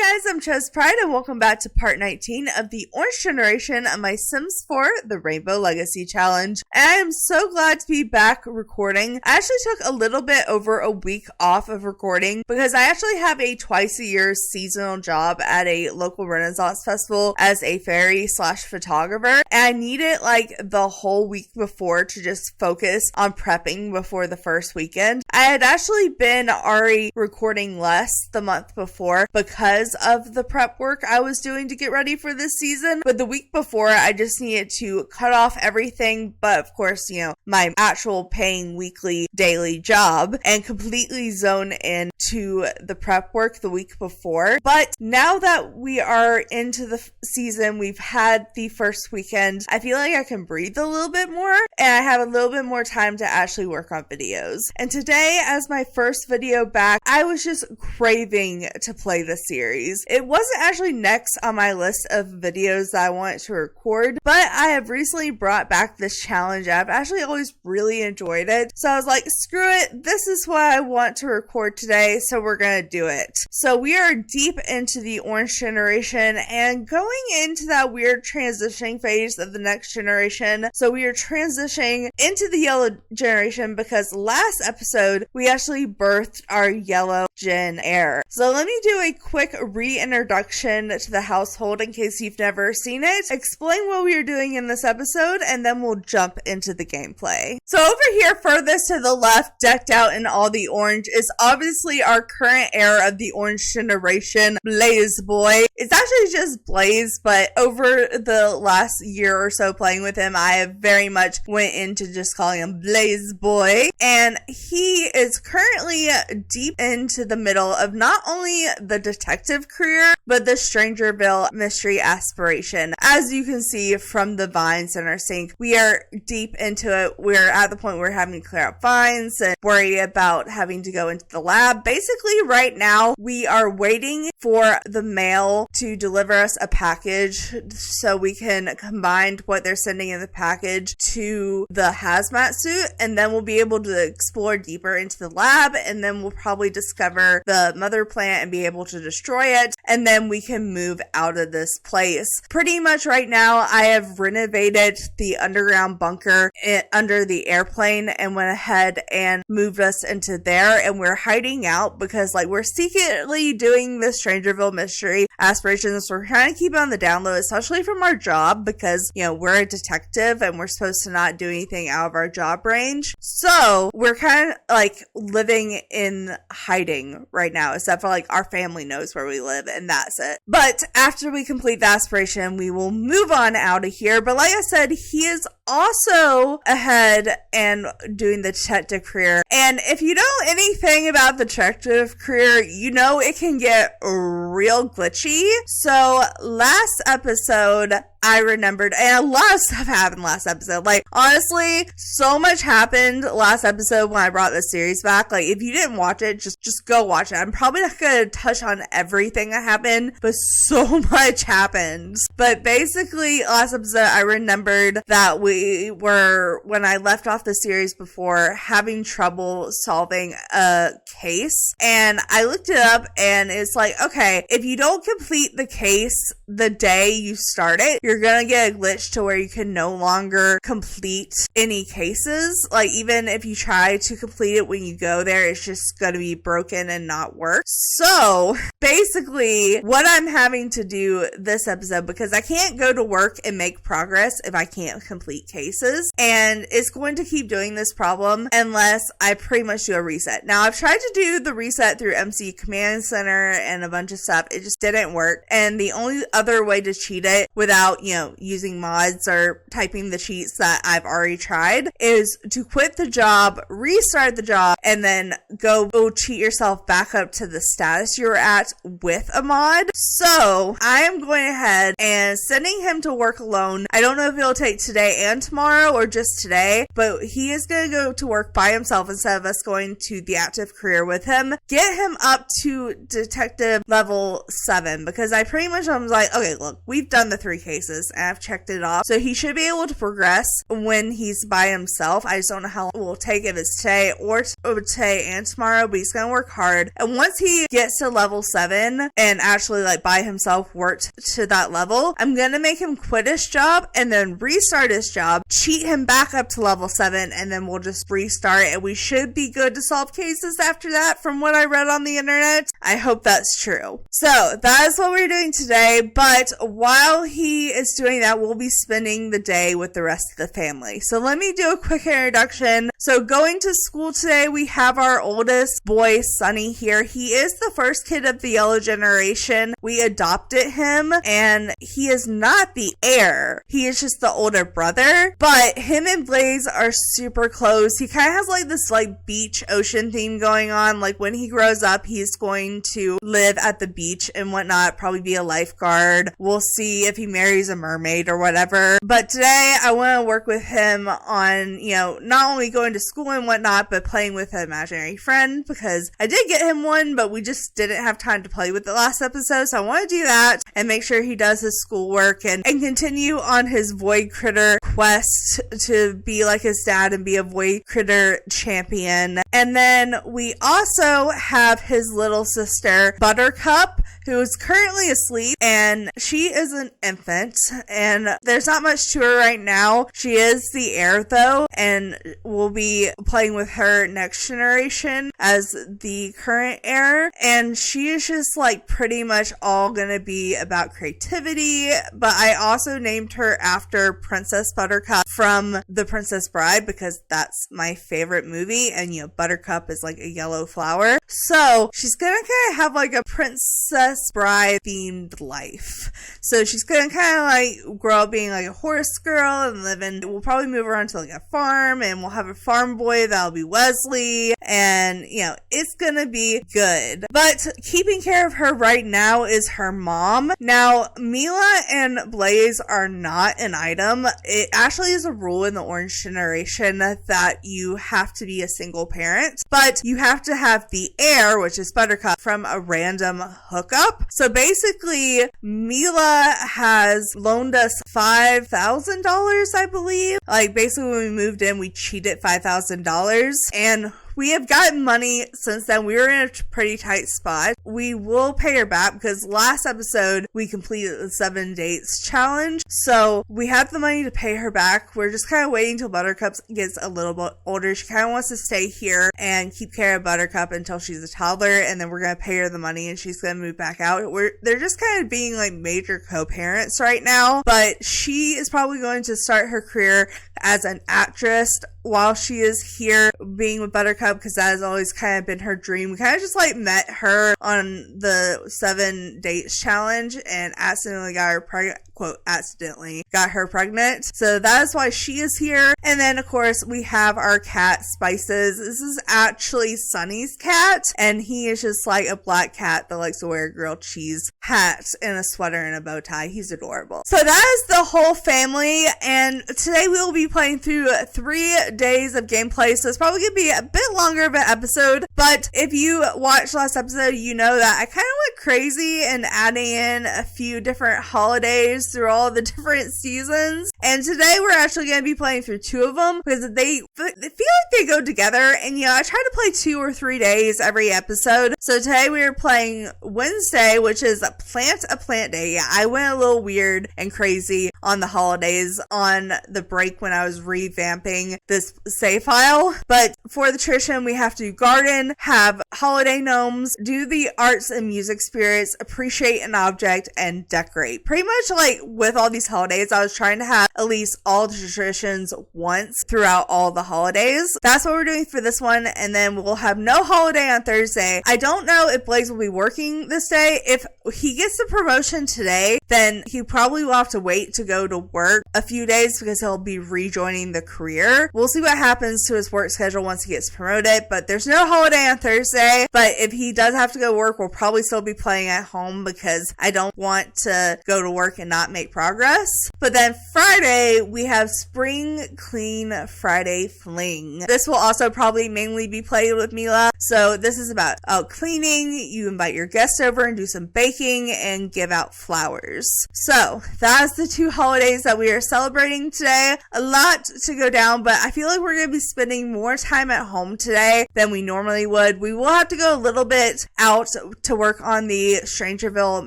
guys, I'm ChezPride and welcome back to part 19 of the Orange Generation of my Sims 4 The Rainbow Legacy Challenge. And I am so glad to be back recording. I actually took a little bit over a week off of recording because I actually have a twice a year seasonal job at a local Renaissance festival as a fairy / photographer. And I needed like the whole week before to just focus on prepping before the first weekend. I had actually been already recording less the month before because of the prep work I was doing to get ready for this season. But the week before, I just needed to cut off everything but, of course, my actual paying weekly daily job and completely zone in to the prep work the week before. But now that we are into the season, we've had the first weekend, I feel like I can breathe a little bit more and I have a little bit more time to actually work on videos. And today, as my first video back, I was just craving to play the series. It wasn't actually next on my list of videos that I wanted to record, but I have recently brought back this challenge. I've actually always really enjoyed it. So I was like, screw it. This is what I want to record today. So we're going to do it. So we are deep into the Orange Generation and going into that weird transitioning phase of the next generation. So we are transitioning into the Yellow Generation because last episode we actually birthed our Yellow Gen heir. So let me do a quick reintroduction to the household in case you've never seen it, explain what we are doing in this episode, and then we'll jump into the gameplay. So over here, furthest to the left, decked out in all the orange, is obviously our current heir of the Orange Generation, Blaze Boy. It's actually just Blaze, but over the last year or so playing with him, I have very much went into just calling him Blaze Boy. And he is currently deep into the middle of not only the detective career, but the Strangerville mystery aspiration. As you can see from the vines in our sink, we are deep into it. We're at the point where we're having to clear up vines and worry about having to go into the lab. Basically, right now, we are waiting for the mail to deliver us a package so we can combine what they're sending in the package to the hazmat suit, and then we'll be able to explore deeper into the lab, and then we'll probably discover the MotherPlant and be able to destroy it, and then we can move out of this place. Pretty much right now, I have renovated the underground bunker under the airplane and went ahead and moved us into there, and we're hiding out because we're secretly doing this Strangerville mystery aspirations. We're trying to keep it on the down low, especially from our job because, we're a detective and we're supposed to not do anything out of our job range. So we're kind of living in hiding right now, except for our family knows where we live and that's it. But after we complete the aspiration, we will move on out of here. But like I said, he is also ahead and doing the detective career. And if you know anything about the detective career, it can get real glitchy. So last episode, I remembered, and a lot of stuff happened last episode. Honestly, so much happened last episode when I brought this series back. If you didn't watch it, just go watch it. I'm probably not going to touch on everything that happened, but so much happened. But basically, last episode, I remembered that we were, when I left off the series before, having trouble solving a case. And I looked it up, and it's okay, if you don't complete the case the day you start it, you're gonna get a glitch to where you can no longer complete any cases. Even if you try to complete it when you go there, it's just gonna be broken and not work. So basically, what I'm having to do this episode, because I can't go to work and make progress if I can't complete cases, and it's going to keep doing this problem unless I pretty much do a reset. Now, I've tried to do the reset through MC Command Center and a bunch of stuff. It just didn't work. And the only other way to cheat it without, using mods or typing the cheats that I've already tried is to quit the job, restart the job, and then go cheat yourself back up to the status you're at with a mod. So I am going ahead and sending him to work alone. I don't know if it'll take today and tomorrow or just today, but he is going to go to work by himself instead of us going to the active career with him. Get him up to detective level 7 because I pretty much was okay, look, we've done the 3 cases. cases, and I've checked it off. So he should be able to progress when he's by himself. I just don't know how long it will take, if it's today or today and tomorrow, but he's gonna work hard. And once he gets to level 7 and actually like by himself worked to that level, I'm gonna make him quit his job and then restart his job, cheat him back up to level 7, and then we'll just restart, and we should be good to solve cases after that from what I read on the internet. I hope that's true. So that is what we're doing today, but while he is doing that, we'll be spending the day with the rest of the family. So let me do a quick introduction. So going to school today, we have our oldest boy, Sonny, here. He is the first kid of the yellow generation. We adopted him, and he is not the heir. He is just the older brother, but him and Blaze are super close. He kind of has like this like beach ocean theme going on. Like when he grows up, he's going to live at the beach and whatnot, probably be a lifeguard. We'll see if he marries a mermaid or whatever. But today I want to work with him on, you know, not only going to school and whatnot, but playing with an imaginary friend, because I did get him one, but we just didn't have time to play with it last episode. So I want to do that and make sure he does his schoolwork and continue on his void critter quest to be like his dad and be a void critter champion. And then we also have his little sister, Buttercup, who is currently asleep, and she is an infant, and there's not much to her right now. She is the heir though, and we'll be playing with her next generation as the current heir, and she is just like pretty much all gonna be about creativity. But I also named her after Princess Buttercup from The Princess Bride, because that's my favorite movie, and you know, Buttercup is like a yellow flower, so she's gonna kind of have like a Princess Bride themed life. So she's gonna kind of like grow up being like a horse girl and live in, we'll probably move around to like a farm, and we'll have a farm boy that'll be Wesley, and you know, it's gonna be good. But keeping care of her right now is her mom. Now Mila and Blaze are not an item. It actually is a rule in the Orange generation that you have to be a single parent, but you have to have the heir, which is Buttercup, from a random hookup. So basically Mila has loaned us $5,000, I believe. Like basically when we moved in, we cheated $5,000, and we have gotten money since then. We were in a pretty tight spot. We will pay her back because last episode we completed the 7 dates challenge. So we have the money to pay her back. We're just kind of waiting till Buttercup gets a little bit older. She kind of wants to stay here and keep care of Buttercup until she's a toddler, and then we're going to pay her the money and she's going to move back out. They're just kind of being like major co-parents right now, but she is probably going to start her career as an actress while she is here being with Buttercup, because that has always kind of been her dream. We kind of just like met her on the 7 dates challenge and accidentally got her pregnant, quote, accidentally got her pregnant. So that is why she is here. And then of course we have our cat Spices. This is actually Sunny's cat, and he is just like a black cat that likes to wear a grilled cheese hat and a sweater and a bow tie. He's adorable. So that is the whole family, and today we will be playing through 3 days of gameplay, so it's probably gonna be a bit longer of an episode. But if you watched last episode, you know that I kind of went crazy and adding in a few different holidays through all the different seasons, and today we're actually going to be playing through 2 of them because they feel like they go together. And you know, I try to play 2 or 3 days every episode. So today we are playing Wednesday, which is a plant day. Yeah, I went a little weird and crazy on the holidays on the break when I was revamping this save file. But for the tradition, we have to garden, have holiday gnomes, do the arts and music spirits, appreciate an object, and decorate. Pretty much like with all these holidays, I was trying to have at least all the traditions once throughout all the holidays. That's what we're doing for this one, and then we'll have no holiday on Thursday. I don't know if Blaze will be working this day. If he gets the promotion today, then he probably will have to wait to go to work a few days because he'll be rejoining the career. We'll see what happens to his work schedule once he gets promoted, but there's no holiday holiday on Thursday, but if he does have to go to work, we'll probably still be playing at home because I don't want to go to work and not make progress. But then Friday, we have Spring Clean Friday Fling. This will also probably mainly be played with Mila. So this is about cleaning. You invite your guests over and do some baking and give out flowers. So that's the 2 holidays that we are celebrating today. A lot to go down, but I feel like we're going to be spending more time at home today than we normally would. We will have to go a little bit out to work on the Strangerville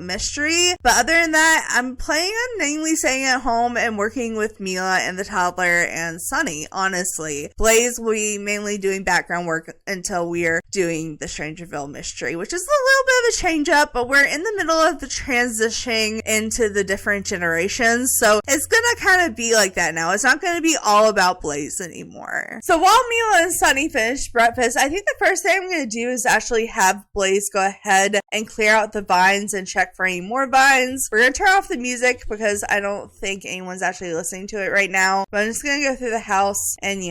mystery, but other than that, I'm planning on mainly staying at home and working with Mila and the toddler and Sunny, honestly. Blaze will be mainly doing background work until we're doing the Strangerville mystery, which is a little bit of a change up, but we're in the middle of the transitioning into the different generations, so it's gonna kind of be like that now. It's not gonna be all about Blaze anymore. So while Mila and Sunny finish breakfast, I think the first thing I'm gonna do is actually have Blaze go ahead and clear out the vines and check for any more vines. We're gonna turn off the music because I don't think anyone's actually listening to it right now, but I'm just gonna go through the house and,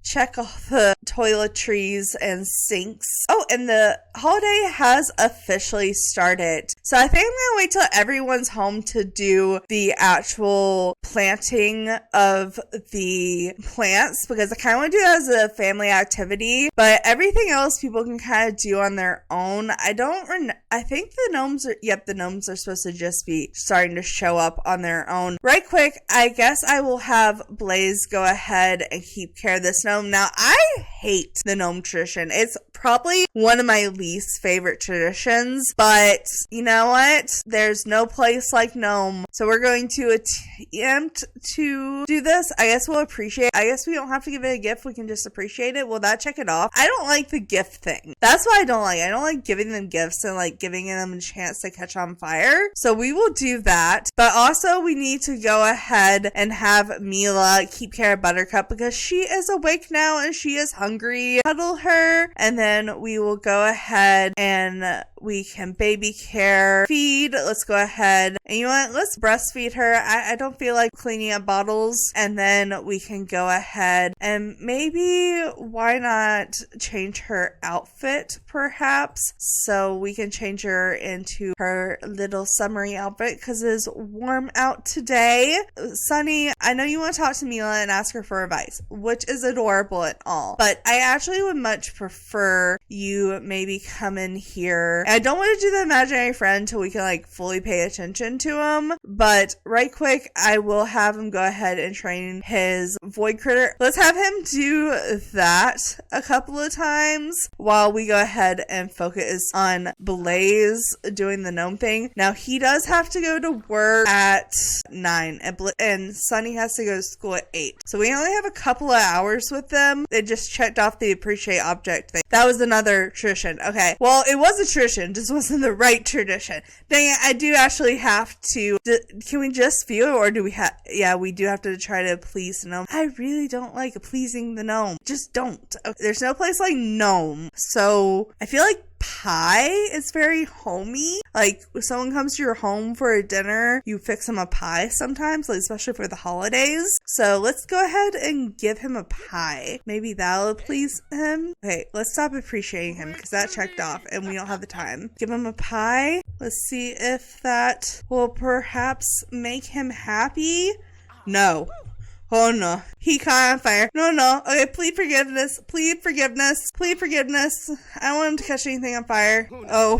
check all the toiletries and sinks. Oh, and the holiday has officially started. So I think I'm gonna wait till everyone's home to do the actual planting of the plants because I kind of want to do that as a family activity, but everything else people can kind of do on their own. I think the gnomes are supposed to just be starting to show up on their own. Right quick, I guess I will have Blaze go ahead and keep care of this gnome. Now, I hate the gnome tradition. It's probably one of my least favorite traditions, but you know what? There's no place like gnome. So we're going to attempt to do this. I guess we don't have to give it a gift. We can just appreciate it. Will that check it off? I don't like the gift thing. That's what I don't like. I don't like giving them gifts and like giving them a chance to catch on fire. So we will do that. But also we need to go ahead and have Mila keep care of Buttercup because she is awake now and she is hungry. Cuddle her, and then we will go ahead and we can baby care, feed. Let's go ahead and you know what? Let's breastfeed her. I don't feel like cleaning up bottles, and then we can go ahead and maybe why not change her outfit perhaps, so we can change her into her little summery outfit because it is warm out today. Sunny, I know you want to talk to Mila and ask her for advice, which is adorable and all, but I actually would much prefer you maybe come in here. I don't want to do the imaginary friend until we can like fully pay attention to him, but right quick I will have him go ahead and train his void critter. Let's have him do that a couple of times while we go ahead and focus on Blaze doing the gnome thing. Now he does have to go to work at 9 and Sunny has to go to school at 8, so we only have a couple of hours with them. They just checked off the appreciate object thing. That was another tradition. Okay, well, it was a tradition, just wasn't the right tradition. Dang it, I do actually have to. Can we just view it, or do we have? Yeah, we do have to try to please the gnome. I really don't like pleasing the gnome. Just don't. Okay, there's no place like gnome. So I feel like pie is very homey. Like if someone comes to your home for a dinner, you fix them a pie sometimes, like especially for the holidays. So let's go ahead and give him a pie. Maybe that'll please him. Okay, let's stop appreciating him because that checked off and we don't have the time. Give him a pie. Let's see if that will perhaps make him happy. No. Oh no, he caught on fire. No. Okay, plead forgiveness. Plead forgiveness. Plead forgiveness. I don't want him to catch anything on fire. Oh,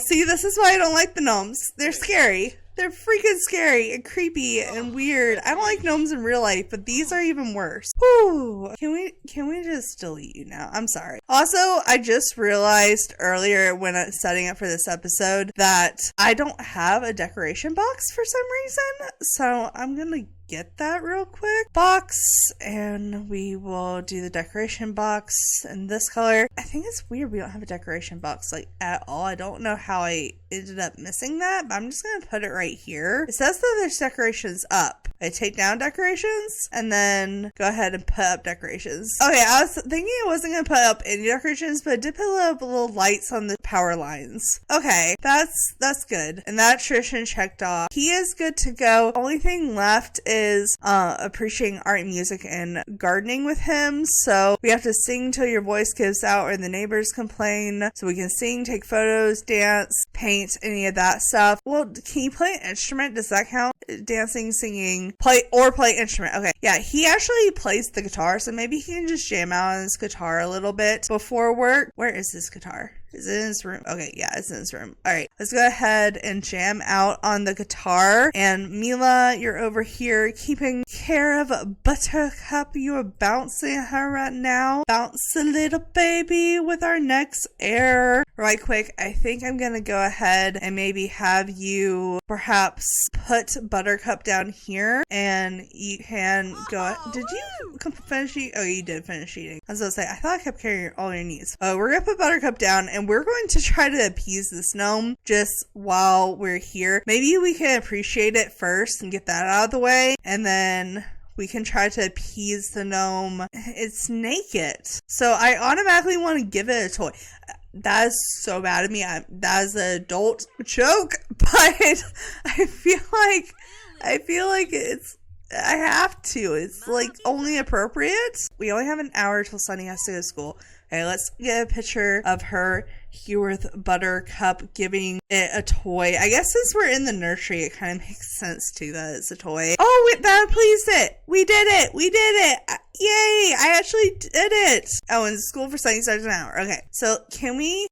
see, this is why I don't like the gnomes. They're scary. They're freaking scary and creepy and weird. I don't like gnomes in real life, but these are even worse. Whew. Can we just delete you now? I'm sorry. Also, I just realized earlier when I was setting up for this episode that I don't have a decoration box for some reason. So I'm gonna get that real quick. Box, and we will do the decoration box in this color. I think it's weird we don't have a decoration box like at all. I don't know how I ended up missing that, but I'm just gonna put it right here. It says that there's decorations up. I take down decorations and then go ahead and put up decorations. Okay, I was thinking I wasn't gonna put up any decorations, but I did put up little lights on the power lines. Okay, that's good. And that tradition checked off. He is good to go. Only thing left is appreciating art and music and gardening with him. So we have to sing till your voice gives out or the neighbors complain. So we can sing, take photos, dance, paint, any of that stuff. Well, can you play an instrument? Does that count? Dancing, singing, play instrument. Okay. Yeah, he actually plays the guitar, so maybe he can just jam out on his guitar a little bit before work. Where is his guitar? Is it in his room? Okay, yeah, it's in his room. All right, let's go ahead and jam out on the guitar. And Mila, you're over here keeping care of Buttercup. You are bouncing her right now. Bounce a little baby with our next heir. Right quick, I think I'm gonna go ahead and maybe have you perhaps put Buttercup down here, and you can go. Did you finish eating? Oh, you did finish eating. I was gonna say, I thought I kept carrying all your needs. We're gonna put Buttercup down, and we're going to try to appease this gnome just while we're here. Maybe we can appreciate it first and get that out of the way, and then we can try to appease the gnome. It's naked, so I automatically want to give it a toy. That is so bad of me. That is an adult joke, but I feel like I have to. It's like only appropriate. We only have an hour till Sunny has to go to school. Okay, let's get a picture of her here with Buttercup giving it a toy. I guess since we're in the nursery, it kind of makes sense too that it's a toy. Oh, that pleased it. We did it. Yay! I actually did it. Oh, and school for Sunny starts in an hour. Okay, so can we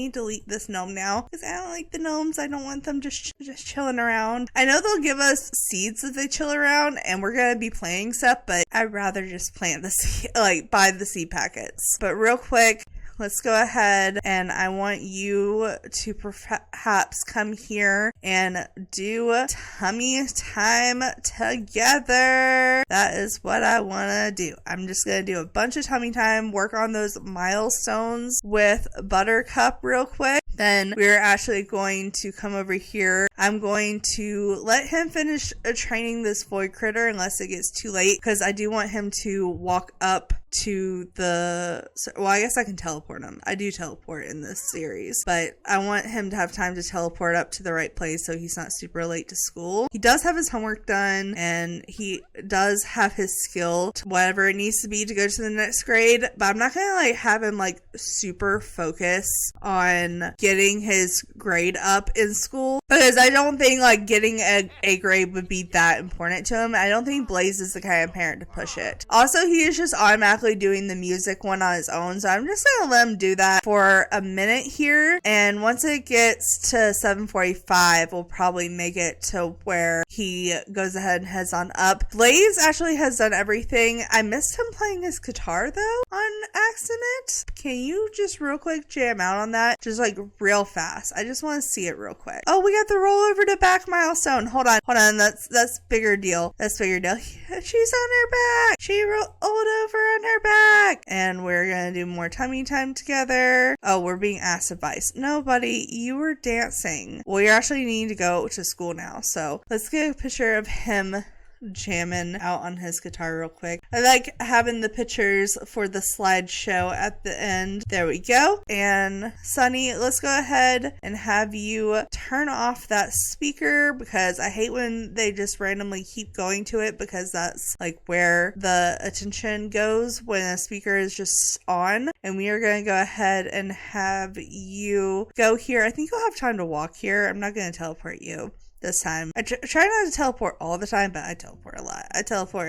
delete this gnome now? Because I don't like the gnomes. I don't want them just chilling around. I know they'll give us seeds if they chill around, and we're gonna be planting stuff, but I'd rather just plant the seed, like buy the seed packets. But real quick, let's go ahead, and I want you to perhaps come here and do tummy time together. That is what I want to do. I'm just going to do a bunch of tummy time, work on those milestones with Buttercup real quick. Then we're actually going to come over here. I'm going to let him finish training this void critter unless it gets too late, because I do want him to walk up to I guess I can teleport him. I do teleport in this series, but I want him to have time to teleport up to the right place so he's not super late to school. He does have his homework done, and he does have his skill to whatever it needs to be to go to the next grade, but I'm not gonna have him super focus on getting his grade up in school, because I don't think getting a grade would be that important to him. I don't think Blaze is the kind of parent to push it. Also, he is just automatically doing the music one on his own, so I'm just gonna let him do that for a minute here, and once it gets to 7:45, we'll probably make it to where he goes ahead and heads on up. Blaze actually has done everything. I missed him playing his guitar though on accident. Can you just real quick jam out on that, just real fast? I just want to see it real quick. Oh, we got the roll over to back milestone. Hold on, that's bigger deal. She's on her back. She rolled over on her back, and we're gonna do more tummy time together. Oh, we're being asked advice. No, buddy, you were dancing. Well, you actually need to go to school now, so let's get a picture of him jamming out on his guitar real quick. I like having the pictures for the slideshow at the end. There we go. And Sunny, let's go ahead and have you turn off that speaker, because I hate when they just randomly keep going to it, because that's where the attention goes when a speaker is just on. And we are going to go ahead and have you go here. I think you'll have time to walk here. I'm not going to teleport you this time. I try not to teleport all the time, but I teleport a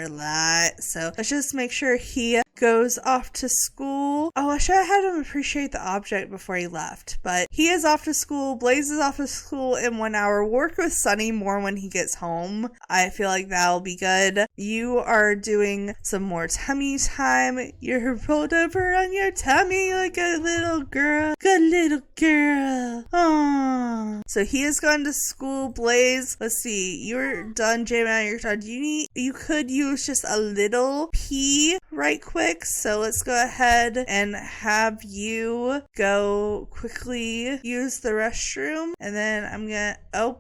lot. So let's just make sure he goes off to school. Oh, I should have had him appreciate the object before he left, but he is off to school. Blaze is off to school in 1 hour. Work with Sunny more when he gets home. I feel like that'll be good. You are doing some more tummy time. You're rolled over on your tummy like a little girl. Good little girl. Aww. So he has gone to school. Blaze, let's see. You're done jamming out your guitar. You could use just a little pee right quick. So let's go ahead and have you go quickly use the restroom. And then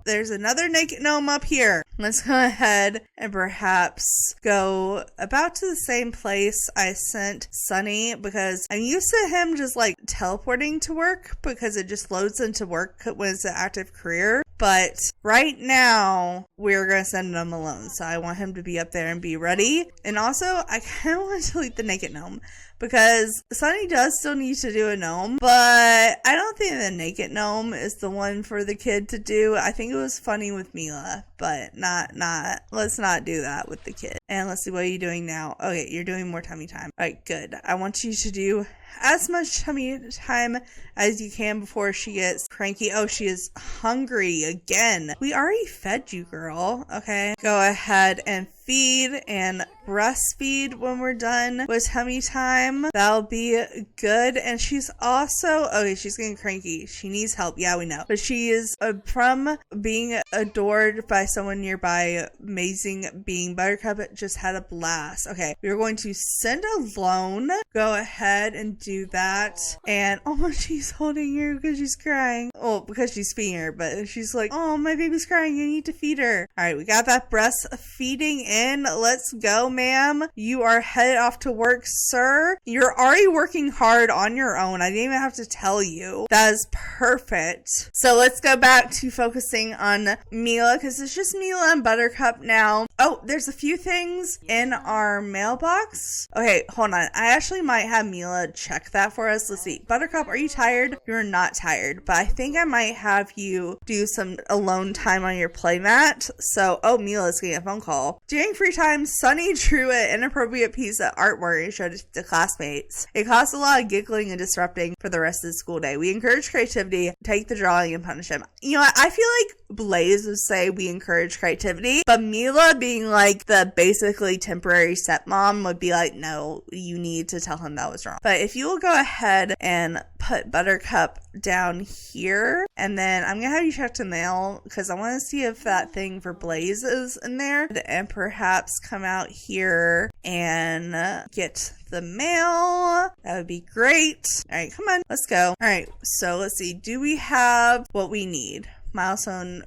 there's another naked gnome up here. Let's go ahead and perhaps go about to the same place I sent Sunny, because I'm used to him just teleporting to work, because it just loads into work when it's an active career. But right now, we're going to send him alone. So I want him to be up there and be ready. And also, I kind of want to delete the naked gnome, because Sunny does still need to do a gnome, but I don't think the naked gnome is the one for the kid to do. I think it was funny with Mila, but let's not do that with the kid. And let's see, what are you doing now? Okay, you're doing more tummy time. All right, good. I want you to do as much tummy time as you can before she gets cranky. Oh, she is hungry again. We already fed you, girl. Okay, go ahead and feed and breastfeed when we're done with tummy time. That'll be good. And she's also, okay, she's getting cranky. She needs help. Yeah, we know. But she is, from being adored by someone nearby, amazing being. Buttercup just had a blast. Okay, we're going to send alone. Go ahead and do that. And oh, she's holding you because she's crying. Oh, because she's feeding her, but she's like, oh, my baby's crying. You need to feed her. All right, we got that breastfeeding in. Let's go, ma'am. You are headed off to work, sir. You're already working hard on your own. I didn't even have to tell you. That is perfect. So let's go back to focusing on Mila, because it's just Mila and Buttercup now. Oh, there's a few things in our mailbox. Okay, hold on. I actually might have Mila check that for us. Let's see. Buttercup, are you tired? You're not tired, but I think I might have you do some alone time on your playmat. So, oh, Mila's getting a phone call. During free time, Sunny drew an inappropriate piece of artwork and showed it to classmates. It caused a lot of giggling and disrupting for the rest of the school day. We encourage creativity, take the drawing and punish him. You know what? I feel like Blaze would say we encourage creativity, but Mila, being like the basically temporary stepmom, would be like, no, you need to tell him that was wrong. But if you will go ahead and put Buttercup down here, and then I'm gonna have you check the mail because I want to see if that thing for Blaze is in there, and perhaps come out here and get the mail. That would be great. All right, come on, let's go. All right, so let's see, do we have what we need? Milestone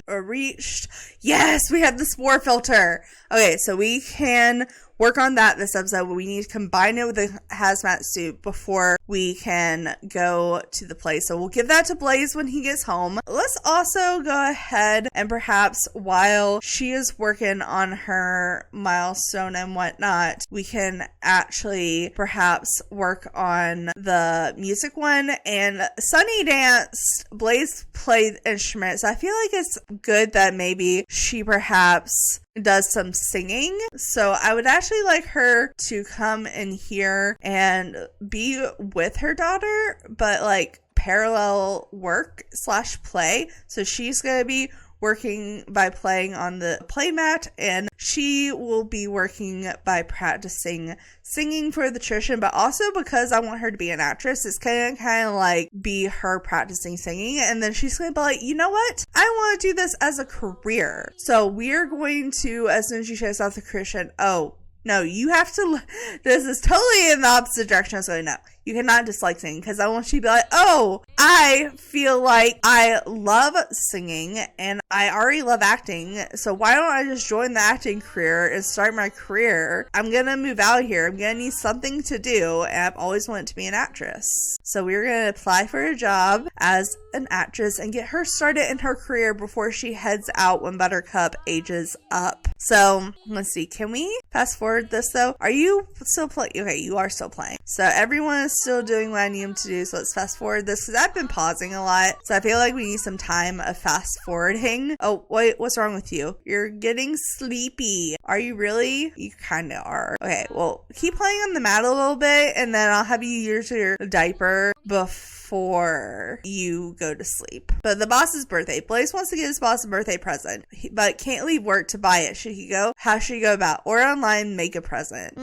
reached. Yes, we have the spore filter. Okay, so we can work on that this episode, but we need to combine it with the hazmat suit before we can go to the place. So we'll give that to Blaze when he gets home. Let's also go ahead and perhaps while she is working on her milestone and whatnot, we can actually perhaps work on the music one. And Sunny danced, Blaze played instruments. I feel like it's good that maybe she perhaps does some singing. So I would actually like her to come in here and be with her daughter, but like parallel work / play. So she's going to be working by playing on the playmat, and she will be working by practicing singing for the tradition, but also because I want her to be an actress, it's kind of like be her practicing singing, and then she's gonna be like, you know what, I want to do this as a career. So we're going to, as soon as she shows off the Christian, oh no, you have to, this is totally in the opposite direction. So no, you cannot dislike singing, because I want you to be like, oh, I feel like I love singing and I already love acting, so why don't I just join the acting career and start my career? I'm gonna move out here, I'm gonna need something to do, and I've always wanted to be an actress. So we're gonna apply for a job as an actress and get her started in her career before she heads out when Buttercup ages up. So let's see, can we fast forward this though? Are you still playing? Okay, you are still playing. So everyone is still doing what I need them to do, so let's fast forward this because I've been pausing a lot, so I feel like we need some time of fast forwarding. Oh wait, what's wrong with you? You're getting sleepy. Are you really? You kind of are. Okay, well, keep playing on the mat a little bit, and then I'll have you use your diaper before you go to sleep. But the boss's birthday. Blaze wants to give his boss a birthday present, but can't leave work to buy it. Should he go? How should he go about? Order online, make a present.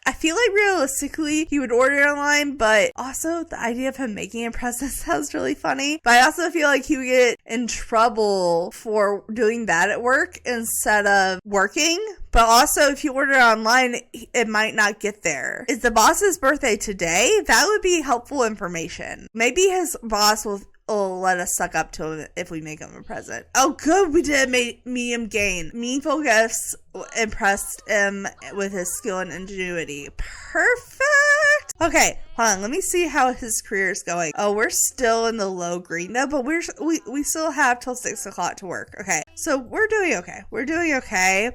I feel like realistically he would order online, but also the idea of him making a present sounds really funny. But I also feel like he would get in trouble for doing that at work instead of working. But also, if you order online, it might not get there. Is the boss's birthday today? That would be helpful information. Maybe his boss will let us suck up to him if we make him a present. Oh, good. We did a medium gain. Meaningful gifts impressed him with his skill and ingenuity. Perfect. Okay, hold on. Let me see how his career is going. Oh, we're still in the low green though, but we still have till 6 o'clock to work. Okay, so we're doing okay. We're doing okay.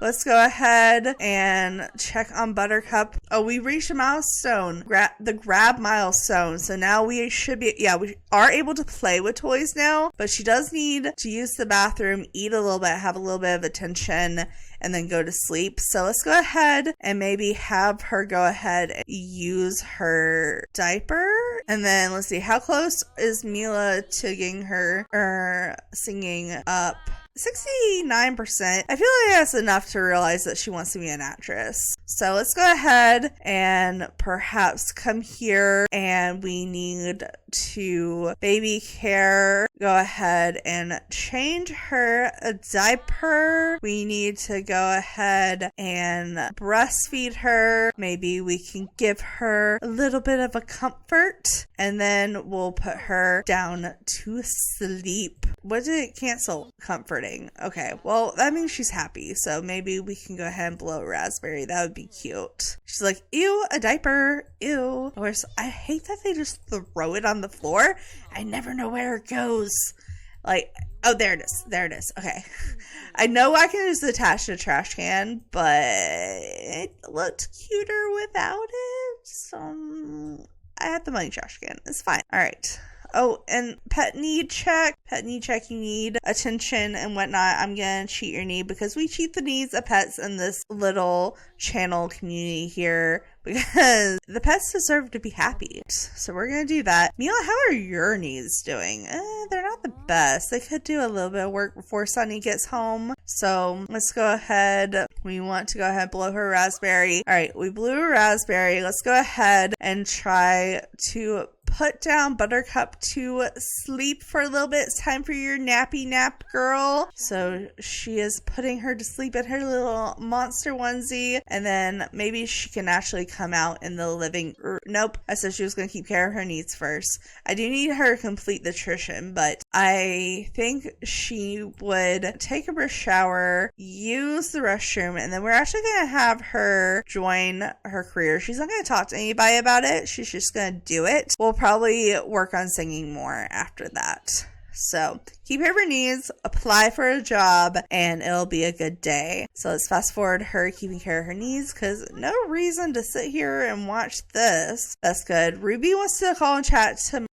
Let's go ahead and check on Buttercup. Oh, we reached a milestone, the grab milestone. So now we should be, we are able to play with toys now, but she does need to use the bathroom, eat a little bit, have a little bit of attention, and then go to sleep. So let's go ahead and maybe have her go ahead and use her diaper. And then let's see, how close is Mila to getting her singing up? 69%. I feel like that's enough to realize that she wants to be an actress. So let's go ahead and perhaps come here, and we need to baby care. Go ahead and change her a diaper. We need to go ahead and breastfeed her. Maybe we can give her a little bit of a comfort, and then we'll put her down to sleep. What did it cancel? Comforting. Okay, well, that means she's happy. So maybe we can go ahead and blow a raspberry. That would be cute. She's like, ew, a diaper. Ew. Of course, I hate that they just throw it on the floor. I never know where it goes. Like, oh, there it is. There it is. Okay. I know I can just attach to a trash can, but it looked cuter without it. So I had the money trash can. It's fine. All right. Oh, and pet need check. Pet need check, you need attention and whatnot. I'm going to cheat your need because we cheat the needs of pets in this little channel community here because the pets deserve to be happy. So we're going to do that. Mila, how are your needs doing? They're not the best. They could do a little bit of work before Sunny gets home. So let's go ahead. We want to go ahead and blow her raspberry. All right, we blew a raspberry. Let's go ahead and try to put down Buttercup to sleep for a little bit. It's time for your nappy nap, girl. So she is putting her to sleep in her little monster onesie, and then maybe she can actually come out in the living room. Nope, I said she was going to keep care of her needs first. I do need her to complete the nutrition, but I think she would take a shower, use the restroom, and then we're actually going to have her join her career. She's not going to talk to anybody about it. She's just going to do it. We'll probably work on singing more after that. So keep her needs, apply for a job, and it'll be a good day. So let's fast forward her keeping care of her needs because no reason to sit here and watch this. That's good. Ruby wants to call and chat to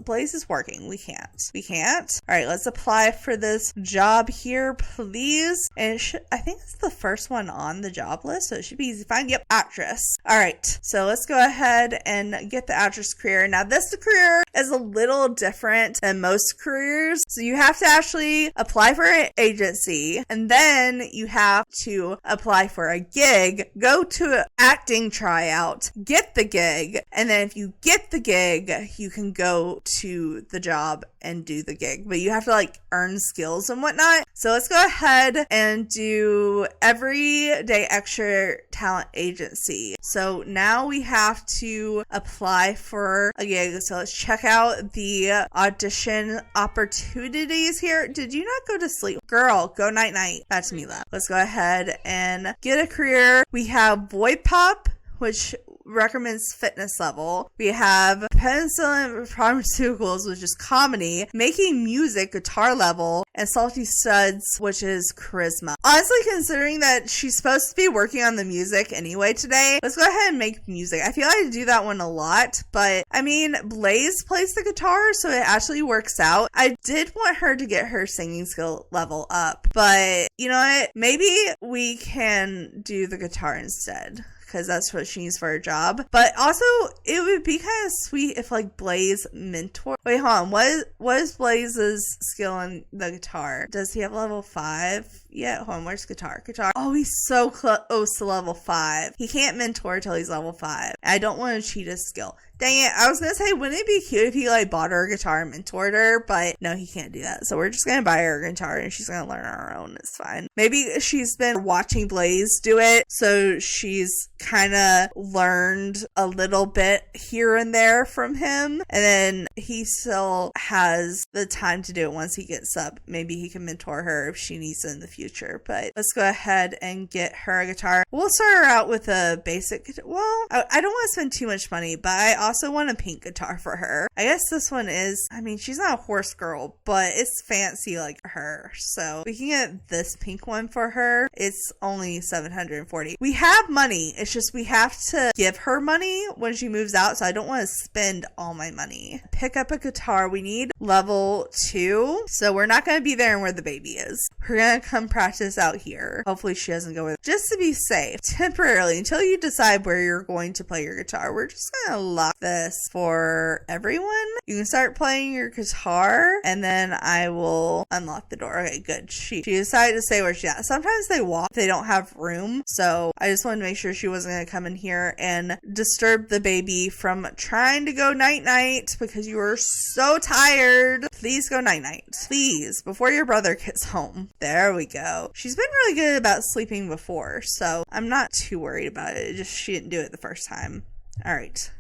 Blaze is working. We can't. All right, let's apply for this job here, please. And I think it's the first one on the job list, so it should be easy to find. Yep, actress. All right, so let's go ahead and get the actress career. Now this career is a little different than most careers. So you have to actually apply for an agency, and then you have to apply for a gig, go to an acting tryout, get the gig, and then if you get the gig, you can go to the job and do the gig. But you have to earn skills and whatnot. So let's go ahead and do everyday extra talent agency. So now we have to apply for a gig. So let's check out the audition opportunities here. Did you not go to sleep? Girl, go night night. That's Mila. Let's go ahead and get a career. We have Void Pop, which recommends fitness level. We have Penicillin Pharmaceuticals, which is comedy, making music, guitar level, and Salty Studs, which is charisma. Honestly, considering that she's supposed to be working on the music anyway today, let's go ahead and make music. I feel like I do that one a lot, but I mean, Blaze plays the guitar, so it actually works out. I did want her to get her singing skill level up, but you know what? Maybe we can do the guitar instead, because that's what she needs for her job. But also, it would be kind of sweet if Blaze mentor. Wait, hold on. What is Blaze's skill in the guitar? Does he have level 5? Yeah, hold on. Where's guitar? Oh, he's so close to level 5. He can't mentor until he's level 5. I don't want to cheat his skill. Dang it. I was gonna say, wouldn't it be cute if he like bought her a guitar and mentored her? But no, he can't do that. So we're just gonna buy her a guitar and she's gonna learn on her own. It's fine. Maybe she's been watching Blaze do it, so she's kind of learned a little bit here and there from him, and then he still has the time to do it once he gets up. Maybe he can mentor her if she needs it in the future. But let's go ahead and get her a guitar. We'll start her out with a basic guitar. Well, I don't want to spend too much money, but I also want a pink guitar for her. I guess this one is, I mean, she's not a horse girl, but it's fancy like her, so we can get this pink one for her. It's only $740. We have money, it's just we have to give her money when she moves out, so I don't want to spend all my money. Pick up a guitar. We need level 2, so we're not going to be there where the baby is. We're going to come practice out here. Hopefully she doesn't go with, just to be safe, temporarily, until you decide where you're going to play your guitar. We're just going to lock this for everyone. You can start playing your guitar, and then I will unlock the door. Okay, good. She decided to stay where she's at. Sometimes they walk, they don't have room, so I just wanted to make sure she wasn't going to come in here and disturb the baby from trying to go night-night because you were so tired. Please go night-night. Please, before your brother gets home. There we go. She's been really good about sleeping before, so I'm not too worried about it. Just she didn't do it the first time. All right.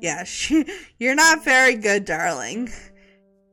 Yeah, you're not very good, darling.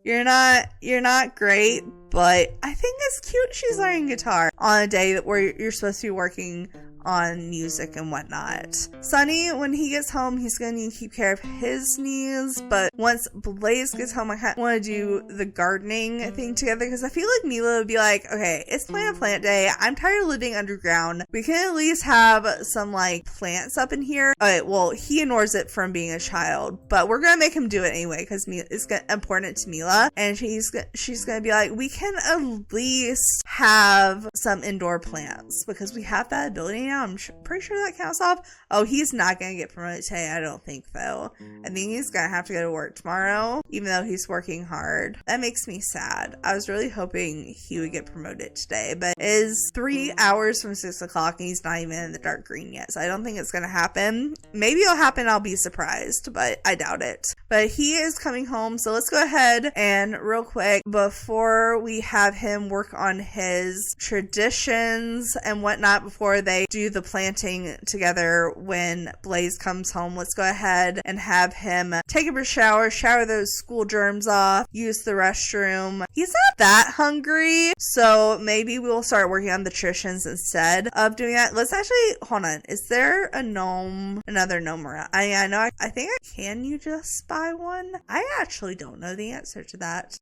You're not great, but I think it's cute she's learning guitar on a day where you're supposed to be working on music and whatnot. Sunny, when he gets home, he's gonna need to keep care of his needs, but once Blaze gets home, I kind of want to do the gardening thing together, because I feel like Mila would be like, okay, it's plant day. I'm tired of living underground. We can at least have some like plants up in here. Okay, well, he ignores it from being a child, but we're gonna make him do it anyway because it's important to Mila, and she's gonna be like, we can at least have some indoor plants because we have that ability now. I'm pretty sure that counts off. Oh, he's not going to get promoted today, I don't think, though. I think he's going to have to go to work tomorrow, even though he's working hard. That makes me sad. I was really hoping he would get promoted today, but it is 3 hours from 6 o'clock, and he's not even in the dark green yet, so I don't think it's going to happen. Maybe it'll happen, I'll be surprised, but I doubt it. But he is coming home, so let's go ahead and real quick, before we have him work on his traditions and whatnot, before they do the planting together when Blaze comes home, let's go ahead and have him take a shower those school germs off, use the restroom. He's not that hungry, so maybe we'll start working on the traditions instead of doing that. Let's actually, hold on, is there a gnome, another gnome around? I think can you just buy one? I actually don't know the answer to that.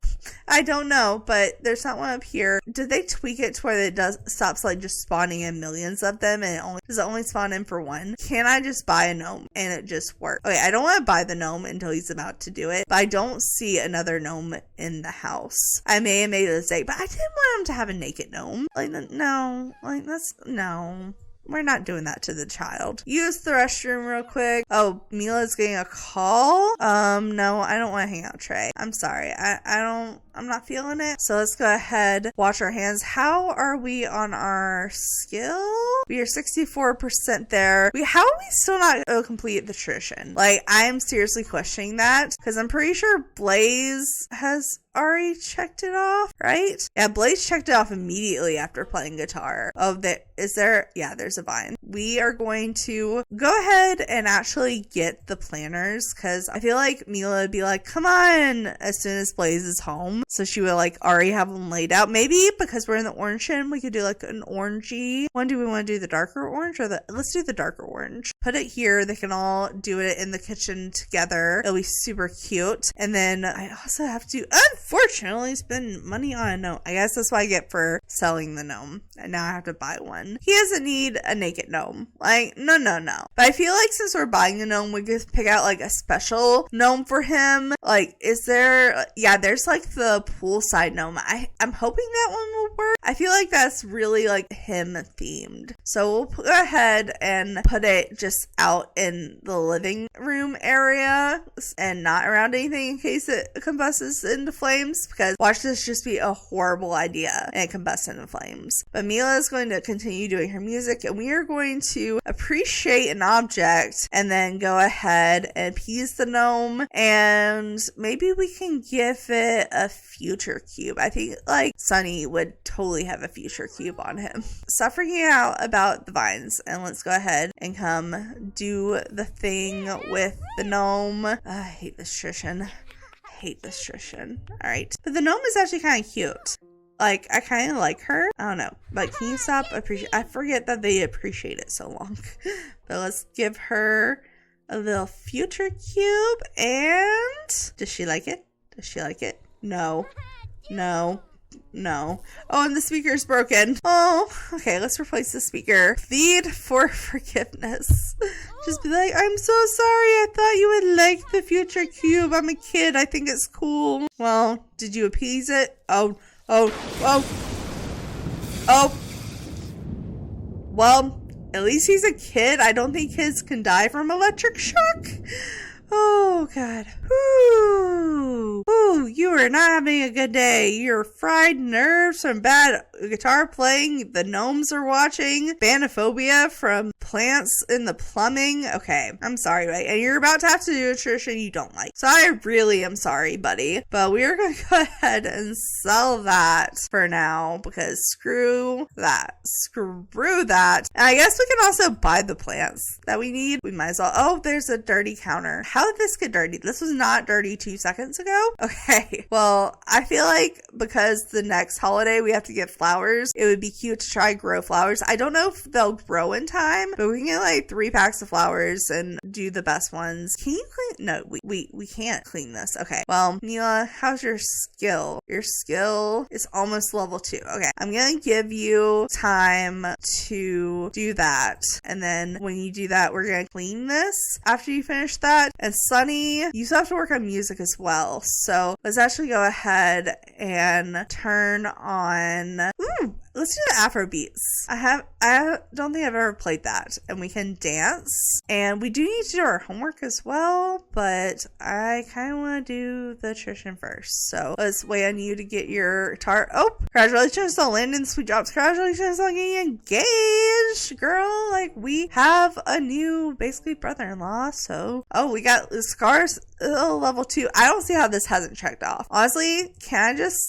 I don't know, but there's not one up here. Did they tweak it to where it stops like just spawning in millions of them, and does it only spawn in for one? Can I just buy a gnome and it just works? Okay, I don't want to buy the gnome until he's about to do it, but I don't see another gnome in the house. I may have made a mistake, but I didn't want him to have a naked gnome. Like, no, like no. We're not doing that to the child. Use the restroom real quick. Oh, Mila's getting a call. No, I don't want to hang out, Trey. I'm sorry. I'm not feeling it. So let's go ahead, wash our hands. How are we on our skill? We are 64% there. How are we still not complete the tradition? Like, I'm seriously questioning that because I'm pretty sure Blaze has already checked it off, right? Yeah, Blaze checked it off immediately after playing guitar. Oh, there's a vine. We are going to go ahead and actually get the planners because I feel like Mila would be like, come on, as soon as Blaze is home. So she would like already have them laid out. Maybe because we're in the orange tin, we could do like an orangey one. Do we want to do the darker orange or let's do the darker orange. Put it here. They can all do it in the kitchen together. It'll be super cute. And then I also have to, unfortunately, spend money on a gnome. I guess that's what I get for selling the gnome. And now I have to buy one. He doesn't need a naked gnome. Like, no. But I feel like since we're buying a gnome, we could pick out like a special gnome for him. Like, there's like the the poolside gnome. I'm hoping that one will work. I feel like that's really like him themed. So we'll go ahead and put it just out in the living room area and not around anything in case it combusts into flames, because watch this just be a horrible idea and it combusts into flames. But Mila is going to continue doing her music, and we are going to appreciate an object and then go ahead and appease the gnome, and maybe we can give it a future cube. I think like Sunny would totally have a future cube on him. Stop freaking out about the vines and let's go ahead and come do the thing with the gnome. I hate this Trishan. Alright. But the gnome is actually kind of cute. Like, I kind of like her. I don't know. But can you stop I forget that they appreciate it so long. But let's give her a little future cube. And does she like it? No. Oh, and the speaker's broken. Oh, okay, let's replace the speaker. Plead for forgiveness. Just be like, I'm so sorry. I thought you would like the future cube. I'm a kid. I think it's cool. Well, did you appease it? Oh. Well, at least he's a kid. I don't think kids can die from electric shock. Oh, God. Ooh, you are not having a good day. Your fried nerves from bad guitar playing. The gnomes are watching. Banophobia from plants in the plumbing. Okay, I'm sorry, right? And you're about to have to do a tradition you don't like. So I really am sorry, buddy. But we are going to go ahead and sell that for now, because screw that. And I guess we can also buy the plants that we need. We might as well. Oh, there's a dirty counter. How did this get dirty? This was not dirty 2 seconds ago. Okay, well, I feel like because the next holiday we have to get flowers, it would be cute to try grow flowers. I don't know if they'll grow in time, but we can get like 3 packs of flowers and do the best ones. Can you clean? No, we can't clean this. Okay, well, Mila, how's your skill? Your skill is almost level 2. Okay, I'm gonna give you time to do that, and then when you do that, we're gonna clean this after you finish that. And Sunny, you still have to work on music as well, so let's actually go ahead and turn on let's do the Afro beats. I don't think I've ever played that. And we can dance. And we do need to do our homework as well, but I kind of want to do the tradition first. So let's wait on you to get your guitar. Oh, congratulations on landing sweet jobs. Congratulations on getting engaged, girl. Like, we have a new, basically, brother-in-law. So, oh, we got the scars. Level 2. I don't see how this hasn't checked off. Honestly,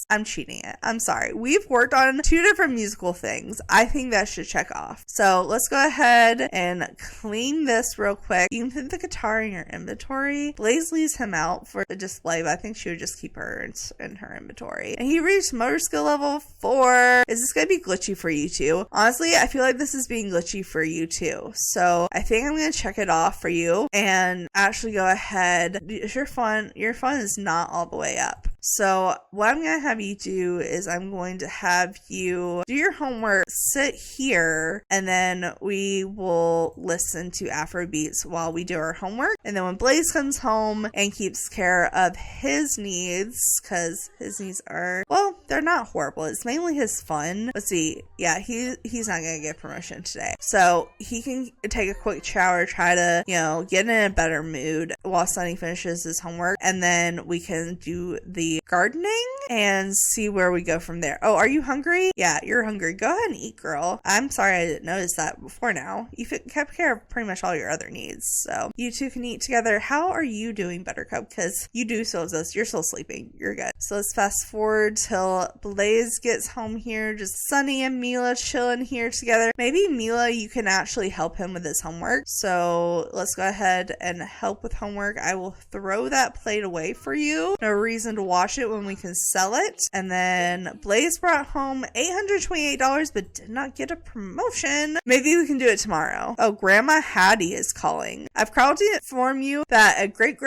I'm cheating it. I'm sorry. We've worked on 2 different musical things. I think that should check off. So let's go ahead and clean this real quick. You can put the guitar in your inventory. Blaze leaves him out for the display, but I think she would just keep her in her inventory. And he reached motor skill level 4. Is this going to be glitchy for you too? Honestly, I feel like this is being glitchy for you too. So I think I'm going to check it off for you and actually go ahead. Your fun is not all the way up. So what I'm going to have you do is I'm going to have you do your homework, sit here, and then we will listen to Afro beats while we do our homework. And then when Blaze comes home and keeps care of his needs, because his needs are, well, they're not horrible. It's mainly his fun. Let's see. Yeah, he's not going to get promotion today. So he can take a quick shower, try to, get in a better mood while Sunny finishes his homework. And then we can do the gardening and see where we go from there. Oh, are you hungry? Yeah, you're hungry. Go ahead and eat, girl. I'm sorry I didn't notice that before now. You kept care of pretty much all your other needs, so you two can eat together. How are you doing, Buttercup? Because you do still exist. You're still sleeping. You're good. So let's fast forward till Blaze gets home here. Just Sunny and Mila chilling here together. Maybe Mila, you can actually help him with his homework. So let's go ahead and help with homework. I will throw that plate away for you. No reason to wash it when we can sell it. And then Blaze brought home $828 but did not get a promotion. Maybe we can do it tomorrow. Oh, Grandma Hattie is calling. I've called to inform you that a great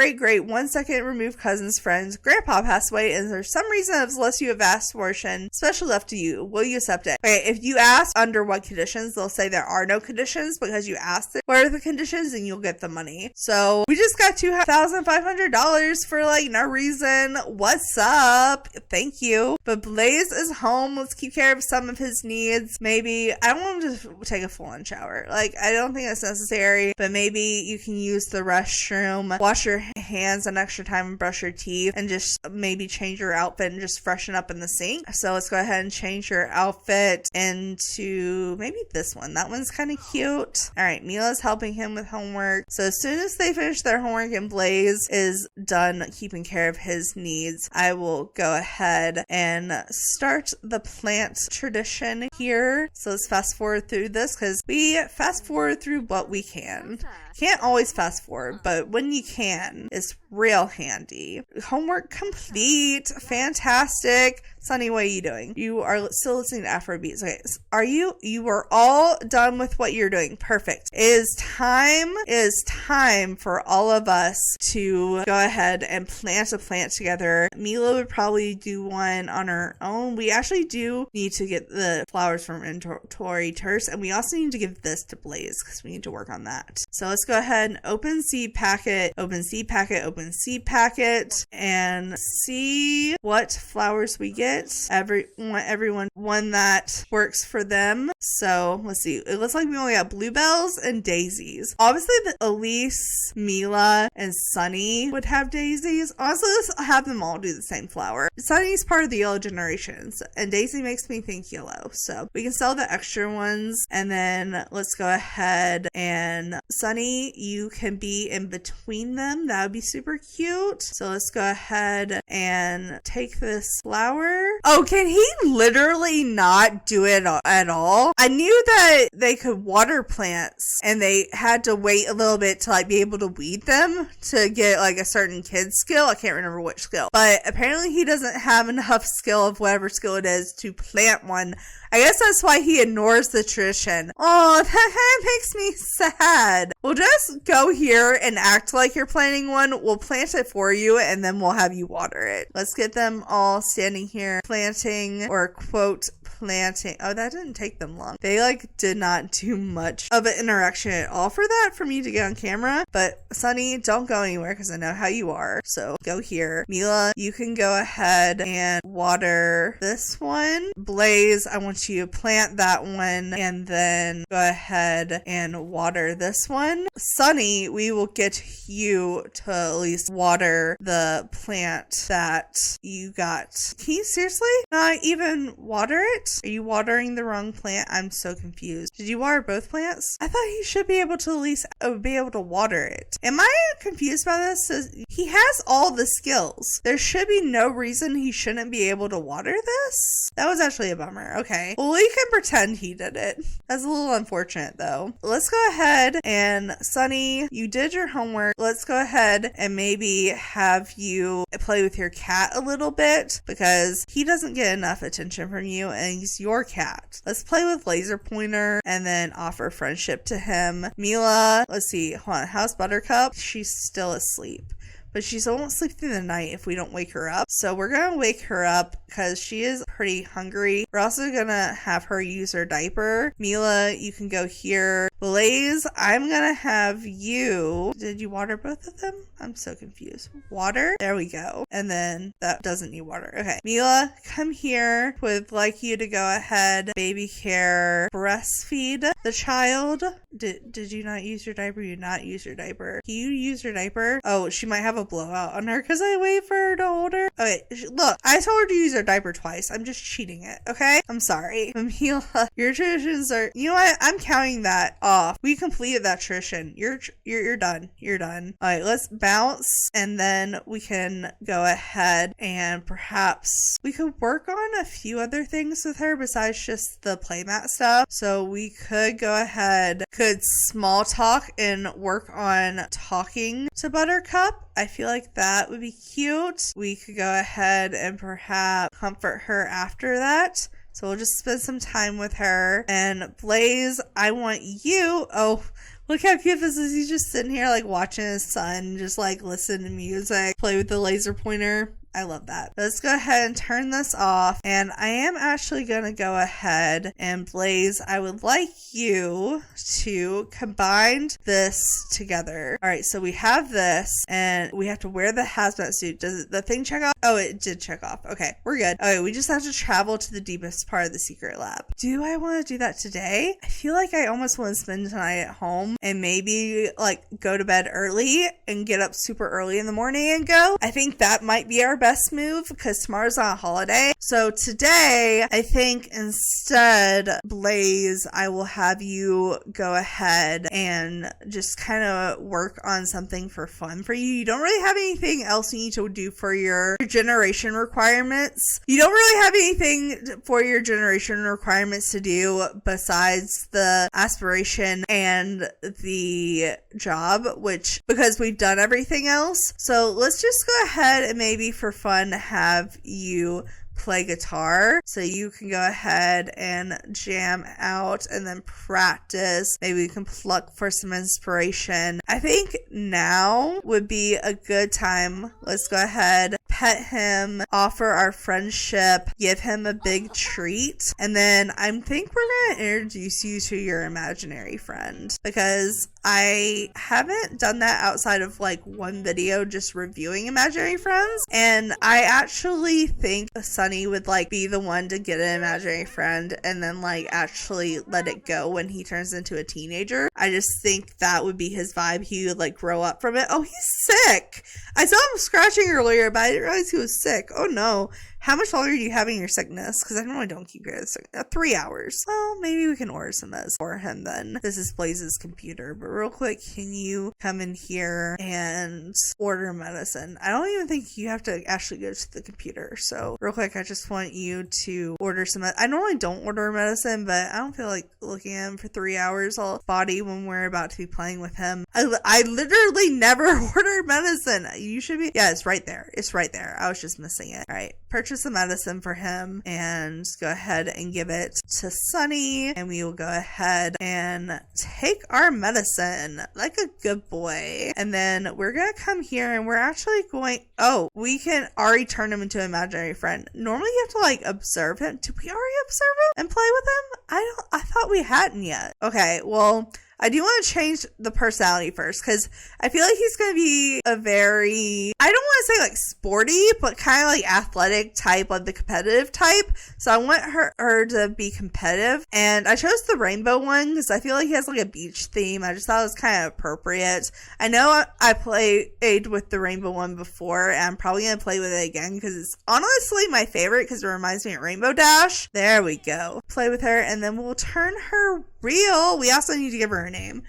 1 second removed cousin's friend's grandpa passed away, and for some reason unless you have asked portion special left to you. Will you accept it? Okay, if you ask under what conditions, they'll say there are no conditions because you asked it. What are the conditions? And you'll get the money. So we just got $2,500 for like no reason whatsoever. What's up? Thank you. But Blaze is home. Let's keep care of some of his needs. Maybe, I don't want him to take a full-on shower. Like, I don't think that's necessary, but maybe you can use the restroom, wash your hands an extra time and brush your teeth, and just maybe change your outfit and just freshen up in the sink. So let's go ahead and change your outfit into maybe this one. That one's kind of cute. All right, Mila's helping him with homework. So as soon as they finish their homework and Blaze is done keeping care of his needs, I will go ahead and start the plant tradition here. So let's fast forward through this because we fast forward through what we can. Can't always fast forward, but when you can, it's real handy. Homework complete. Fantastic. Sunny, what are you doing? You are still listening to Afrobeats. Okay, are you? You are all done with what you're doing. Perfect. It is time for all of us to go ahead and plant a plant together. Mila would probably do one on her own. We actually do need to get the flowers from inventory first, and we also need to give this to Blaze because we need to work on that. So let's go ahead and open seed packet, open seed packet, open seed packet, and see what flowers we get. Everyone one that works for them. So let's see. It looks like we only got bluebells and daisies. Obviously, Elise, Mila, and Sunny would have daisies. Honestly, let's have them all do the same flower. Sunny's part of the yellow generations, and Daisy makes me think yellow. So we can sell the extra ones, and then let's go ahead and Sunny, you can be in between them. That would be super cute. So let's go ahead and take this flower. Oh, can he literally not do it at all? I knew that they could water plants and they had to wait a little bit to like be able to weed them to get like a certain kid skill. I can't remember which skill, but apparently he doesn't have enough skill of whatever skill it is to plant one. I guess that's why he ignores the tradition. Oh, that makes me sad. We'll just go here and act like you're planting one. We'll plant it for you and then we'll have you water it. Let's get them all standing here planting, or quote planting. Oh, that didn't take them long. They like did not do much of an interaction at all for that for me to get on camera. But Sunny, don't go anywhere because I know how you are. So go here. Mila, you can go ahead and water this one. Blaze, I want you to plant that one and then go ahead and water this one. Sunny, we will get you to at least water the plant that you got. Can you seriously not even water it? Are you watering the wrong plant? I'm so confused. Did you water both plants? I thought he should be able to at least be able to water it. Am I confused by this? He has all the skills. There should be no reason he shouldn't be able to water this. That was actually a bummer. Okay. Well, we can pretend he did it. That's a little unfortunate though. Let's go ahead and Sunny, you did your homework. Let's go ahead and maybe have you play with your cat a little bit because he doesn't get enough attention from you and he's your cat. Let's play with Laser Pointer and then offer friendship to him. Mila, let's see. Hold on. How's Buttercup? She's still asleep. But she still won't sleep through the night if we don't wake her up. So we're going to wake her up because she is pretty hungry. We're also going to have her use her diaper. Mila, you can go here. Blaze, I'm going to have you. Did you water both of them? I'm so confused. Water? There we go. And then that doesn't need water. Okay. Mila, come here. Would like you to go ahead. Baby care. Breastfeed the child. Did you not use your diaper? You did not use your diaper. Can you use your diaper? Oh, she might have a blowout on her because I wait for her to hold her. Okay, look, I told her to use her diaper twice. I'm just cheating it, okay? I'm sorry. Mila, your traditions are, you know what? I'm counting that off. We completed that tradition. You're done. You're done. All right, let's bounce and then we can go ahead and perhaps we could work on a few other things with her besides just the playmat stuff. So we could go ahead, could small talk and work on talking to Buttercup. I feel like that would be cute. We could go ahead and perhaps comfort her after that. So we'll just spend some time with her. And Blaze, I want you. Oh, look how cute this is. He's just sitting here like watching his son, just like listen to music, play with the laser pointer. I love that. Let's go ahead and turn this off. And I am actually going to go ahead and Blaze, I would like you to combine this together. All right, so we have this and we have to wear the hazmat suit. Does the thing check off? Oh, it did check off. Okay, we're good. Okay, we just have to travel to the deepest part of the secret lab. Do I want to do that today? I feel like I almost want to spend tonight at home and maybe like go to bed early and get up super early in the morning and go. I think that might be our best move because tomorrow's on a holiday. So today, I think instead, Blaze, I will have you go ahead and just kind of work on something for fun for you. You don't really have anything else you need to do for your generation requirements. You don't really have anything for your generation requirements to do besides the aspiration and the job, which because we've done everything else. So let's just go ahead and maybe for fun have you play guitar so you can go ahead and jam out and then practice. Maybe we can pluck for some inspiration. I think now would be a good time. Let's go ahead, pet him, offer our friendship, give him a big treat, and then I think we're gonna introduce you to your imaginary friend because I haven't done that outside of like one video just reviewing imaginary friends, and I actually think Sunny would like be the one to get an imaginary friend and then like actually let it go when he turns into a teenager. I just think that would be his vibe. He would like grow up from it. Oh, he's sick. I saw him scratching earlier, but I didn't realize he was sick. Oh no. How much longer do you have in your sickness? Because I normally don't keep your sickness. 3 hours. Well, maybe we can order some meds for him then. This is Blaze's computer. But real quick, can you come in here and order medicine? I don't even think you have to actually go to the computer. So real quick, I just want you to order some I normally don't order medicine, but I don't feel like looking at him for 3 hours all body when we're about to be playing with him. I literally never order medicine. You should be. Yeah, it's right there. It's right there. I was just missing it. All right. Purchase some medicine for him and go ahead and give it to Sunny, and we will go ahead and take our medicine like a good boy. And then we're gonna come here and we're actually going, oh, we can already turn him into an imaginary friend. Normally you have to like observe him. Did we already observe him and play with him? I thought we hadn't yet. Okay, well, I do want to change the personality first because I feel like he's going to be a very, I don't want to say like sporty, but kind of like athletic type, like the competitive type. So I want her to be competitive. And I chose the rainbow one because I feel like he has like a beach theme. I just thought it was kind of appropriate. I know I played with the rainbow one before, and I'm probably going to play with it again because it's honestly my favorite because it reminds me of Rainbow Dash. There we go. Play with her, and then we'll turn her real. We also need to give her a name.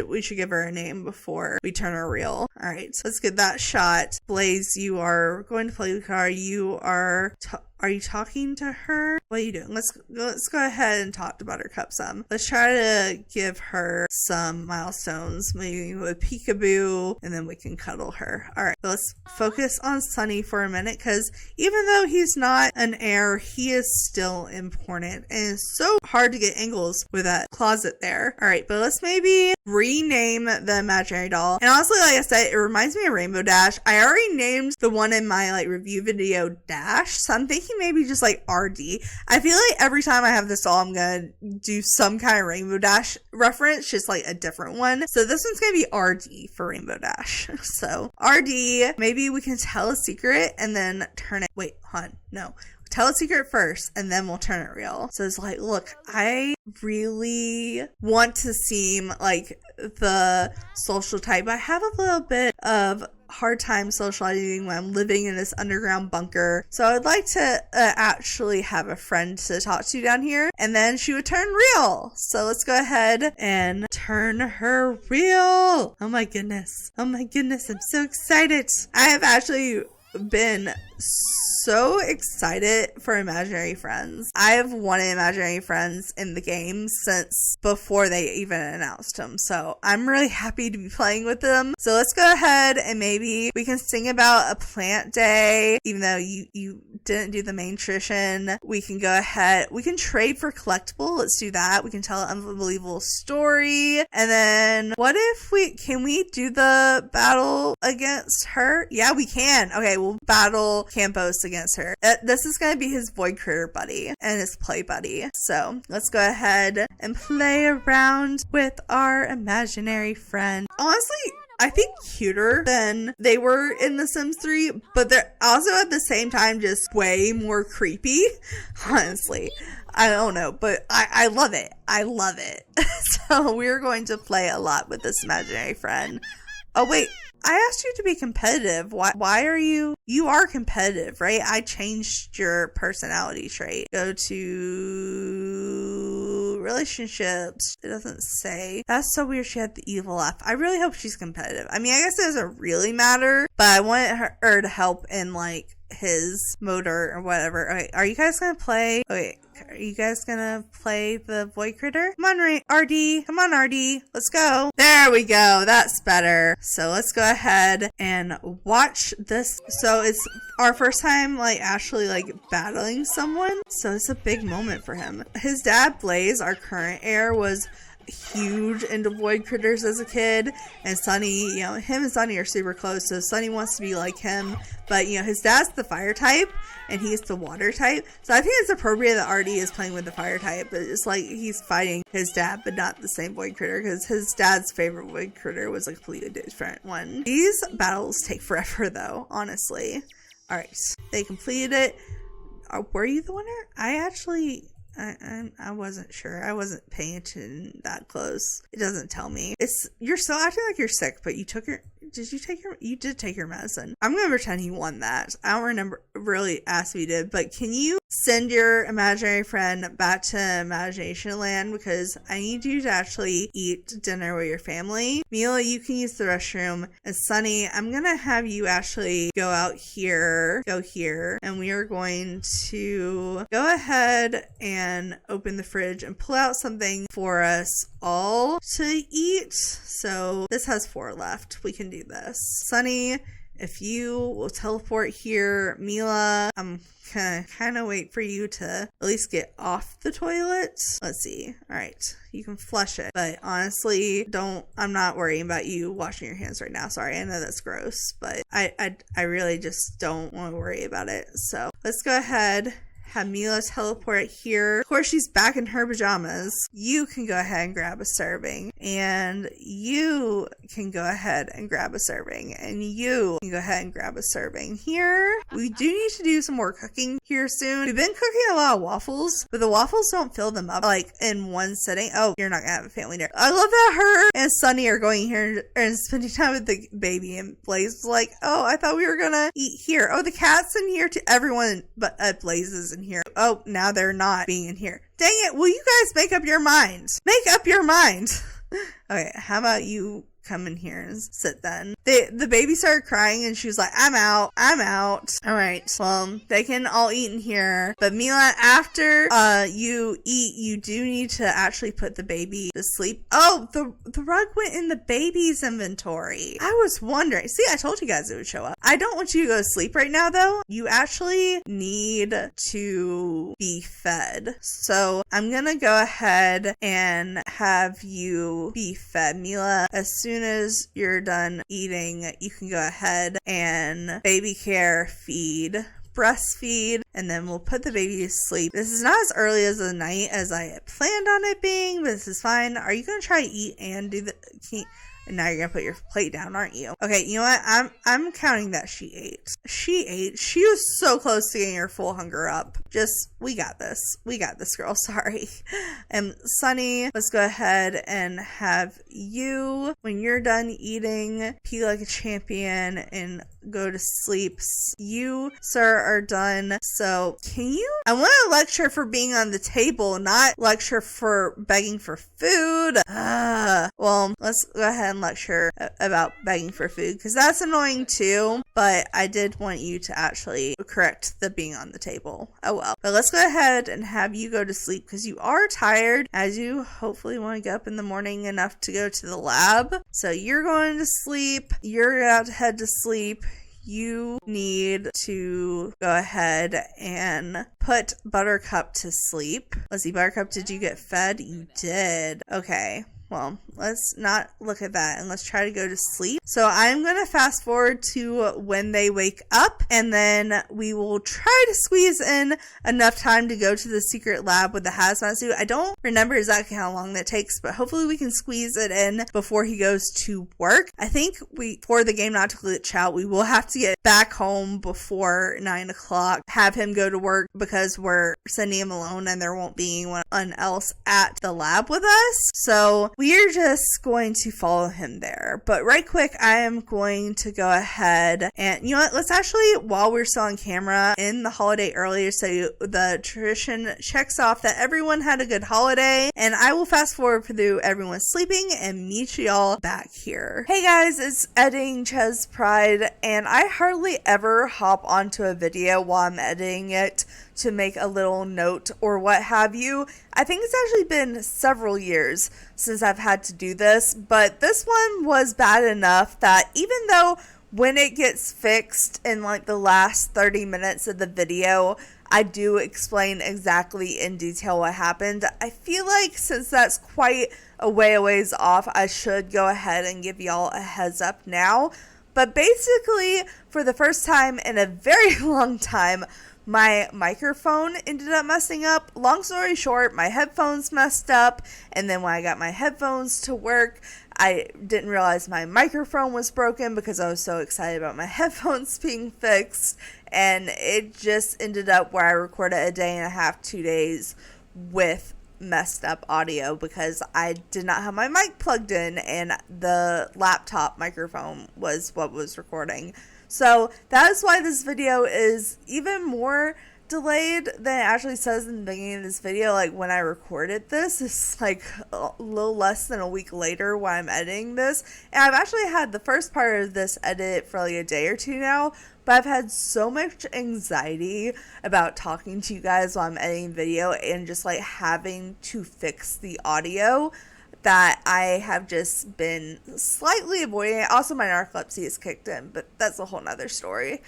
We should give her a name before we turn her real. All right, so let's get that shot. Blaze, you are going to play with her. You are you talking to her? What are you doing? Let's go ahead and talk to Buttercup some. Let's try to give her some milestones, maybe with peekaboo, and then we can cuddle her. All right, let's focus on Sunny for a minute because even though he's not an heir, he is still important, and it's so hard to get angles with that closet there. All right, but let's maybe rename the imaginary doll. And honestly, like I said, it reminds me of Rainbow Dash. I already named the one in my like review video Dash, so I'm thinking maybe just like RD. I feel like every time I have this doll, I'm gonna do some kind of Rainbow Dash reference, just like a different one. So this one's gonna be RD for Rainbow Dash. So RD, maybe we can tell a secret and then turn it. Wait, hon, no. Tell a secret first and then we'll turn it real. So it's like, look, I really want to seem like the social type. I have a little bit of hard time socializing when I'm living in this underground bunker. So I'd like to actually have a friend to talk to down here. And then she would turn real. So let's go ahead and turn her real. Oh my goodness. Oh my goodness. I'm so excited. I have actually been so excited for imaginary friends. I have wanted imaginary friends in the game since before they even announced them. So I'm really happy to be playing with them. So let's go ahead and maybe we can sing about a plant day. Even though you didn't do the main tradition, we can go ahead. We can trade for collectible. Let's do that. We can tell an unbelievable story. And then what if can we do the battle against her? Yeah, we can. Okay, we'll battle Campos against her. This is going to be his Void Critter buddy and his play buddy. So let's go ahead and play around with our imaginary friend. Honestly, I think cuter than they were in The Sims 3, but they're also at the same time just way more creepy. Honestly, I don't know, but I love it. I love it. So we're going to play a lot with this imaginary friend. Oh wait, I asked you to be competitive. Why are you are competitive, right? I changed your personality trait. Go to relationships. It doesn't say. That's so weird. She had the evil F. I really hope she's competitive. I mean, I guess it doesn't really matter, but I wanted her to help in like his motor or whatever. Okay, are you guys gonna play? Okay, are you guys gonna play the Void Critter? Come on, RD. Come on, RD. Let's go. There we go. That's better. So let's go ahead and watch this. So it's our first time like actually like battling someone. So it's a big moment for him. His dad, Blaze, our current heir, was huge into Void Critters as a kid, and Sunny, him and Sunny are super close, so Sunny wants to be like him, but his dad's the fire type and he's the water type, so I think it's appropriate that RD is playing with the fire type, but it's like he's fighting his dad but not the same Void Critter, because his dad's favorite Void Critter was a completely different one. These battles take forever though, honestly. Alright, they completed it. Were you the winner? I wasn't sure. I wasn't paying attention that close. It doesn't tell me. You're still acting like you're sick, but you did take your medicine. I'm gonna pretend he won that. I don't remember really ask if he did, but can you send your imaginary friend back to Imagination Land, because I need you to actually eat dinner with your family. Mila, you can use the restroom, and Sunny, I'm gonna have you actually go here, and we are going to go ahead and open the fridge and pull out something for us all to eat. So this has 4 left. We can do this. Sunny, if you will teleport here. Mila, I'm gonna kind of wait for you to at least get off the toilet. Let's see. All right, you can flush it, but honestly, I'm not worrying about you washing your hands right now. Sorry, I know that's gross, but I really just don't want to worry about it. So let's go ahead. Have Mila teleport here. Of course, she's back in her pajamas. You can go ahead and grab a serving. And you can go ahead and grab a serving. And you can go ahead and grab a serving here. We do need to do some more cooking here soon. We've been cooking a lot of waffles, but the waffles don't fill them up like in one sitting. Oh, you're not gonna have a family dinner. I love that her and Sunny are going here and spending time with the baby. And Blaze was like, oh, I thought we were gonna eat here. Oh, the cat's in here too. Everyone but Blaze is in here. Oh, now they're not being in here. Dang it. Will you guys make up your mind? Make up your mind. Okay, how about you come in here and sit then? The baby started crying and she was like, I'm out. All right, well, they can all eat in here. But Mila, after you eat, you do need to actually put the baby to sleep. Oh, the rug went in the baby's inventory. I was wondering. See, I told you guys it would show up. I don't want you to go to sleep right now, though. You actually need to be fed. So I'm gonna go ahead and have you be fed. Mila, as soon as you're done eating, you can go ahead and baby care, feed, breastfeed, and then we'll put the baby to sleep. This is not as early as the night as I had planned on it being, but this is fine. Are you gonna try to eat and do the and now you're gonna put your plate down, aren't you? Okay, you know what? I'm counting that she ate. She was so close to getting her full hunger up. We got this, girl. Sorry. And Sunny, let's go ahead and have you, when you're done eating, pee like a champion and go to sleep. You, sir, are done. So I want to lecture for being on the table, not lecture for begging for food. Well, let's go ahead and lecture about begging for food, because that's annoying too. But I did want you to actually correct the being on the table. Oh well. But let's go ahead and have you go to sleep, because you are tired, as you hopefully want to get up in the morning enough to go to the lab. So you're going to sleep. You're about to head to sleep. You need to go ahead and put Buttercup to sleep. Let's see, Buttercup, did you get fed? You did. Okay. Well, let's not look at that and let's try to go to sleep. So I'm going to fast forward to when they wake up, and then we will try to squeeze in enough time to go to the secret lab with the hazmat suit. I don't remember exactly how long that takes, but hopefully we can squeeze it in before he goes to work. I think for the game not to glitch out, we will have to get back home before 9 o'clock, have him go to work, because we're sending him alone and there won't be anyone else at the lab with us. So we're just going to follow him there. But right quick, I am going to go ahead and, you know what, let's actually, while we're still on camera, end the holiday earlier so the tradition checks off that everyone had a good holiday, and I will fast forward through everyone sleeping and meet y'all back here. Hey guys, it's editing ChezPride, and I hardly ever hop onto a video while I'm editing it to make a little note or what have you. I think it's actually been several years since I've had to do this, but this one was bad enough that even though when it gets fixed in like the last 30 minutes of the video, I do explain exactly in detail what happened, I feel like since that's quite a ways off, I should go ahead and give y'all a heads up now. But basically, for the first time in a very long time, my microphone ended up messing up. Long story short, my headphones messed up, and then when I got my headphones to work, I didn't realize my microphone was broken because I was so excited about my headphones being fixed, and it just ended up where I recorded a day and a half, 2 days with messed up audio because I did not have my mic plugged in and the laptop microphone was what was recording. So that is why this video is even more delayed than it actually says in the beginning of this video. Like when I recorded this, it's like a little less than a week later while I'm editing this. And I've actually had the first part of this edit for like a day or two now, but I've had so much anxiety about talking to you guys while I'm editing video and just like having to fix the audio that I have just been slightly avoiding it. Also, my narcolepsy is kicked in, but that's a whole nother story.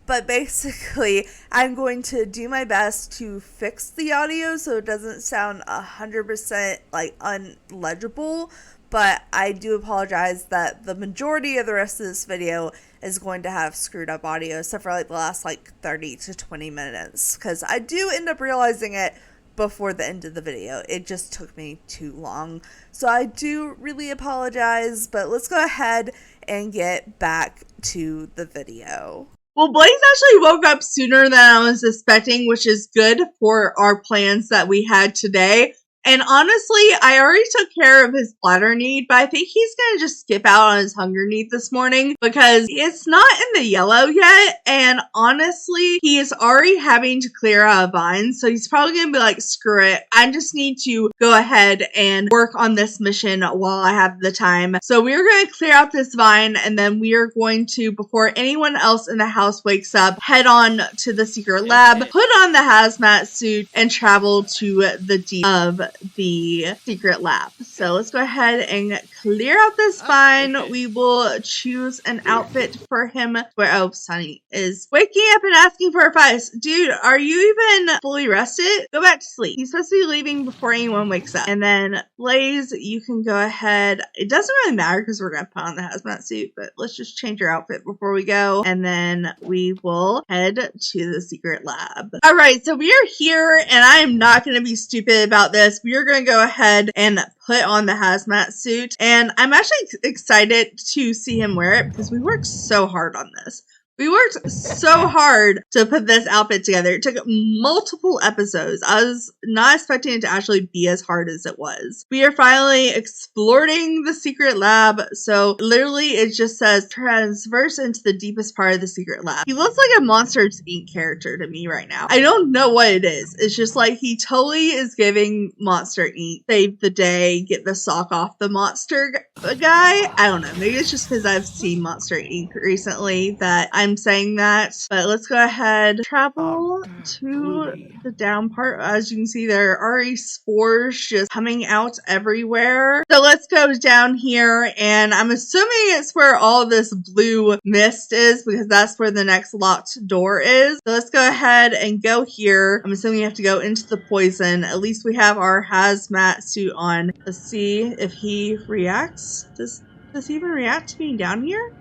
But basically, I'm going to do my best to fix the audio so it doesn't sound 100% like unlegible. But I do apologize that the majority of the rest of this video is going to have screwed up audio, except for like the last like 30 to 20 minutes. Because I do end up realizing it before the end of the video. It just took me too long. So I do really apologize, but let's go ahead and get back to the video. Well, Blaze actually woke up sooner than I was expecting, which is good for our plans that we had today. And honestly, I already took care of his bladder need, but I think he's going to just skip out on his hunger need this morning because it's not in the yellow yet. And honestly, he is already having to clear out a vine. So he's probably going to be like, screw it. I just need to go ahead and work on this mission while I have the time. So we're going to clear out this vine, and then we are going to, before anyone else in the house wakes up, head on to the secret lab, put on the hazmat suit, and travel to the deep of the secret lab. So let's go ahead and clear out this vine. We will choose an outfit for him. Where Sunny is waking up and asking for advice. Dude, are you even fully rested? Go back to sleep. He's supposed to be leaving before anyone wakes up. And then Blaze, you can go ahead. It doesn't really matter because we're gonna put on the hazmat suit, but let's just change your outfit before we go, and then we will head to the secret lab. All right, so we are here, and I am not going to be stupid about this. We are going to go ahead and put on the hazmat suit, and I'm actually excited to see him wear it because we worked so hard on this. We worked so hard to put this outfit together. It took multiple episodes. I was not expecting it to actually be as hard as it was. We are finally exploring the secret lab. So literally it just says transverse into the deepest part of the secret lab. He looks like a Monsters Inc. character to me right now. I don't know what it is. It's just like he totally is giving Monster Inc. Save the day, get the sock off the monster guy. I don't know. Maybe it's just because I've seen Monster Inc. recently that I'm saying that. But let's go ahead, travel to the down part. As you can see, there are already spores just coming out everywhere. So let's go down here, and I'm assuming it's where all this blue mist is because that's where the next locked door is. So let's go ahead and go here. I'm assuming you have to go into the poison. At least we have our hazmat suit on. Let's see if he reacts. Does he even react to being down here?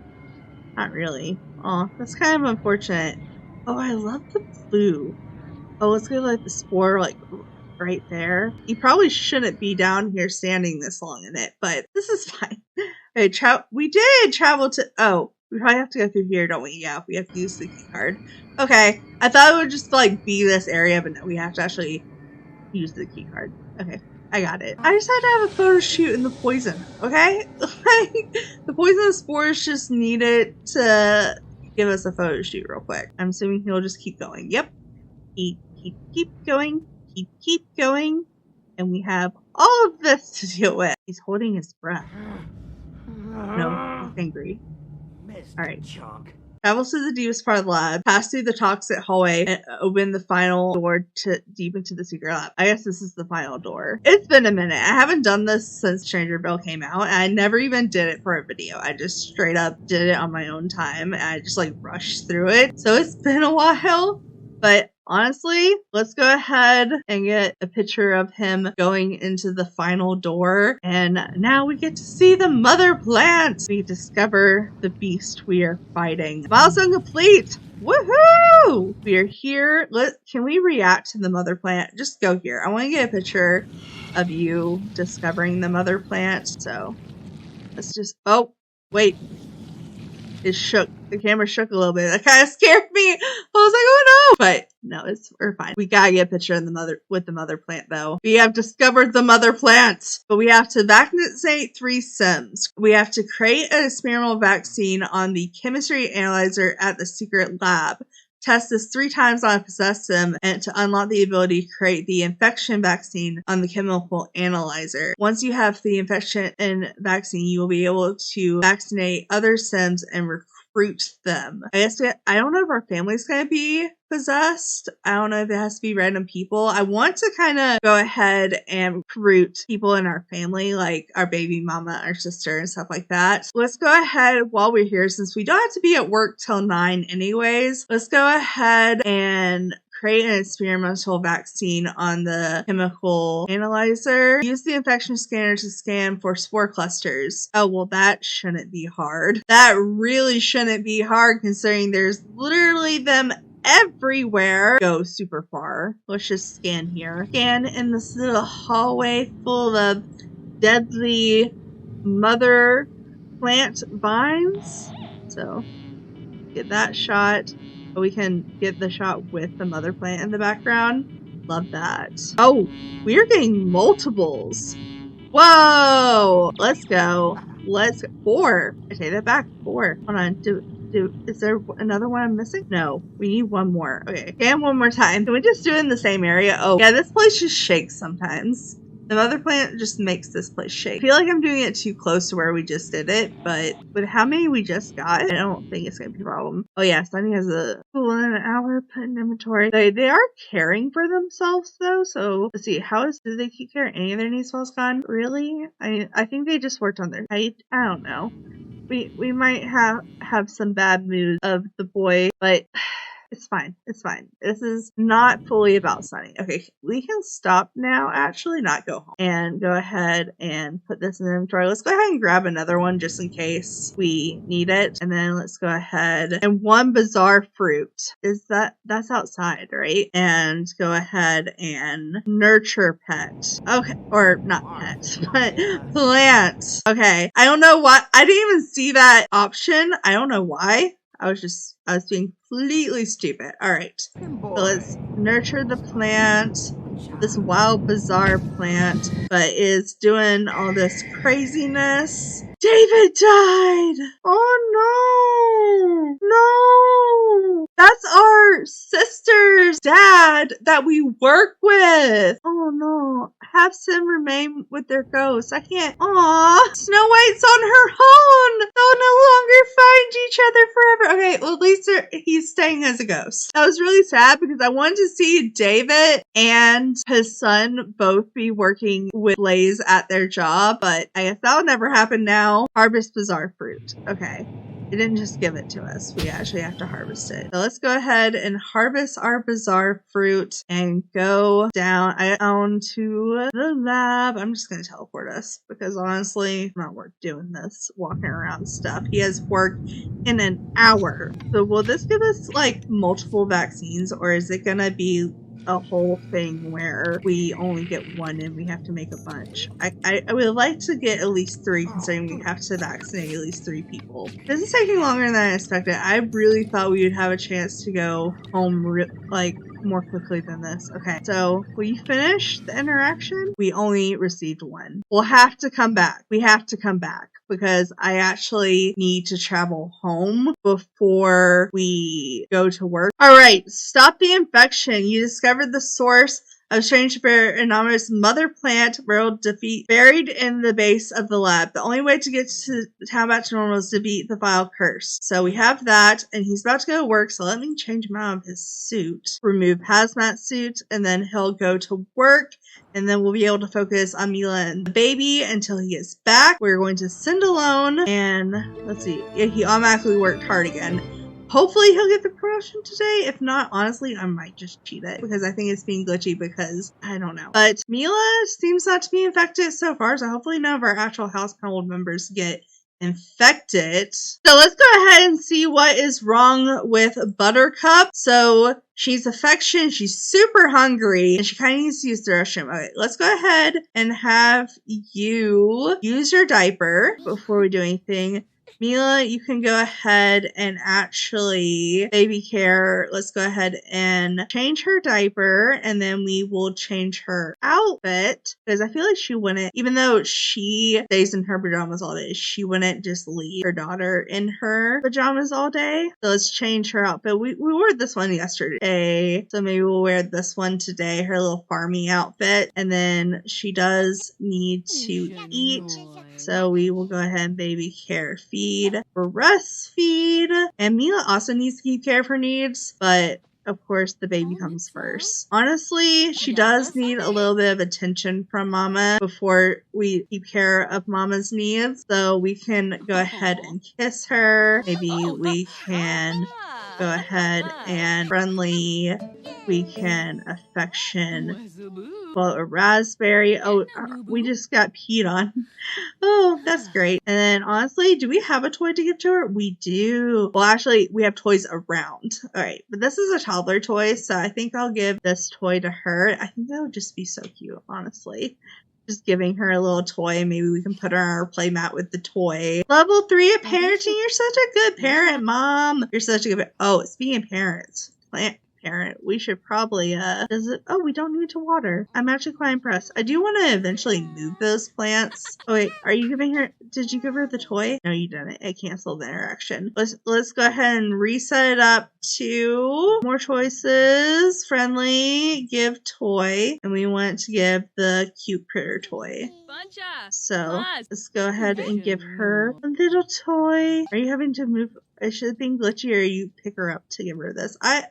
Not really. Oh, that's kind of unfortunate. Oh, I love the blue. Oh, let's go like the spore like right there. He probably shouldn't be down here standing this long in it, but this is fine. Okay, we did travel to, oh, we probably have to go through here, don't we? Yeah, we have to use the key card. Okay, I thought it would just like be this area, but no, we have to actually use the key card. Okay, I got it. I just had to have a photo shoot in the poison, okay? Like, the poison spores just needed to give us a photo shoot real quick. I'm assuming he'll just keep going. Yep. Keep going. Keep going. And we have all of this to deal with. He's holding his breath. No, he's angry. Alright. Travel to the deepest part of the lab, pass through the toxic hallway, and open the final door to deep into the secret lab. I guess this is the final door. It's been a minute. I haven't done this since Stranger Bell came out, and I never even did it for a video. I just straight up did it on my own time, and I just like rushed through it. So it's been a while, but honestly, let's go ahead and get a picture of him going into the final door. And now we get to see the MotherPlant. We discover the beast we are fighting. Milestone complete! Woohoo! We are here. Can we react to the MotherPlant? Just go here. I want to get a picture of you discovering the MotherPlant. So let's just, oh, wait. It shook. The camera shook a little bit. That kind of scared me. I was like, oh no! But no, we're fine. We gotta get a picture of with the MotherPlant though. We have discovered the MotherPlant, but we have to vaccinate 3 Sims. We have to create an experimental vaccine on the chemistry analyzer at the secret lab. Test this 3 times on a possessed sim and to unlock the ability to create the infection vaccine on the chemical analyzer. Once you have the infection and vaccine, you will be able to vaccinate other sims and recruit them. I don't know if our family's gonna be possessed. I don't know if it has to be random people. I want to kind of go ahead and recruit people in our family, like our baby mama, our sister, and stuff like that. Let's go ahead while we're here, since we don't have to be at work till 9 anyways. Let's go ahead and create an experimental vaccine on the chemical analyzer. Use the infection scanner to scan for spore clusters. Oh, well, that shouldn't be hard. That really shouldn't be hard considering there's literally them everywhere. Go super far. Let's just scan here. Scan in this little hallway full of deadly mother plant vines. So get that shot. We can get the shot with the MotherPlant in the background. Love that. Oh, we are getting multiples. Whoa! Let's go. 4. I take that back. 4. Hold on. Is there another one I'm missing? No, we need one more. Okay, scan one more time. Can we just do it in the same area? Oh, yeah, this place just shakes sometimes. The MotherPlant just makes this place shake. I feel like I'm doing it too close to where we just did it, but with how many we just got, I don't think it's gonna be a problem. Oh yeah, Sunny has a cool in an hour put in inventory. They are caring for themselves though, so let's see, do they keep care of any of their needs while it's gone? Really? I think they just worked on their height. I don't know. We might have some bad moods of the boy, but it's fine. It's fine. This is not fully about Sunny. Okay, we can stop now, actually, not go home. And go ahead and put this in the inventory. Let's go ahead and grab another one just in case we need it. And then let's go ahead and 1 bizarre fruit. That's outside, right? And go ahead and nurture pet. Okay, or not pet, but plant. Okay, I don't know why. I didn't even see that option. I don't know why. I was being completely stupid. All right. So let's nurture the plant. This wild, bizarre plant, but is doing all this craziness. David died! Oh no! No! That's our sister's dad that we work with! Oh no. Have Sim remain with their ghost. I can't. Aw! Snow White's on her own! They'll no longer find each other forever. Okay, well at least he's staying as a ghost. That was really sad because I wanted to see David and his son both be working with Blaze at their job, but I guess that'll never happen now. Harvest bizarre fruit. Okay. They didn't just give it to us. We actually have to harvest it. So let's go ahead and harvest our bizarre fruit and go down to the lab. I'm just going to teleport us because honestly, it's not worth doing this, walking around stuff. He has work in an hour. So will this give us like multiple vaccines, or is it going to be a whole thing where we only get one and we have to make a bunch? I would like to get at least 3, considering we have to vaccinate at least 3 people. This is taking longer than I expected. I really thought we would have a chance to go home more quickly than this. Okay, so we finished the interaction. We only received 1. We'll have to come back. We have to come back because I actually need to travel home before we go to work. All right, stop the infection. You discovered the source of strange anomalous MotherPlant buried in the base of the lab. The only way to get to the town back to normal is to beat the vile curse. So we have that, and he's about to go to work, so let me change him out of his suit. Remove hazmat suit, and then he'll go to work, and then we'll be able to focus on Mila and the baby until he gets back. We're going to send alone, and let's see. Yeah, he automatically worked hard again. Hopefully he'll get the promotion today. If not, honestly, I might just cheat it because I think it's being glitchy because I don't know. But Mila seems not to be infected so far, so hopefully none of our actual house panel members get infected. So let's go ahead and see what is wrong with Buttercup. So she's affectionate, she's super hungry, and she kind of needs to use the restroom. Okay, let's go ahead and have you use your diaper before we do anything. Mila, you can go ahead and actually baby care. Let's go ahead and change her diaper, and then we will change her outfit because I feel like she wouldn't, even though she stays in her pajamas all day, she wouldn't just leave her daughter in her pajamas all day. So let's change her outfit. We wore this one yesterday, so maybe we'll wear this one today, her little farmy outfit. And then she does need to eat, so we will go ahead and baby care, feed, breastfeed, and Mila also needs to keep care of her needs, but of course the baby comes first. Honestly, she does need a little bit of attention from Mama before we keep care of Mama's needs, so we can go ahead and kiss her. Maybe we can go ahead and friendly, we can affection. Well, a raspberry. Oh, we just got peed on. Oh, that's great. And then honestly, do we have a toy to give to her? We do. Well, actually, we have toys around. All right, but this is a toddler toy, so I think I'll give this toy to her. I think that would just be so cute, honestly. Just giving her a little toy, and maybe we can put her on our play mat with the toy. Level 3 of parenting. You're such a good parent, Mom. You're such a good parent. Oh, speaking of parents, plant parent, we should probably oh, we don't need to water. I'm actually quite impressed. I do want to eventually move those plants. Oh wait, are you giving her, did you give her the toy? No, you didn't. I canceled the interaction. Let's go ahead and reset it up to more choices. Friendly, give toy, and we want to give the cute critter toy. So let's go ahead and give her a little toy. Are you having to move? I should think glitchy, or you pick her up to give her this. I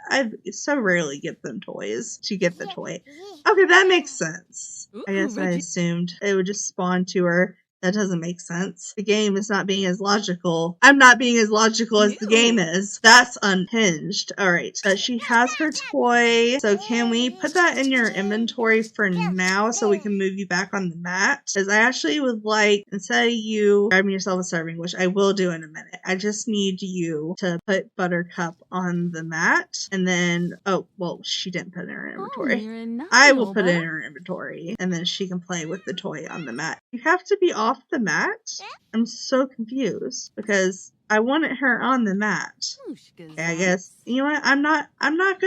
so rarely give them toys to get the toy. Okay, that makes sense. I guess I assumed it would just spawn to her. That doesn't make sense. The game is not being as logical. I'm not being as logical as the game is. That's unhinged. Alright, but she has her toy. So can we put that in your inventory for now so we can move you back on the mat? Because I actually would like, instead of you grabbing yourself a serving, which I will do in a minute, I just need you to put Buttercup on the mat. And then, oh, well, she didn't put it in her inventory. I will put it in her inventory. And then she can play with the toy on the mat. You have to be off the mat? I'm so confused because I wanted her on the mat. Okay, I guess, you know what, I'm not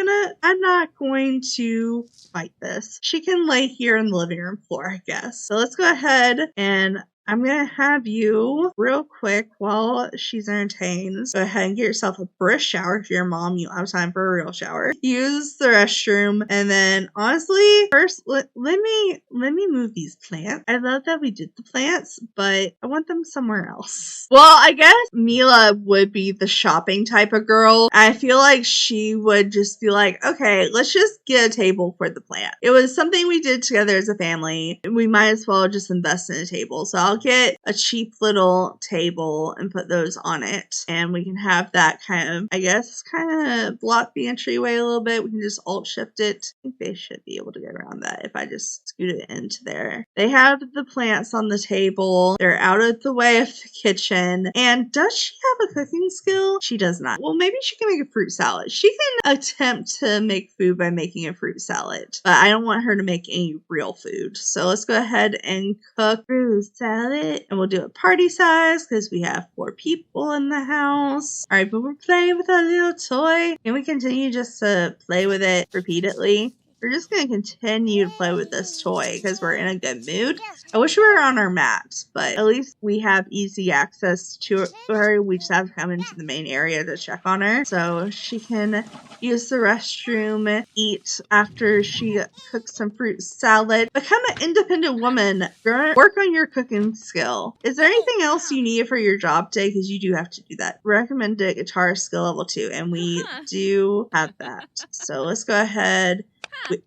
going to fight this. She can lay here in the living room floor, I guess. So let's go ahead and I'm going to have you real quick while she's entertained. Go ahead and get yourself a British shower. If you're a mom, you don't have time for a real shower. Use the restroom. And then honestly, first, let me move these plants. I love that we did the plants, but I want them somewhere else. Well, I guess Mila would be the shopping type of girl. I feel like she would just be like, okay, let's just get a table for the plant. It was something we did together as a family. We might as well just invest in a table. So I'll get a cheap little table and put those on it. And we can have that kind of block the entryway a little bit. We can just alt shift it. I think they should be able to get around that if I just scoot it into there. They have the plants on the table. They're out of the way of the kitchen. And does she have a cooking skill? She does not. Well, maybe she can make a fruit salad. She can attempt to make food by making a fruit salad, but I don't want her to make any real food. So let's go ahead and cook fruit salad. And we'll do a party size because we have 4 people in the house. All right, but we're playing with our little toy. Can we continue just to play with it repeatedly? We're just going to continue to play with this toy because we're in a good mood. I wish we were on our mat, but at least we have easy access to her. We just have to come into the main area to check on her. So she can use the restroom, eat after she cooks some fruit salad. Become an independent woman. Work on your cooking skill. Is there anything else you need for your job today? Because you do have to do that. Recommended guitar skill level 2, and we do have that. So let's go ahead.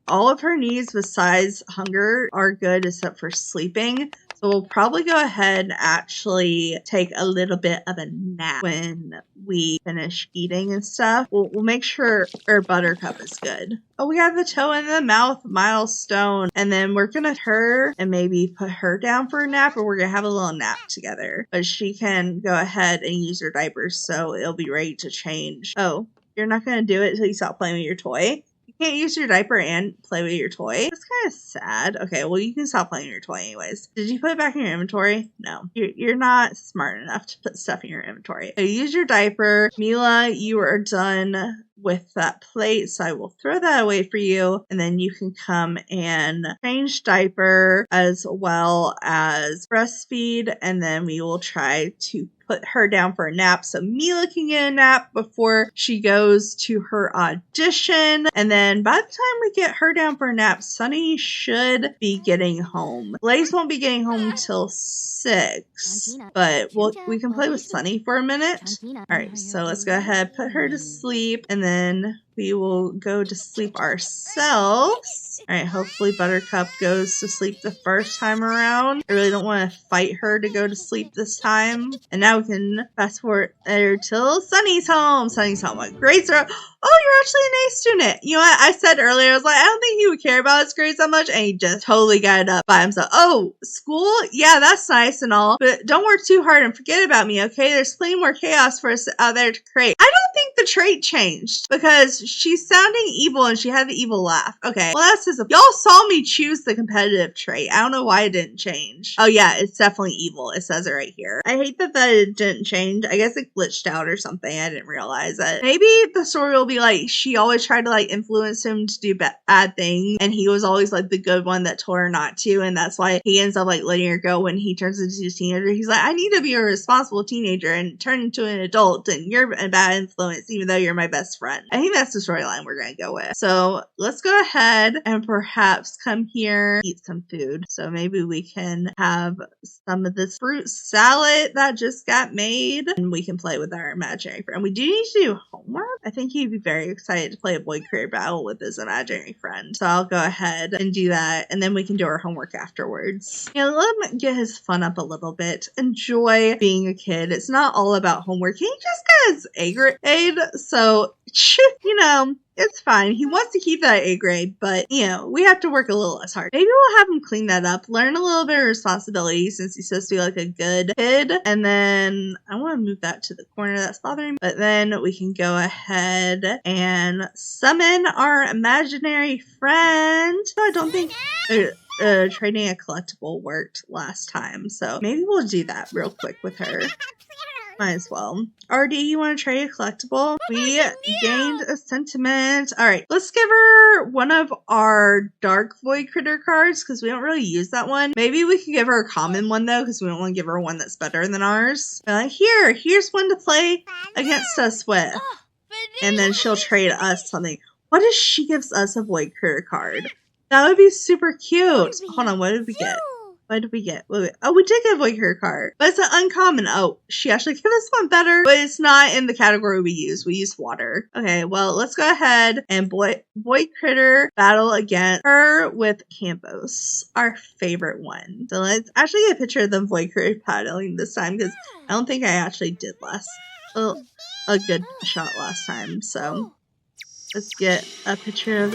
All of her needs besides hunger are good except for sleeping. So we'll probably go ahead and actually take a little bit of a nap when we finish eating and stuff. We'll make sure our buttercup is good. Oh, we have the toe in the mouth milestone. And then we're going to her and maybe put her down for a nap, or we're going to have a little nap together. But she can go ahead and use her diapers so it'll be ready to change. Oh, you're not going to do it until you stop playing with your toy? Can't use your diaper and play with your toy. That's kind of sad. Okay, well, you can stop playing with your toy anyways. Did you put it back in your inventory? No. You're not smart enough to put stuff in your inventory. So use your diaper. Mila, you are done with that plate, so I will throw that away for you, and then you can come and change diaper as well as breastfeed, and then we will try to put her down for a nap so Mila can get a nap before she goes to her audition. And then by the time we get her down for a nap, Sunny should be getting home. Blaze won't be getting home till 6, but we can play with Sunny for a minute. Alright, so let's go ahead, put her to sleep, and then we will go to sleep ourselves. Alright, hopefully Buttercup goes to sleep the first time around. I really don't want to fight her to go to sleep this time. And now we can fast forward till Sunny's home. Sunny's home. What grades are up? Oh, you're actually an A student. You know what? I said earlier, I was like, I don't think he would care about his grades that much. And he just totally got it up by himself. Oh, school? Yeah, that's nice and all. But don't work too hard and forget about me, okay? There's plenty more chaos for us out there to create. I don't think the trait changed because she's sounding evil and she had the evil laugh. Okay, well, that's just y'all saw me choose the competitive trait. I don't know why it didn't change. Oh yeah, it's definitely evil. It says it right here. I hate that it didn't change. I guess it glitched out or something. I didn't realize it. Maybe the story will be like she always tried to like influence him to do bad things, and he was always like the good one that told her not to, and that's why he ends up like letting her go when he turns into a teenager. He's like, I need to be a responsible teenager and turn into an adult, and you're a bad influence even though you're my best friend. I think that's the storyline we're gonna go with. So let's go ahead and perhaps come here, eat some food. So maybe we can have some of this fruit salad that just got made, and we can play with our imaginary friend. We do need to do homework. I think he'd be very excited to play a boy career battle with his imaginary friend. So I'll go ahead and do that, and then we can do our homework afterwards. You know, let him get his fun up a little bit. Enjoy being a kid. It's not all about homework. He just got his A grade, so you know, it's fine. He wants to keep that A grade, but, you know, we have to work a little less hard. Maybe we'll have him clean that up, learn a little bit of responsibility since he's supposed to be like a good kid. And then I want to move that to the corner that's bothering me. But then we can go ahead and summon our imaginary friend. I don't think trading a collectible worked last time, so maybe we'll do that real quick with her. Might as well. RD, you want to trade a collectible? We gained a sentiment. Alright, let's give her one of our Dark Void Critter cards, because we don't really use that one. Maybe we could give her a common one, though, because we don't want to give her one that's better than ours. Here's one to play against us with. And then she'll trade us something. What if she gives us a Void Critter card? That would be super cute. Hold on, what did we get? What did we get? Wait. Oh, we did get a Void Critter card. But it's an uncommon. Oh, she actually gave us one better. But it's not in the category we use. We use water. Okay, well, let's go ahead and Void Critter battle against her with Campos. Our favorite one. So let's actually get a picture of the Void Critter battling this time. Because I don't think I actually did a good shot last time. So let's get a picture of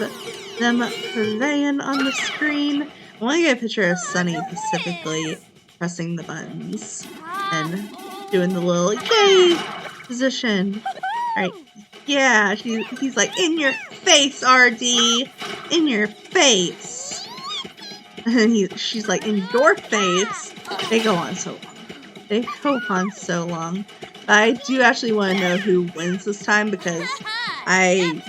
them playing on the screen. I want to get a picture of Sunny specifically pressing the buttons and doing the little yay position. Alright, yeah, he's like, in your face, RD! In your face! And she's like, in your face! They go on so long. But I do actually want to know who wins this time because I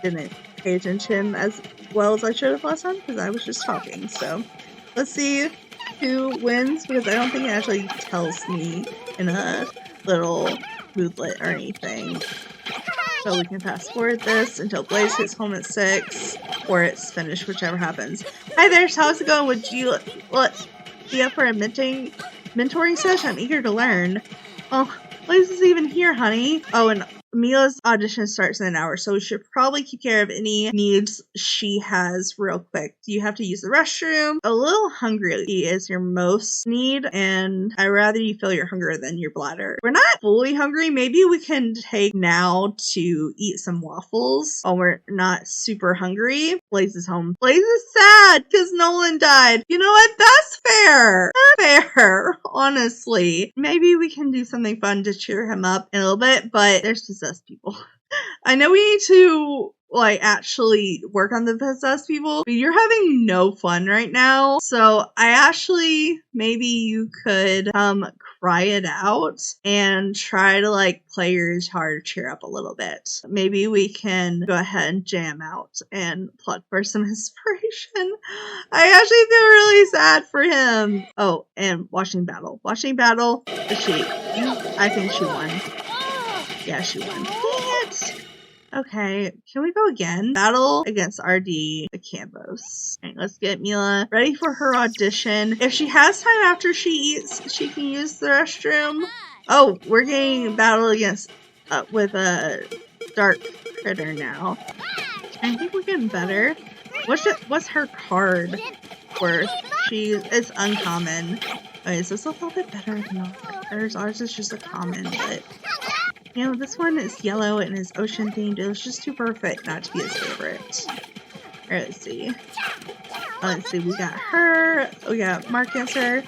didn't pay attention as well as I should have last time because I was just talking. So let's see who wins because I don't think it actually tells me in a little moodlet or anything. So we can fast forward this until Blaze hits home at 6 or it's finished, whichever happens. Hi there, how's it going? Would you be up for a mentoring session? I'm eager to learn. Oh, Blaze is even here, honey. Oh, and Mila's audition starts in an hour, so we should probably keep care of any needs she has real quick. You have to use the restroom. A little hungry is your most need, and I'd rather you fill your hunger than your bladder. We're not fully hungry. Maybe we can take now to eat some waffles while we're not super hungry. Blaze is home. Blaze is sad because Nolan died. You know what? That's fair. That's fair, honestly. Maybe we can do something fun to cheer him up in a little bit, but there's possessed people. I know we need to actually work on the possessed people, but you're having no fun right now. So maybe you could cry it out and try to play your guitar to cheer up a little bit. Maybe we can go ahead and jam out and plug for some inspiration. I actually feel really sad for him. Oh, and watching battle. I think she won. Yeah, she won. Dang it! Okay, can we go again? Battle against RD, the Campos. Alright, let's get Mila ready for her audition. If she has time after she eats, she can use the restroom. Oh, we're getting battle against, with a Dark Critter now. I think we're getting better. What's her card worth? It's uncommon. Okay, so it's a little bit better than ours. Ours is just a common, but you know, this one is yellow and is ocean themed. It was just too perfect not to be his favorite. Alright, let's see. We got her. We got Mark Answer.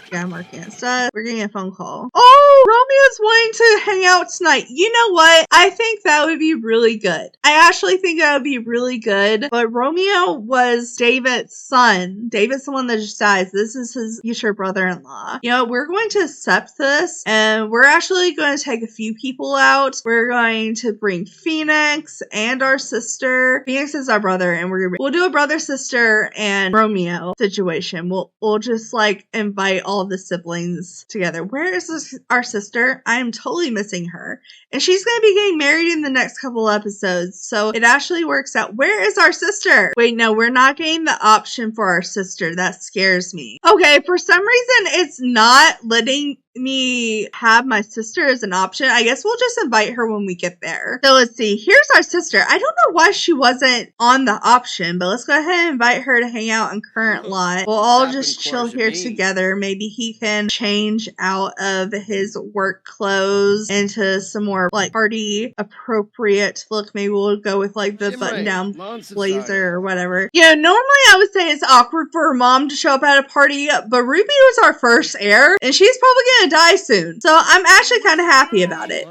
We're getting a phone call. Oh, Romeo's wanting to hang out tonight. You know what? I think that would be really good. I actually think that would be really good. But Romeo was David's son. David's the one that just dies. This is his future brother-in-law. You know, we're going to accept this, and we're actually going to take a few people out. We're going to bring Phoenix and our sister. Phoenix is our brother, and we'll do a brother, sister, and Romeo situation. We'll just invite all of the siblings together. Where is our sister? I am totally missing her. And she's going to be getting married in the next couple episodes. So it actually works out. Where is our sister? Wait, no, we're not getting the option for our sister. That scares me. Okay, for some reason, it's not letting me have my sister as an option. I guess we'll just invite her when we get there. So let's see. Here's our sister. I don't know why she wasn't on the option, but let's go ahead and invite her to hang out in current lot. We'll all just chill here together. Maybe he can change out of his work clothes into some more party appropriate look. Maybe we'll go with the button down blazer or whatever. Yeah, normally I would say it's awkward for her mom to show up at a party, but Ruby was our first heir and she's probably gonna die soon. So I'm actually kind of happy about it.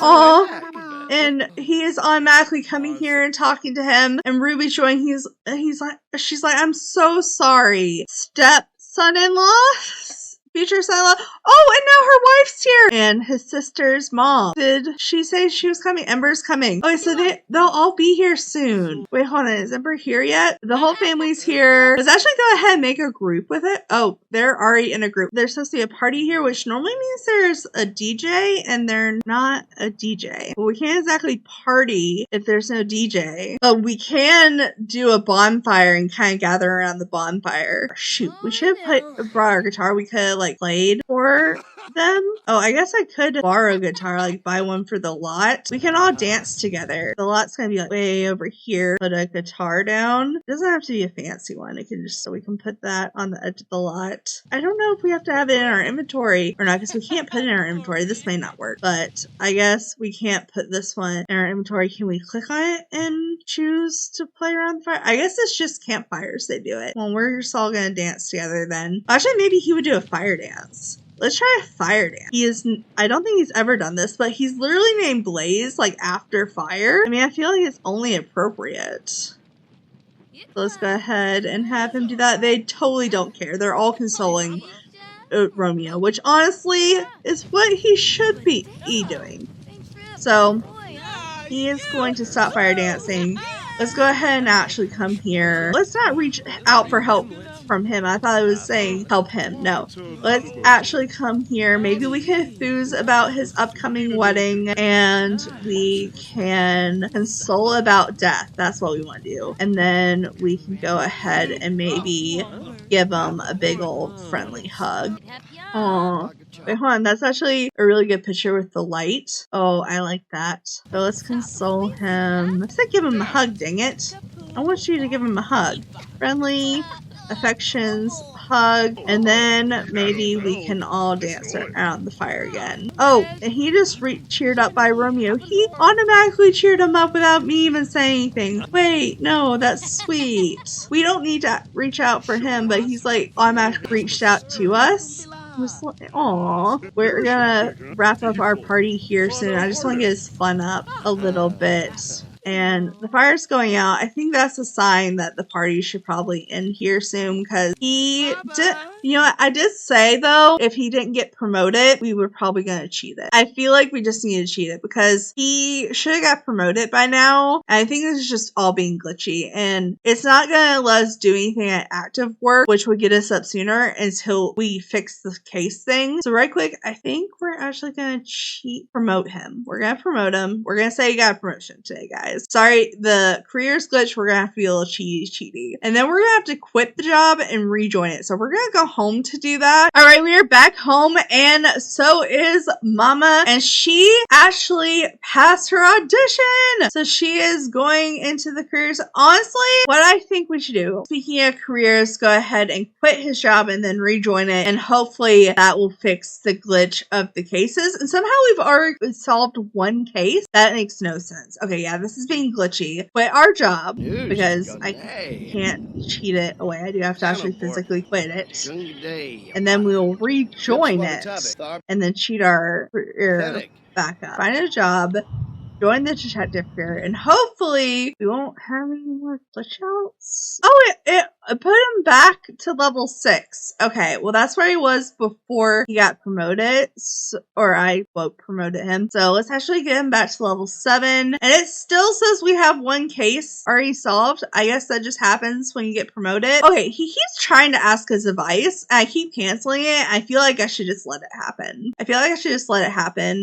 Aw. And he is automatically coming here and talking to him. And Ruby's showing she's like, I'm so sorry. Step son-in-law? future son-in-law. Oh, and now her wife's here. And his sister's mom. Did she say she was coming? Ember's coming. Okay, so they'll all be here soon. Wait, hold on. Is Ember here yet? The whole family's here. Let's actually go ahead and make a group with it. Oh, they're already in a group. There's supposed to be a party here, which normally means there's a DJ, and they're not a DJ. But we can't exactly party if there's no DJ. But we can do a bonfire and kind of gather around the bonfire. Shoot, we should have brought our guitar. We could have like played for them. Oh, I guess I could borrow a guitar, like buy one for the lot. We can all dance together. The lot's gonna be like way over here. Put a guitar down. It doesn't have to be a fancy one. It can just, so we can put that on the edge of the lot. I don't know if we have to have it in our inventory or not, because we can't put it in our inventory. This may not work, but I guess we can't put this one in our inventory. Can we click on it and choose to play around the fire? I guess it's just campfires they do it. Well, we're just all gonna dance together then. Actually, maybe he would do a fire dance. Let's try a fire dance. I don't think he's ever done this, but he's literally named Blaze, like, after fire. I mean, I feel like it's only appropriate. So let's go ahead and have him do that. They totally don't care. They're all consoling Romeo, which honestly is what he should be doing. So he is going to stop fire dancing. Let's go ahead and actually come here. Let's not reach out for help from him. I thought it was saying help him. No. Let's actually come here. Maybe we can enthuse about his upcoming wedding, and we can console about death. That's what we want to do. And then we can go ahead and maybe give him a big old friendly hug. Oh, wait, hold on. That's actually a really good picture with the light. Oh, I like that. So let's console him. Let's not give him a hug, dang it. I want you to give him a hug. Friendly, affections, hug, and then maybe we can all dance around the fire again. Oh, and he just cheered up by Romeo. He automatically cheered him up without me even saying anything. Wait, no, that's sweet. We don't need to reach out for him, but he's like automatically reached out to us. Aww. We're gonna wrap up our party here soon. I just want to get his fun up a little bit. And the fire's going out. I think that's a sign that the party should probably end here soon, because he did, you know what, I did say though, if he didn't get promoted, we were probably going to cheat it. I feel like we just need to cheat it, because he should have got promoted by now. I think it's just all being glitchy, and it's not going to let us do anything at active work, which would get us up sooner until we fix the case thing. So right quick, I think we're actually going to promote him. We're going to promote him. We're going to say he got a promotion today, guys. Sorry, the careers glitch, we're gonna have to be a little cheaty. And then we're gonna have to quit the job and rejoin it. So we're gonna go home to do that. Alright, we are back home, and so is Mama, and she actually passed her audition. So she is going into the careers. Honestly, what I think we should do, speaking of careers, go ahead and quit his job and then rejoin it, and hopefully that will fix the glitch of the cases. And somehow we've already solved one case. That makes no sense. Okay, yeah, this is being glitchy. But our job, because I can't cheat it away, I do have to actually physically quit it. And then we will rejoin it and then cheat our career back up. Find a job, join the detective career, and hopefully we won't have any more glitch outs. Oh, it put him back to level 6. Okay, well that's where he was before he got promoted, or I promoted him. So let's actually get him back to level 7, and it still says we have one case already solved. I guess that just happens when you get promoted. Okay, he keeps trying to ask his advice, and I keep canceling it. I feel like I should just let it happen.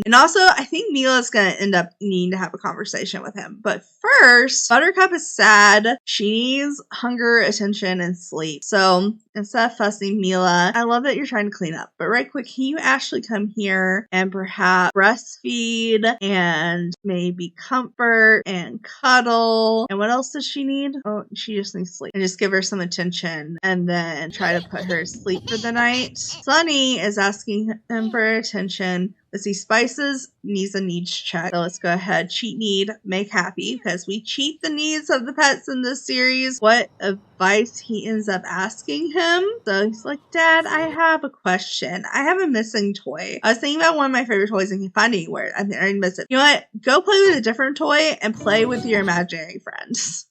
And also, I think Mila's gonna end up needing to have a conversation with him. But first, Buttercup is sad. She needs hunger, attention, and sleep. So instead of fussing Mila, I love that you're trying to clean up. But right quick, can you actually come here and perhaps breastfeed and maybe comfort and cuddle? And what else does she need? Oh, she just needs sleep. And just give her some attention and then try to put her to sleep for the night. Sunny is asking him for attention. Let's see, Spices needs a needs check. So let's go ahead, cheat need, make happy, because we cheat the needs of the pets in this series. What advice he ends up asking him. him. So he's like, Dad, I have a question. I have a missing toy. I was thinking about one of my favorite toys and can't find it anywhere. I think I miss it. You know what? Go play with a different toy and play with your imaginary friends.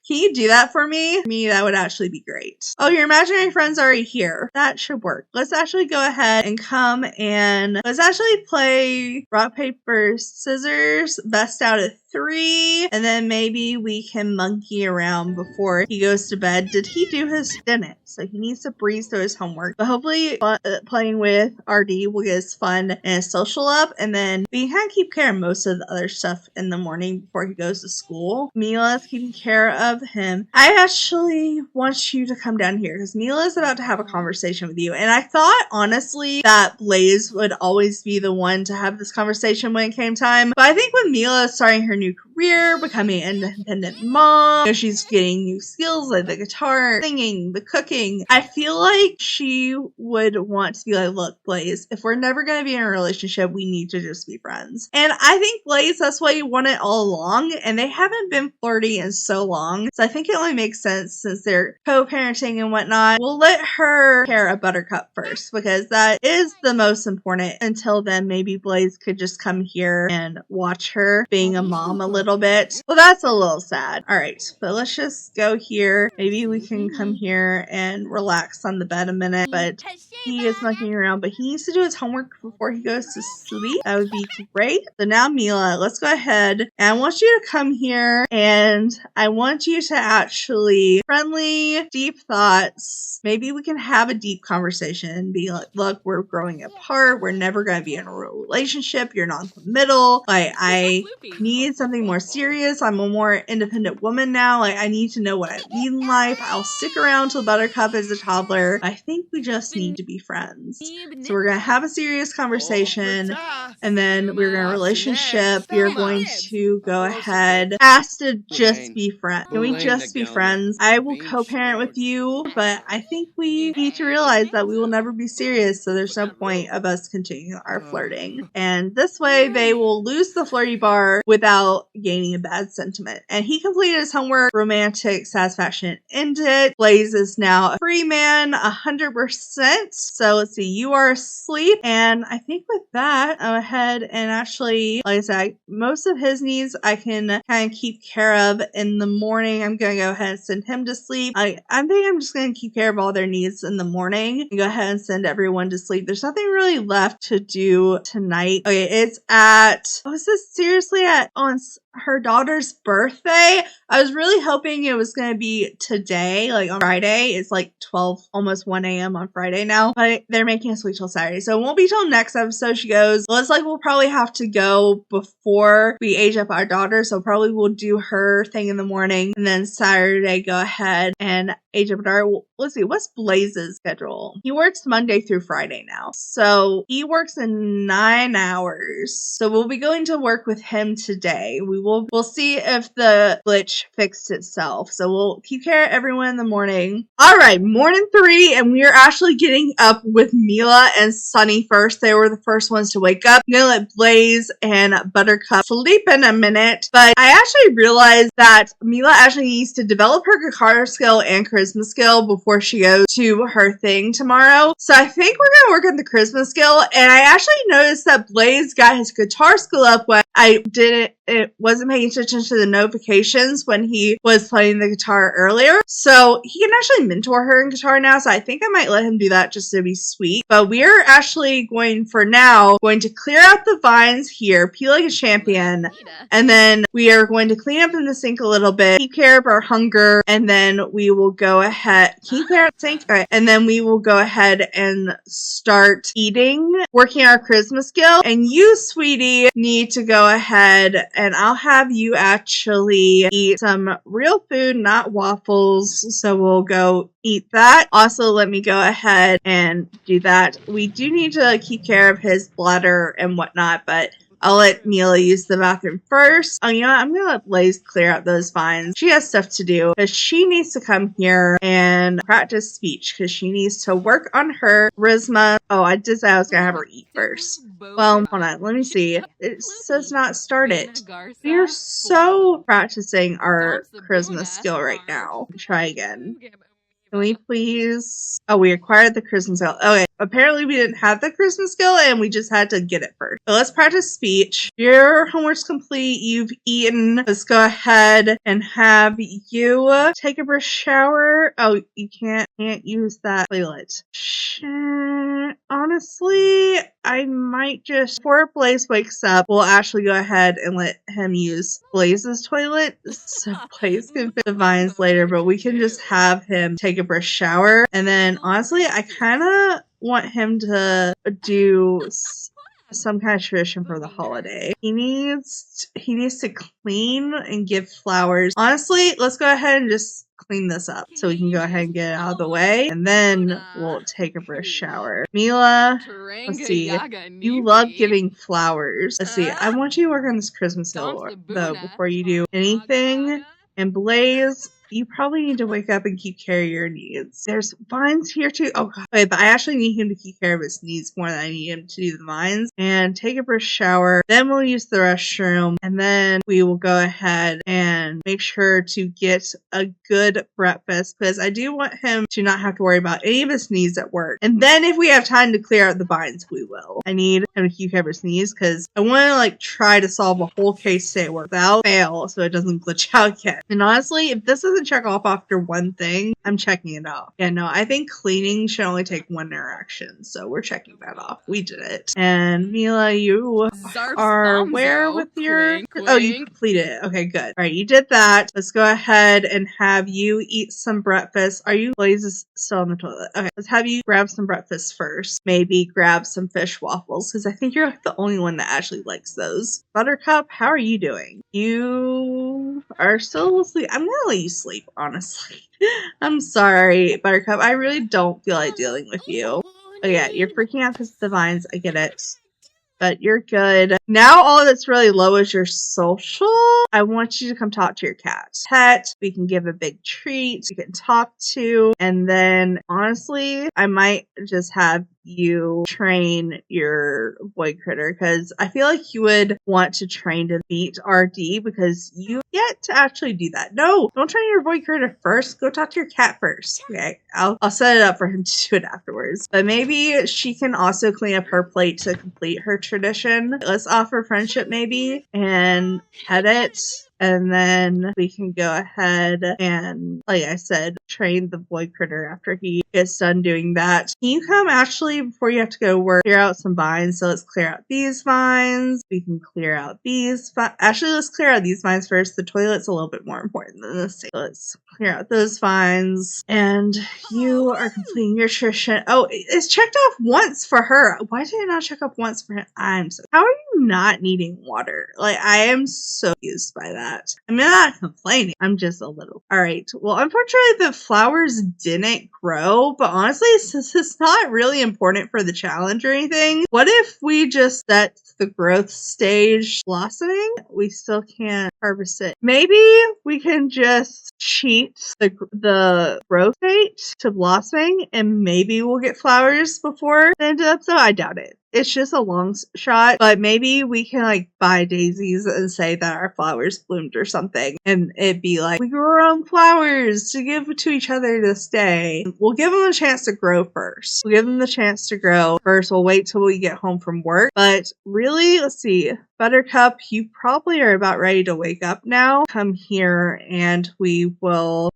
Can you do that for me? For me, that would actually be great. Oh, your imaginary friend's already here. That should work. Let's actually go ahead and come and let's actually play rock, paper, scissors. Best out of 3. And then maybe we can monkey around before he goes to bed. Did he do his didn't? So he needs to breeze through his homework. But hopefully playing with RD will get his fun and his social up. And then we can keep care of most of the other stuff in the morning before he goes to school. Mila's keeping care of him. I actually want you to come down here because Mila's about to have a conversation with you. And I thought, honestly, that Blaze would always be the one to have this conversation when it came time. But I think when Mila is starting her new career, becoming an independent mom, she's getting new skills like the guitar, singing, the cooking, I feel like she would want to be like, look, Blaze, if we're never going to be in a relationship, we need to just be friends. And I think Blaze, that's what you wanted all along, and they haven't been flirty in so long. So I think it only makes sense since they're co-parenting and whatnot. We'll let her care of Buttercup first because that is the most important. Until then, maybe Blaze could just come here and watch her being a mom a little bit. Well, that's a little sad. All right, but let's just go here. Maybe we can come here and relax on the bed a minute, but he is monkeying around, but he needs to do his homework before he goes to sleep. That would be great. So now, Mila, let's go ahead and I want you to come here and I want you to actually friendly, deep thoughts. Maybe we can have a deep conversation and be like, look, we're growing apart. We're never going to be in a relationship. You're non-committal. Like, I need something more serious. I'm a more independent woman now. Like, I need to know what I need in life. I'll stick around till Buttercup is a toddler. I think we just need to be friends. So we're going to have a serious conversation and then we're going to relationship. You're going to go ahead. Has to just be friends. Can we just be friends? I will co-parent with you, but I think we need to realize that we will never be serious. So there's no point of us continuing our flirting. And this way they will lose the flirty bar without gaining a bad sentiment. And he completed his homework. Romantic satisfaction ended. Blaze is now a free man 100%. So let's see, you are asleep. And I think with that, I'm ahead and actually, like I said, most of his needs I can kind of keep care of in the morning. I'm going to go ahead and send him to sleep. I think I'm just going to keep care of all their needs in the morning and go ahead and send everyone to sleep. There's nothing really left to do tonight. Okay, it's at, was this seriously on her daughter's birthday? I was really hoping it was going to be today, like on Friday. It's like 12, almost 1 a.m. on Friday now, but they're making us wait till Saturday. So it won't be till next episode. She goes, well, it's like we'll probably have to go before we age up our daughter. So probably we'll do her thing in the morning and then Saturday go ahead and age up our daughter. Let's see, what's Blaze's schedule? He works Monday through Friday now. So he works in 9 hours. So we'll be going to work with him today. We'll see if the glitch fixed itself. So we'll keep care of everyone in the morning. All right, morning 3, and we are actually getting up with Mila and Sunny first. They were the first ones to wake up. I'm gonna let Blaze and Buttercup sleep in a minute, but I actually realized that Mila actually needs to develop her guitar skill and charisma skill before she goes to her thing tomorrow. So I think we're gonna work on the charisma skill, and I actually noticed that Blaze got his guitar skill up when I wasn't paying attention to the notifications when he was playing the guitar earlier. So he can actually mentor her in guitar now. So I think I might let him do that just to be sweet. But we are actually going to clear out the vines here, peel like a champion. And then we are going to clean up in the sink a little bit, keep care of our hunger. And then we will go ahead, keep care of the sink. All right. And then we will go ahead and start eating, working our charisma skill. And you, sweetie, need to go ahead and I'll have you actually eat some real food, not waffles. So we'll go eat that. Also, let me go ahead and do that. We do need to keep care of his bladder and whatnot, but I'll let Mila use the bathroom first. Oh, you know what? I'm going to let Blaze clear out those vines. She has stuff to do, but she needs to come here and practice speech because she needs to work on her charisma. Oh, I did say I was going to have her eat first. Well, hold on. Let me see. It says not started. We are so practicing our charisma skill right now. Try again. Can we please? Oh, we acquired the Christmas skill. Okay, apparently we didn't have the Christmas skill and we just had to get it first. So let's practice speech. Your homework's complete. You've eaten. Let's go ahead and have you take a brief shower. Oh, you can't use that toilet. Honestly, I might just, before Blaze wakes up, we'll actually go ahead and let him use Blaze's toilet. So Blaze can fit the vines later, but we can just have him take a brief shower. And then honestly, I kind of want him to do some kind of tradition for the holiday. He needs to clean and give flowers. Honestly, let's go ahead and just clean this up so we can go ahead and get it out of the way, and then we'll take a brief shower. Mila, let's see. You love giving flowers. Let's see. I want you to work on this Christmas hill though before you do anything. And Blaze, you probably need to wake up and keep care of your needs. There's vines here too. Oh god. Wait, but I actually need him to keep care of his needs more than I need him to do the vines. And take a brief shower. Then we'll use the restroom. And then we will go ahead and make sure to get a good breakfast, because I do want him to not have to worry about any of his needs at work. And then if we have time to clear out the vines, we will. I need him to keep care of his needs because I want to try to solve a whole case today without fail so it doesn't glitch out again. And honestly, if this doesn't check off after one thing, I'm checking it off. Yeah, no, I think cleaning should only take one interaction, so we're checking that off. We did it. And Mila, you are where with your... Oh, you completed it. Okay, good. All right, you did that. Let's go ahead and have you eat some breakfast. Are you... Blaze is still on the toilet. Okay, let's have you grab some breakfast first. Maybe grab some fish waffles, because I think you're the only one that actually likes those. Buttercup, how are you doing? You are still asleep. I'm gonna let you sleep, honestly. I'm sorry, Buttercup. I really don't feel like dealing with you. Oh yeah, you're freaking out because of the vines. I get it. But you're good. Now all that's really low is your social. I want you to come talk to your cat. Pet, we can give a big treat. You can talk to. And then, honestly, I might just have you train your boy critter, because I feel like you would want to train to beat RD, because you get to actually do that. No, don't train your boy critter first. Go talk to your cat first. Okay, I'll set it up for him to do it afterwards. But maybe she can also clean up her plate to complete her tradition. Let's offer friendship maybe and pet it. And then we can go ahead and, like I said, train the boy critter after he gets done doing that. Can you come actually, before you have to go to work, clear out some vines? So let's clear out these vines. We can clear out these. Actually, let's clear out these vines first. The toilet's a little bit more important than this. So let's clear out those vines. And you are completing your tradition. Oh, it's checked off once for her. Why did it not check off once for him? How are you not needing water? I am so confused by that. I'm not complaining. I'm just a little. Alright. Well, unfortunately, the flowers didn't grow, but honestly, since it's not really important for the challenge or anything, what if we just set the growth stage blossoming? We still can't harvest it. Maybe we can just cheat the growth rate to blossoming, and maybe we'll get flowers before the end of the episode. I doubt it. It's just a long shot, but maybe we can buy daisies and say that our flowers bloomed or something, and it'd be we grew our own flowers to give to each other this day. We'll give them a chance to grow first. We'll wait till we get home from work. But really, let's see. Buttercup, you probably are about ready to wake up now. Come here and we will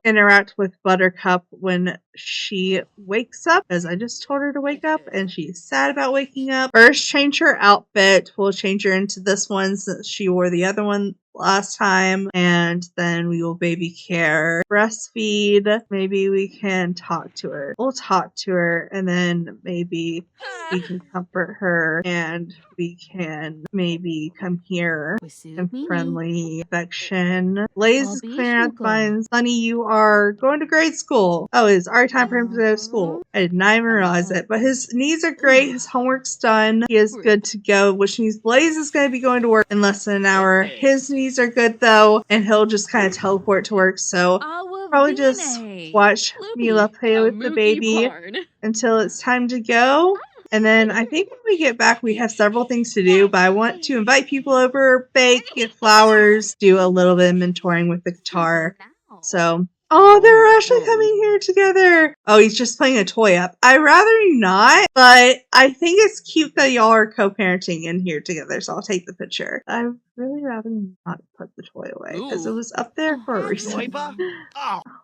interact with Buttercup when she wakes up, because I just told her to wake up and she's sad about waking up. First, change her outfit. We'll change her into this one since she wore the other one last time, and then we will baby care, breastfeed. Maybe we can talk to her. We'll talk to her, and then maybe we can comfort her, and we can maybe come here and friendly affection. Blaze is clearing out the vines. Sunny, you are going to grade school. Oh, it's already time for him to go to school. I did not even realize it, but his needs are great. His homework's done. He is good to go, which means Blaze is going to be going to work in less than an hour. His needs are good though, and he'll just kind of teleport to work, so probably just watch Mila play with the baby until it's time to go. And then I think when we get back, we have several things to do, but I want to invite people over, bake, get flowers, do a little bit of mentoring with the guitar. So Oh, they're actually coming here together. Oh, he's just playing a toy up. I'd rather not, but I think it's cute that y'all are co-parenting in here together, so I'll take the picture. I'd really rather not put the toy away because it was up there for a reason.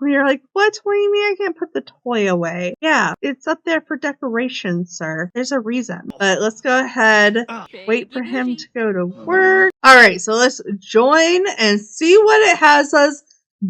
You're like, what? What do you mean I can't put the toy away? Yeah, it's up there for decoration, sir. There's a reason. But let's go ahead, wait for him to go to work. All right, so let's join and see what it has us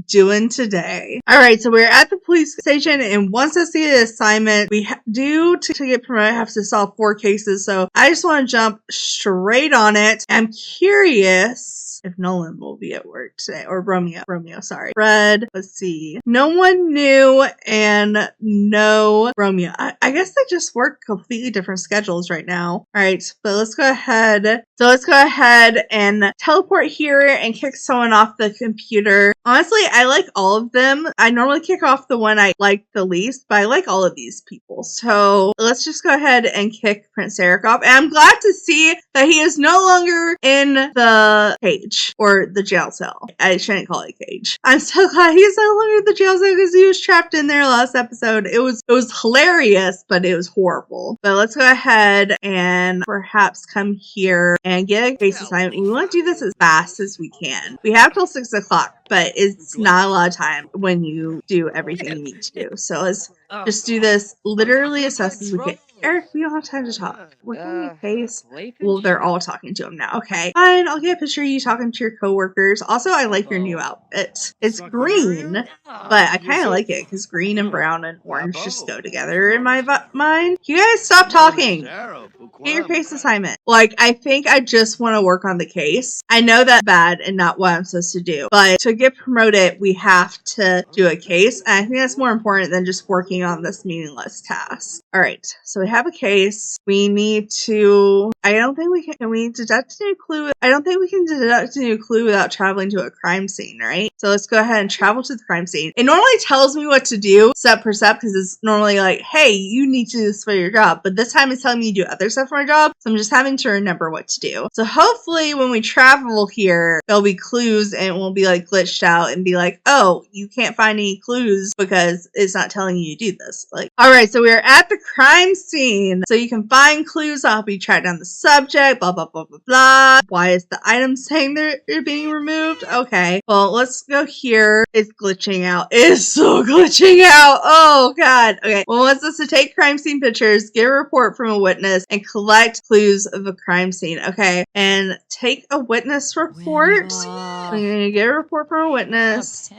doing today. All right, so we're at the police station, and once I see the assignment, we to get promoted, have to solve 4 cases. So I just want to jump straight on it. I'm curious if Nolan will be at work today, or Romeo, sorry. Fred, let's see. No one new and no Romeo. I guess they just work completely different schedules right now. All right, but let's go ahead. So let's go ahead and teleport here and kick someone off the computer. Honestly, I like all of them. I normally kick off the one I like the least, but I like all of these people. So let's just go ahead and kick Prince Eric off. And I'm glad to see that he is no longer in the cage or the jail cell. I shouldn't call it cage. I'm so glad he's no longer in the jail cell because he was trapped in there last episode. It was hilarious, but it was horrible. But let's go ahead and perhaps come here and get a case assignment. We want to do this as fast as we can. We have till 6 o'clock, but it's not a lot of time when you do everything you need to do. So let's just do this literally as fast as we can. Eric, we don't have time to talk. We're getting a case. Well, they're all talking to him now. Okay, fine. I'll get a picture of you talking to your coworkers. Also, I like your new outfit. It's green, but I kind of like it because green and brown and orange just go together in my mind. You guys stop talking. Get your case assignment. Like, I think I just want to work on the case. I know that's bad and not what I'm supposed to do, but to get promoted, we have to do a case. And I think that's more important than just working on this meaningless task. All right, so we have a case. We need to, I don't think we can we deduct a new clue? I don't think we can deduct a new clue without traveling to a crime scene, right? So let's go ahead and travel to the crime scene. It normally tells me what to do step per step because it's normally like, hey, you need to do this for your job. But this time it's telling me to do other stuff for my job. So I'm just having to remember what to do. So hopefully when we travel here, there'll be clues and it won't be like glitched out and be like, oh, you can't find any clues because it's not telling you to do this. Like, all right, so we're at the crime scene. So you can find clues. I'll be track down the subject, blah, blah, blah, blah, blah. Why is the item saying they're being removed? Okay, well, let's go here. It's glitching out. It's so glitching out. Oh, God. Okay, well, it wants us to take crime scene pictures, get a report from a witness, and collect clues of a crime scene. Okay, and take a witness report. We're going to get a report from a witness.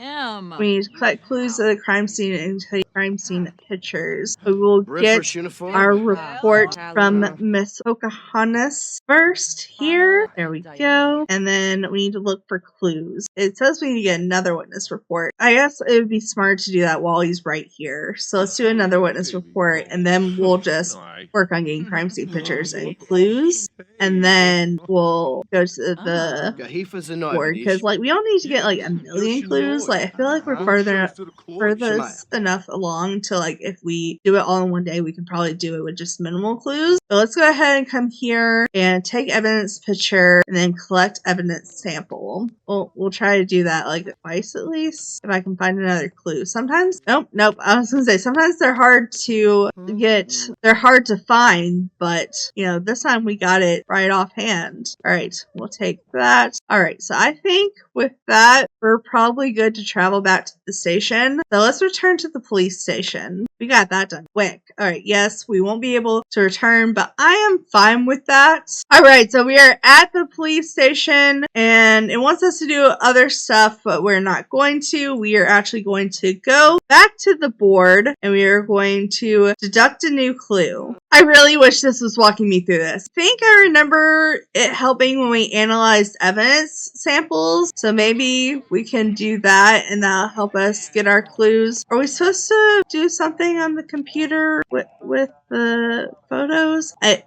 We need to collect clues of the crime scene and take crime scene pictures. We will get our report from Miss Pocahontas first here. There we go. And then we need to look for clues. It says we need to get another witness report. I guess it would be smart to do that while he's right here. So let's do another witness report and then we'll just work on getting crime scene pictures and clues. And then we'll go to the board because like we don't need to get like a million clues. Like I feel like we're furthest enough along to like if we do it all in one day, we can probably do it with just minimal clues. So let's go ahead and come here and take evidence picture and then collect evidence sample. We'll try to do that like twice at least if I can find another clue. Sometimes, nope. I was gonna say sometimes they're hard to get, they're hard to find, but you know, this time we got it right offhand. All right, we'll take that. All right, so I think with that, we're probably good to travel back to the station. So let's return to the police station. We got that done quick. All right, yes, we won't be able to return, but I am fine with that. All right, so we are at the police station and it wants us to do other stuff, but we're not going to. We are actually going to go back to the board and we are going to deduct a new clue. I really wish this was walking me through this. I think I remember it helping when we analyzed evidence samples, so maybe we can do that and that'll help us get our clues. Are we supposed to do something on the computer with the photos? I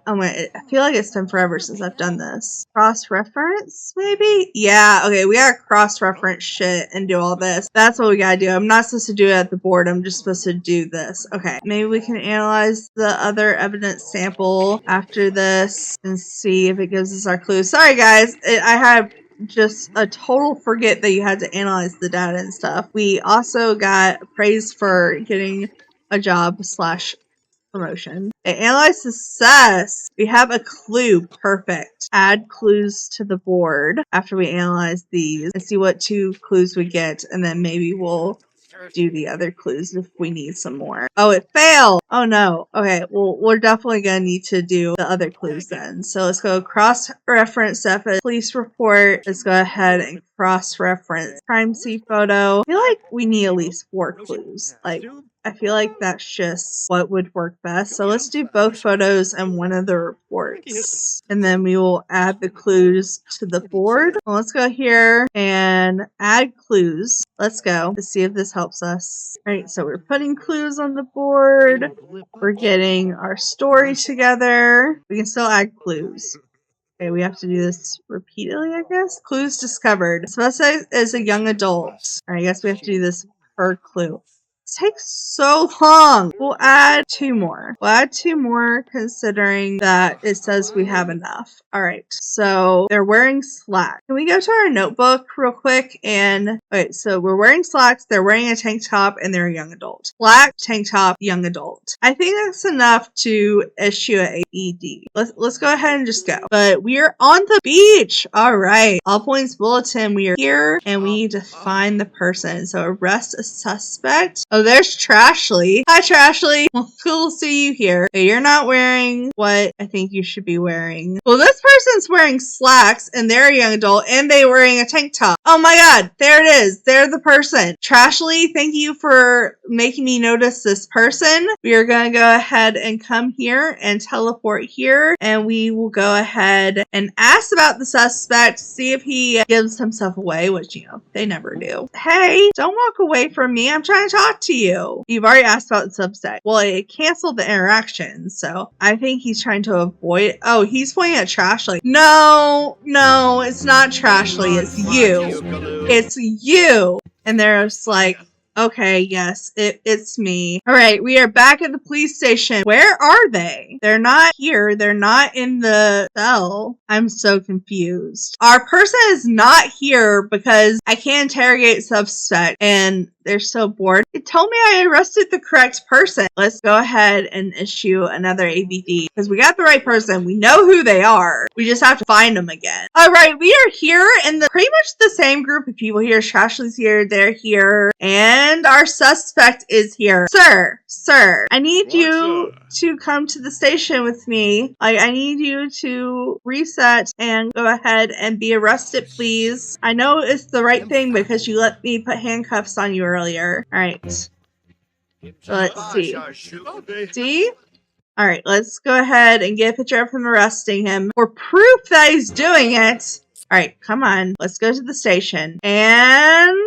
feel like it's been forever since I've done this. Cross-reference, maybe? Yeah, okay, we gotta cross-reference shit and do all this. That's what we gotta do. I'm not supposed to do it at the board. I'm just supposed to do this. Okay, maybe we can analyze the other evidence sample after this and see if it gives us our clues. Sorry, guys. I had just a total forget that you had to analyze the data and stuff. We also got praised for getting a job / promotion. Analyze success. We have a clue. Perfect. Add clues to the board after we analyze these and see what 2 clues we get, and then maybe we'll do the other clues if we need some more. Oh, it failed! Oh no. Okay, well, we're definitely gonna need to do the other clues then. So let's go cross-reference stuff at police report. Let's go ahead and cross-reference crime scene photo. I feel like we need at least 4 clues. I feel like that's just what would work best. So let's do both photos and one of the reports. And then we will add the clues to the board. Well, let's go here and add clues. Let's go to see if this helps us. Alright, so we're putting clues on the board. We're getting our story together. We can still add clues. Okay, we have to do this repeatedly, I guess. Clues discovered. Specified as a young adult. Alright, I guess we have to do this per clue. This takes so long. We'll add 2 more. We'll add 2 more considering that it says we have enough. Alright, so they're wearing slacks. Can we go to our notebook real quick and... Wait, so we're wearing slacks, they're wearing a tank top, and they're a young adult. Black, tank top, young adult. I think that's enough to issue an AED. Let's go ahead and just go. But we are on the beach! Alright. All points bulletin, we are here, and we need to find the person. So arrest a suspect. Oh, there's Trashley. Hi, Trashley. Well, cool to see you here. Okay, you're not wearing what I think you should be wearing. Well, this person's wearing slacks, and they're a young adult, and they're wearing a tank top. Oh my god, there it is. They're the person. Trashley, thank you for making me notice this person. We are going to go ahead and come here and teleport here, and we will go ahead and ask about the suspect, see if he gives himself away, which, you know, they never do. Hey, don't walk away from me. I'm trying to talk to you. You've already asked about the suspect. Well, it canceled the interaction, so I think he's trying to avoid... Oh, he's pointing at Trashley. No, it's not Trashley. It's you. It's you. And they're just like, okay, yes, it's me. All right, we are back at the police station. Where are they? They're not here. They're not in the cell. I'm so confused. Our person is not here because I can't interrogate suspect, and they're so bored. It told me I arrested the correct person. Let's go ahead and issue another ABD because we got the right person. We know who they are. We just have to find them again. All right, we are here, and pretty much the same group of people here. Trashley's here. They're here. And our suspect is here. Sir, I need you to come to the station with me. I need you to reset and go ahead and be arrested, please. I know it's the right thing because you let me put handcuffs on you earlier. Alright. Let's see. See? Alright, let's go ahead and get a picture of him arresting him for proof that he's doing it. Alright, come on. Let's go to the station. And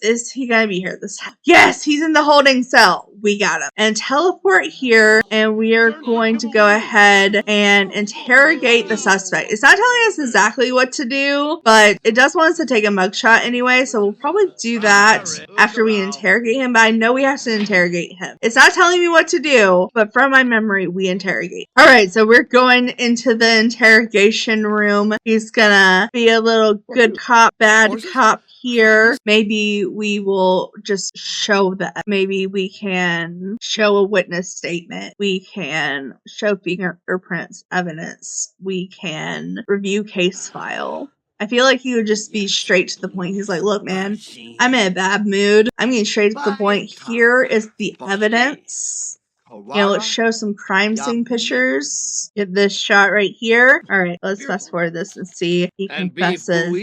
is he gonna be here this time? Yes, he's in the holding cell. We got him. And teleport here, and we are going to go ahead and interrogate the suspect. It's not telling us exactly what to do, but it does want us to take a mugshot anyway, so we'll probably do that after we interrogate him, but I know we have to interrogate him. It's not telling me what to do, but from my memory, we interrogate. Alright, so we're going into the interrogation room. He's gonna be a little good cop, bad cop here. Maybe we will just show that. Maybe we can show a witness statement. We can show fingerprints evidence. We can review case file. I feel like he would just be straight to the point. He's like, look, man, I'm in a bad mood. I'm getting straight to the point. Here is the evidence. You know, let's show some crime scene pictures. Get this shot right here. All right, let's fast forward this and see. He confesses.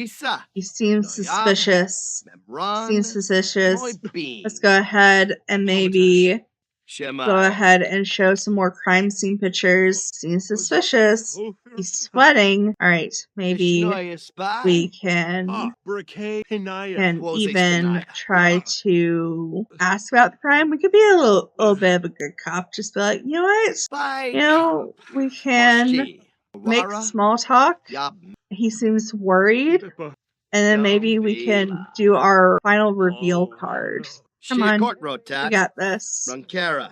He seems suspicious. Let's go ahead and maybe go ahead and show some more crime scene pictures. Seems suspicious. He's sweating. All right, maybe we can even try to ask about the crime. We could be a little bit of a good cop. Just be like, you know what? You know, we can make small talk. He seems worried. And then maybe we can do our final reveal card. Come on. We got this.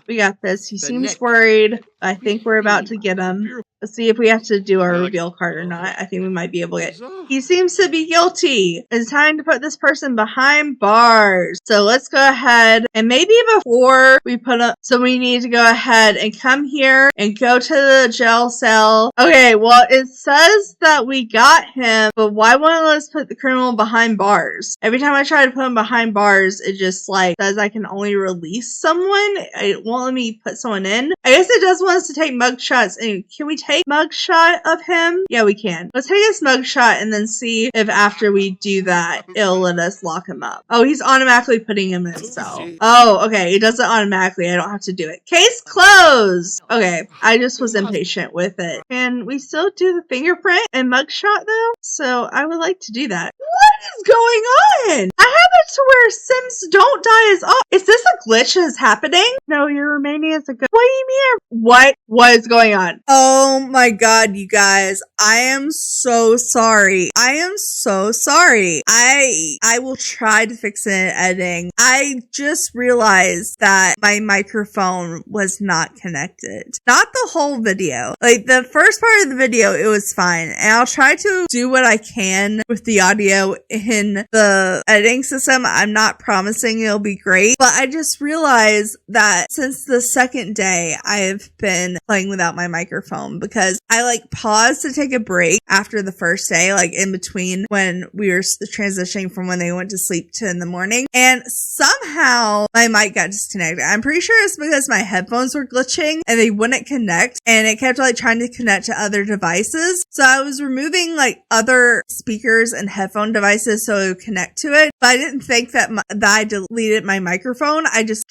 We got this. He seems worried. I think we're about to get him. Let's see if we have to do our reveal card or not. I think we might be able to get... He seems to be guilty. It's time to put this person behind bars. So let's go ahead and maybe before we put up... So we need to go ahead and come here and go to the jail cell. Okay, well, it says that we got him, but why won't it let us put the criminal behind bars? Every time I try to put him behind bars, it just like says I can only release someone. It won't let me put someone in. I guess it does want us to take mugshots. And can we take mugshot of him? Yeah, we can. Let's take his mugshot and then see if after we do that, it'll let us lock him up. Oh, he's automatically putting him in a cell. Oh, okay. It does it automatically. I don't have to do it. Case closed. Okay. I just was impatient with it. Can we still do the fingerprint and mugshot though? So I would like to do that. What is going on? I have it to where Sims don't die as often. Is this a glitch that is happening? No, you're remaining as a good. What do you mean? What is going on? Oh my god, you guys. I am so sorry. I am so sorry. I will try to fix it in editing. I just realized that my microphone was not connected. Not the whole video. Like the first part of the video, it was fine. And I'll try to do what I can with the audio in the editing system. I'm not promising it'll be great, but I just realized that since the second day, I've been playing without my microphone because I like paused to take a break after the first day, like in between when we were transitioning from when they went to sleep to in the morning, and somehow my mic got disconnected. I'm pretty sure it's because my headphones were glitching and they wouldn't connect, and it kept like trying to connect to other devices. So I was removing like other speakers and headphone devices so it would connect to it, but I didn't think that I deleted my microphone. I just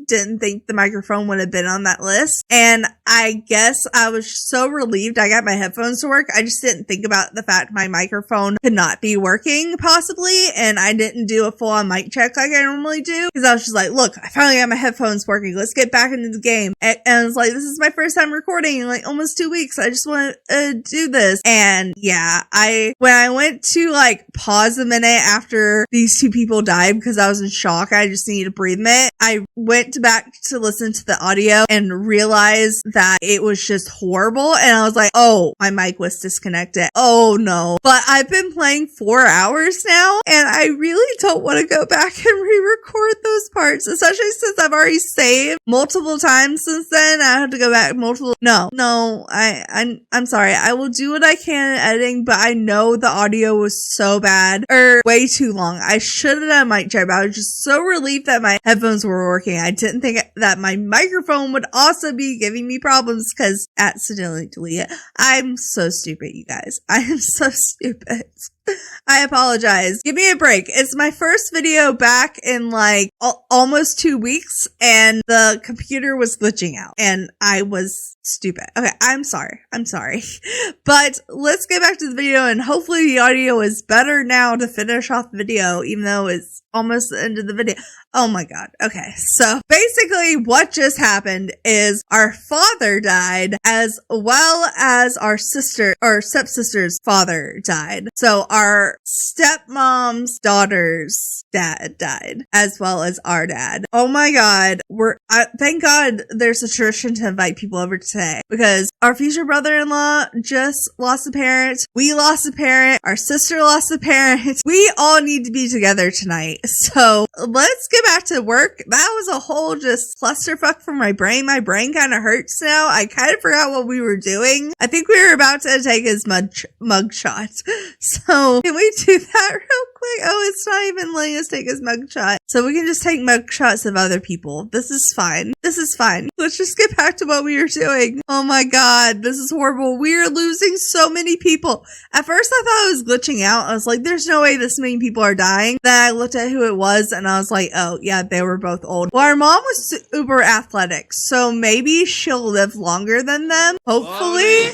didn't think the microphone would have been on that list, and I guess I was so relieved I got my headphones to work. I just didn't think about the fact my microphone could not be working possibly, and I didn't do a full-on mic check like I normally do because I was just like, look, I finally got my headphones working. Let's get back into the game. And I was like, this is my first time recording in like almost 2 weeks. I just want to do this. And yeah, when I went to like pause a minute after these two people died because I was in shock, I just needed to breathe a minute. I went back to listen to the audio and realized that it was just horrible. And I was like, oh, my mic was disconnected. Oh no. But I've been playing 4 hours now and I really don't want to go back and re-record those parts, especially since I've already saved multiple times since then. I have to go back multiple. No, I'm sorry. I will do what I can in editing, but I know the audio was so bad or way too long. I should have done a mic check, but I was just so relieved that my headphones were working. I didn't think that my microphone would also be giving me problems because accidentally delete it. I'm so stupid, you guys. I am so stupid. I apologize. Give me a break. It's my first video back in like almost 2 weeks and the computer was glitching out and I was stupid. Okay, I'm sorry. But let's get back to the video and hopefully the audio is better now to finish off the video, even though it's almost the end of the video. Oh my god. Okay, so basically what just happened is our father died as well as our stepsister's father died. So our stepmom's daughter's dad died as well as our dad. Oh my god. Thank god there's a tradition to invite people over today because our future brother-in-law just lost a parent. We lost a parent. Our sister lost a parent. We all need to be together tonight. So let's get back to work. That was a whole just clusterfuck for my brain. My brain kind of hurts now. I kind of forgot what we were doing. I think we were about to take his mugshot. So can we do that real quick? Oh, it's not even letting us take his mugshot. So we can just take mugshots of other people. This is fine. Let's just get back to what we were doing. Oh my god, this is horrible. We're losing so many people. At first I thought it was glitching out. I was like, there's no way this many people are dying. Then I looked at who it was and I was like, oh yeah, they were both old. Well, our mom was super athletic, so maybe she'll live longer than them. Hopefully.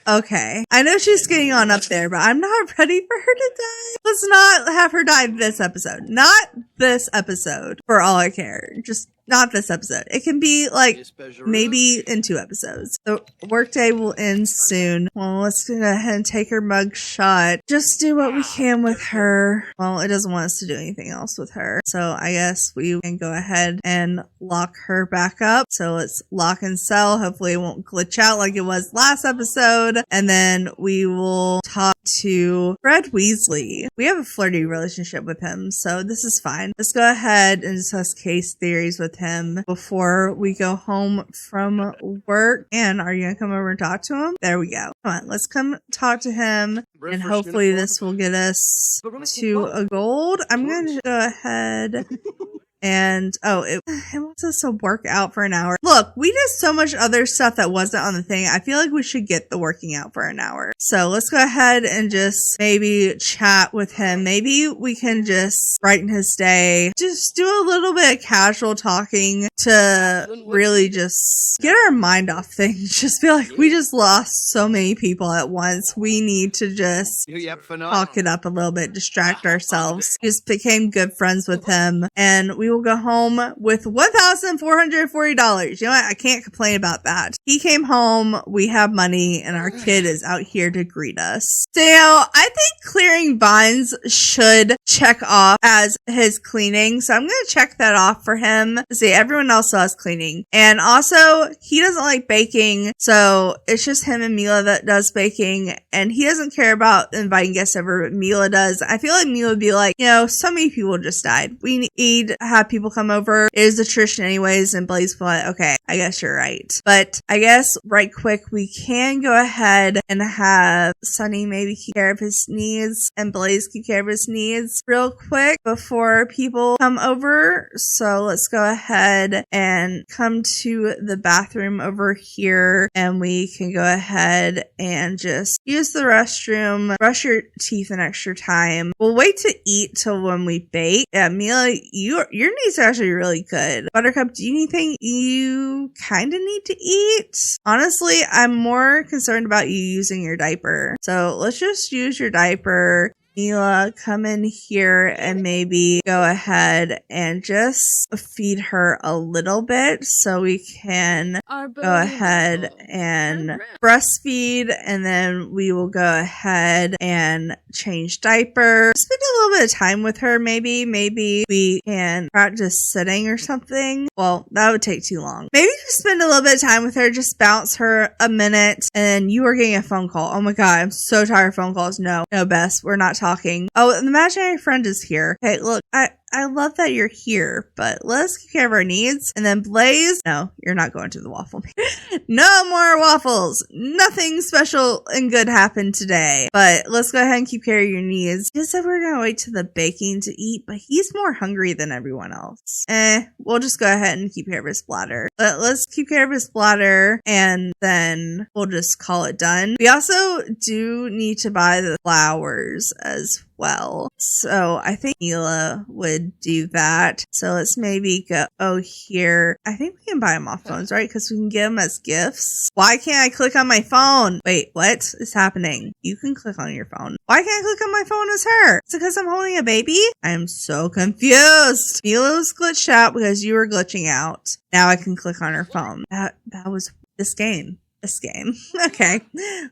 Okay. I know she's getting on up there, but I'm not ready for her to die. Let's not have her die this episode. Not this episode, for all I care. Just not this episode. It can be like maybe in 2 episodes. The workday will end soon. Well, let's go ahead and take her mug shot. Just do what we can with her. Well, it doesn't want us to do anything else with her. So I guess we can go ahead and lock her back up. So let's lock and sell. Hopefully it won't glitch out like it was last episode. And then we will talk to Fred Weasley. We have a flirty relationship with him, so this is fine. Let's go ahead and discuss case theories with him before we go home from work. And are you gonna come over and talk to him? There we go. Come on, let's come talk to him, and hopefully this will get us to a gold. I'm gonna go ahead and it wants us to work out for an hour. Look, we did so much other stuff that wasn't on the thing. I feel like we should get the working out for an hour. So let's go ahead and just maybe chat with him. Maybe we can just brighten his day. Just do a little bit of casual talking to really just get our mind off things. Just feel like we just lost so many people at once. We need to just talk it up a little bit, distract ourselves. Just became good friends with him, and we will go home with $1,440. You know what? I can't complain about that. He came home, we have money, and our kid is out here to greet us. So, I think clearing vines should check off as his cleaning. So I'm going to check that off for him. See, everyone else does cleaning. And also, he doesn't like baking. So it's just him and Mila that does baking. And he doesn't care about inviting guests over, but Mila does. I feel like Mila would be like, so many people just died. We need to have people come over. It is a tradition anyways. And Blaze will be like, okay, I guess you're right. But I guess right quick, we can go ahead and have Sunny maybe keep care of his needs and Blaze keep care of his needs real quick before people come over. So let's go ahead and come to the bathroom over here, and we can go ahead and just use the restroom, brush your teeth an extra time. We'll wait to eat till when we bake. Yeah, Mila, your needs are actually really good. Buttercup, do you need anything you kind of need to eat? Honestly, I'm more concerned about you using your diaper. So let's just use your diaper. Mila, come in here and maybe go ahead and just feed her a little bit so we can go ahead and breastfeed, and then we will go ahead and change diaper. Spend a little bit of time with her. Maybe we can practice sitting or something. Well, that would take too long. Maybe just spend a little bit of time with her, just bounce her a minute, and you are getting a phone call. Oh my god, I'm so tired of phone calls. No, Bess, we're not talking. Oh, the imaginary friend is here. Okay, look, I love that you're here, but let's take care of our needs. And then Blaze, no, you're not going to the waffle maker. No more waffles. Nothing special and good happened today. But let's go ahead and keep care of your needs. He said we're going to wait to the baking to eat, but he's more hungry than everyone else. We'll just go ahead and keep care of his bladder. But let's keep care of his bladder, and then we'll just call it done. We also do need to buy the flowers as well. So I think Mila would do that. So let's maybe go here. I think we can buy them off phones, right? Because we can get them as gifts. Why can't I click on my phone? Wait, what is happening? You can click on your phone. Why can't I click on my phone as her? Is it because I'm holding a baby? I am so confused. Mila was glitched out because you were glitching out. Now I can click on her phone. That was this game. Okay,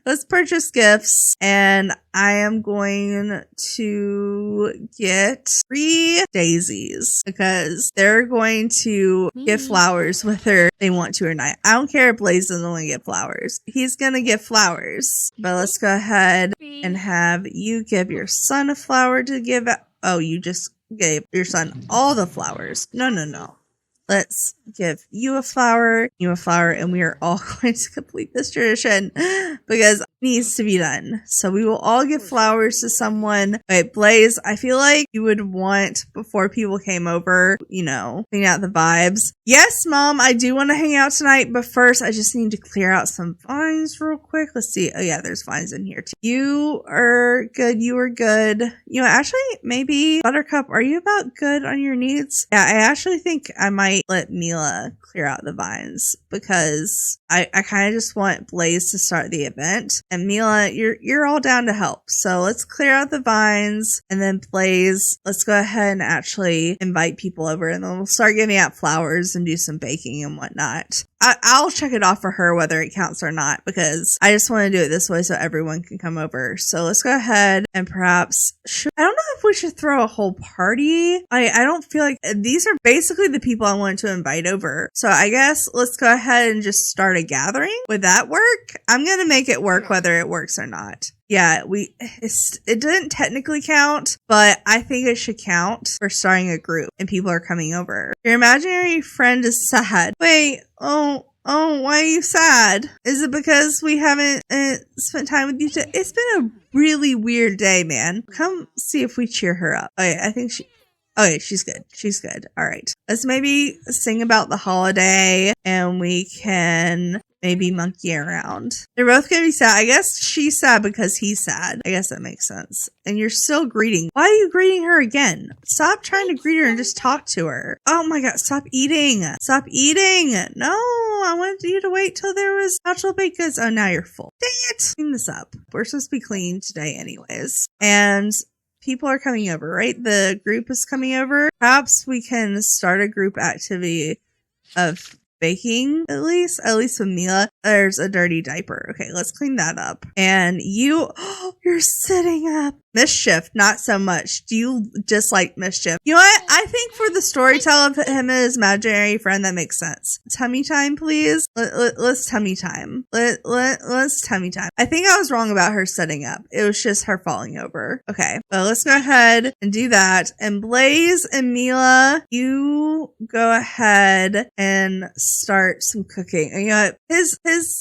let's purchase gifts, and I am going to get 3 daisies because they're going to get flowers whether they want to or not. I don't care if Blaze doesn't want to get flowers. He's gonna get flowers. But let's go ahead and have you give your son a flower to give out. Oh, you just gave your son all the flowers. No. Let's give you a flower, and we are all going to complete this tradition because it needs to be done. So we will all give flowers to someone. Wait, Blaze, I feel like you would want, before people came over, clean out the vibes. Yes, Mom, I do want to hang out tonight, but first I just need to clear out some vines real quick. Let's see. Oh yeah, there's vines in here too. You are good. Actually, maybe Buttercup, are you about good on your needs? Yeah, I actually think I might might let Mila clear out the vines because I kind of just want Blaze to start the event. And Mila, you're all down to help. So let's clear out the vines, and then Blaze, let's go ahead and actually invite people over, and then we'll start giving out flowers and do some baking and whatnot. I'll check it off for her whether it counts or not, because I just want to do it this way so everyone can come over. So let's go ahead and perhaps I don't know if we should throw a whole party. I don't feel like these are basically the people I want to invite over. So I guess let's go ahead and just start a gathering. Would that work? I'm going to make it work whether it works or not. Yeah, it didn't technically count, but I think it should count for starting a group and people are coming over. Your imaginary friend is sad. Wait, oh, why are you sad? Is it because we haven't spent time with you? It's been a really weird day, man. Come see if we cheer her up. Okay, I think she's good. She's good. All right. Let's maybe sing about the holiday and we can maybe monkey around. They're both gonna be sad. I guess she's sad because he's sad. I guess that makes sense. And you're still greeting. Why are you greeting her again? Stop trying to greet her and just talk to her. Oh my god, stop eating. Stop eating. No, I wanted you to wait till there was actual baked goods. Oh, now you're full. Dang it. Clean this up. We're supposed to be clean today anyways. And people are coming over, right? The group is coming over. Perhaps we can start a group activity of baking, at least with Mila. There's a dirty diaper. Okay, let's clean that up. And you're sitting up. Mischief, not so much. Do you dislike Mischief? You know what? I think for the storyteller of him and his imaginary friend, that makes sense. Tummy time, please. Let's tummy time. Let's tummy time. I think I was wrong about her setting up. It was just her falling over. Okay, well, let's go ahead and do that. And Blaze and Mila, you go ahead and start some cooking. And you know what? His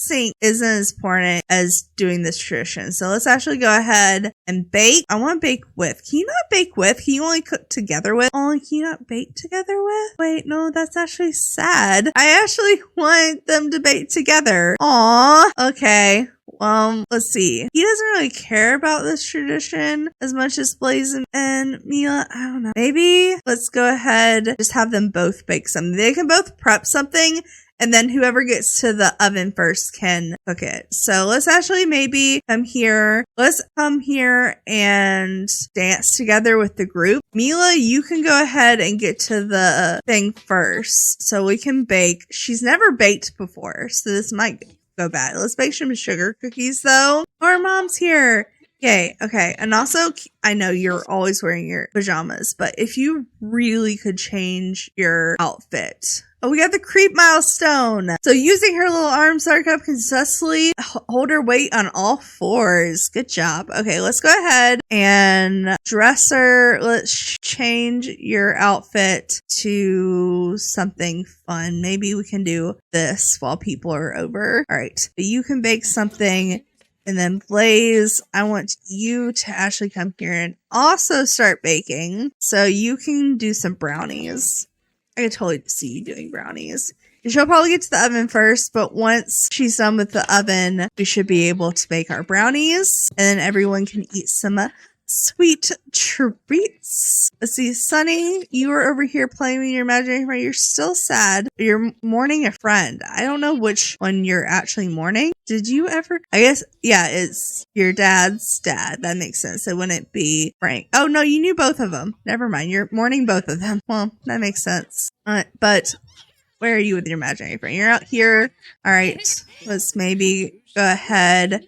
sink isn't as important as doing this tradition. So let's actually go ahead and bake. I want to bake with. Can you not bake with? Can you only cook together with? Oh, can you not bake together with? Wait, no, that's actually sad. I actually want them to bake together. Aw. Okay. Let's see. He doesn't really care about this tradition as much as Blaze and Mila. I don't know. Maybe let's go ahead, just have them both bake something. They can both prep something, and then whoever gets to the oven first can cook it. So let's actually maybe come here. Let's come here and dance together with the group. Mila, you can go ahead and get to the thing first so we can bake. She's never baked before, so this might go bad. Let's bake some sugar cookies though. Our mom's here. Yay. Okay. And also, I know you're always wearing your pajamas, but if you really could change your outfit. Oh, we got the creep milestone. So using her little arms, Sarkup can successfully hold her weight on all fours. Good job. Okay, let's go ahead and dress her. Let's change your outfit to something fun. Maybe we can do this while people are over. All right, you can bake something. And then Blaze, I want you to actually come here and also start baking. So you can do some brownies. I can totally see you doing brownies. She'll probably get to the oven first, but once she's done with the oven, we should be able to bake our brownies. And then everyone can eat some sweet treats. Let's see, Sunny, you were over here playing with your imaginary friend. You're still sad. You're mourning a friend. I don't know which one you're actually mourning. Did you ever? I guess, yeah, it's your dad's dad. That makes sense. It wouldn't be Frank. Oh, no, you knew both of them. Never mind. You're mourning both of them. Well, that makes sense. But where are you with your imaginary friend? You're out here. All right. Let's maybe go ahead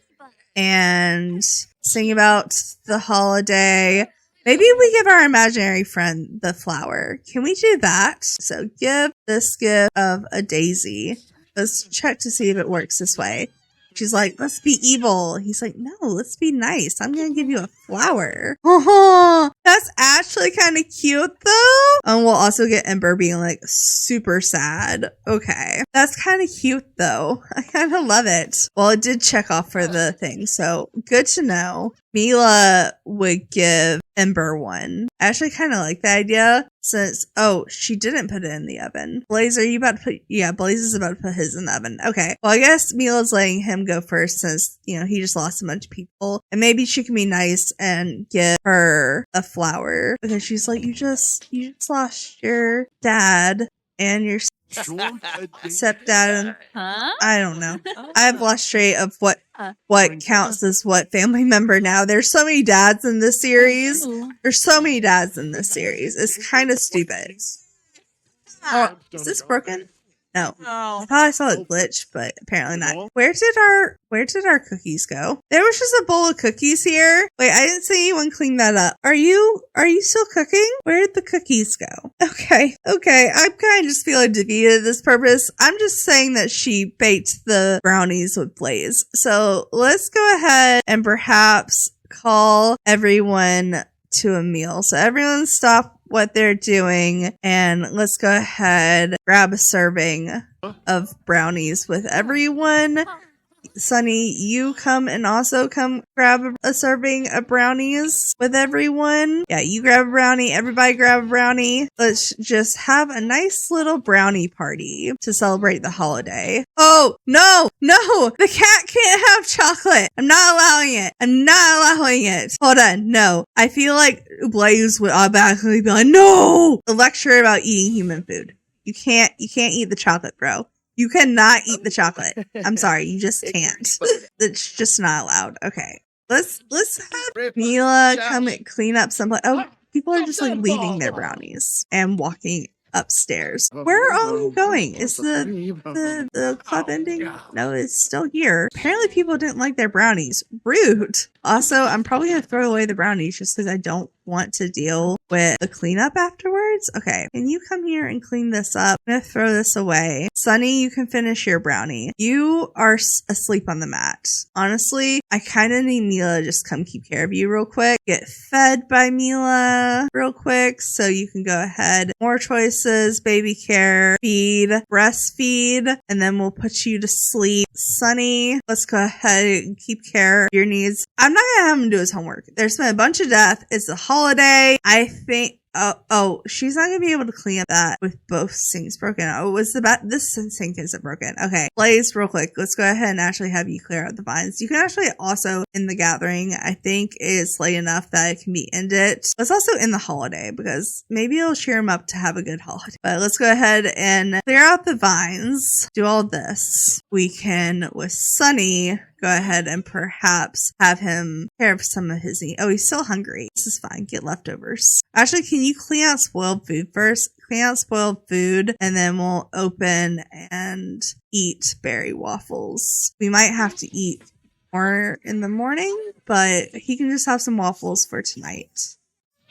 and sing about the holiday. Maybe we give our imaginary friend the flower. Can we do that? So give this gift of a daisy. Let's check to see if it works this way. She's like, let's be evil. He's like, no, let's be nice. I'm going to give you a flower. Oh, that's actually kind of cute though. And we'll also get Ember being like super sad. Okay. That's kind of cute though. I kind of love it. Well, it did check off for the thing. So good to know. Mila would give Ember one. I actually kind of like the idea since, oh, she didn't put it in the oven. Blaze, are you about to put, yeah, Blaze is about to put his in the oven. Okay. Well, I guess Mila's letting him go first since, you know, he just lost a bunch of people. And maybe she can be nice and give her a flower because she's like, you just lost your dad and your stepdad. I don't know. I've lost track of what counts as what family member now. There's so many dads in this series. It's kind of stupid. Oh, is this broken? No. I thought I saw it glitch, but apparently not. Where did our cookies go? There was just a bowl of cookies here. Wait, I didn't see anyone clean that up. Are you still cooking? Where did the cookies go? Okay. I'm kind of just feeling defeated at this purpose. I'm just saying that she baked the brownies with Blaze. So let's go ahead and perhaps call everyone to a meal. So everyone stop what they're doing and let's go ahead, grab a serving of brownies with everyone. Sunny, you come grab a serving of brownies with everyone. Yeah, you grab a brownie. Everybody grab a brownie. Let's just have a nice little brownie party to celebrate the holiday. Oh, no. The cat can't have chocolate. I'm not allowing it. Hold on. No. I feel like Blaze would automatically be like, no! A lecture about eating human food. You can't eat the chocolate, bro. You cannot eat the chocolate. I'm sorry, you just can't. It's just not allowed. Okay. Let's have Mila come and clean up some. Oh, people are just like leaving their brownies and walking upstairs. Where are all you going? Is the club ending? No, it's still here. Apparently people didn't like their brownies. Rude. Also, I'm probably gonna throw away the brownies just because I don't want to deal with the cleanup afterwards. Okay, can you come here and clean this up? I'm gonna throw this away. Sunny, you can finish your brownie. You are asleep on the mat. Honestly, I kind of need Mila to just come keep care of you real quick. Get fed by Mila real quick so you can go ahead. More choices, baby care, feed, breastfeed, and then we'll put you to sleep. Sunny, let's go ahead and keep care of your needs. I'm not gonna have him do his homework. There's been a bunch of death. It's a holiday. I think. Oh, she's not gonna be able to clean up that with both sinks broken. Oh, this sink isn't broken. Okay, Blaze, real quick. Let's go ahead and actually have you clear out the vines. You can actually also end the gathering. I think it's late enough that it can be ended. Let's also end the holiday because maybe it'll cheer him up to have a good holiday. But let's go ahead and clear out the vines. Do all this. We can, with Sunny, go ahead and perhaps have him care of some of his needs. Oh, he's still hungry. This is fine. Get leftovers. Actually, can you clean out spoiled food first? Clean out spoiled food, and then we'll open and eat berry waffles. We might have to eat more in the morning, but he can just have some waffles for tonight.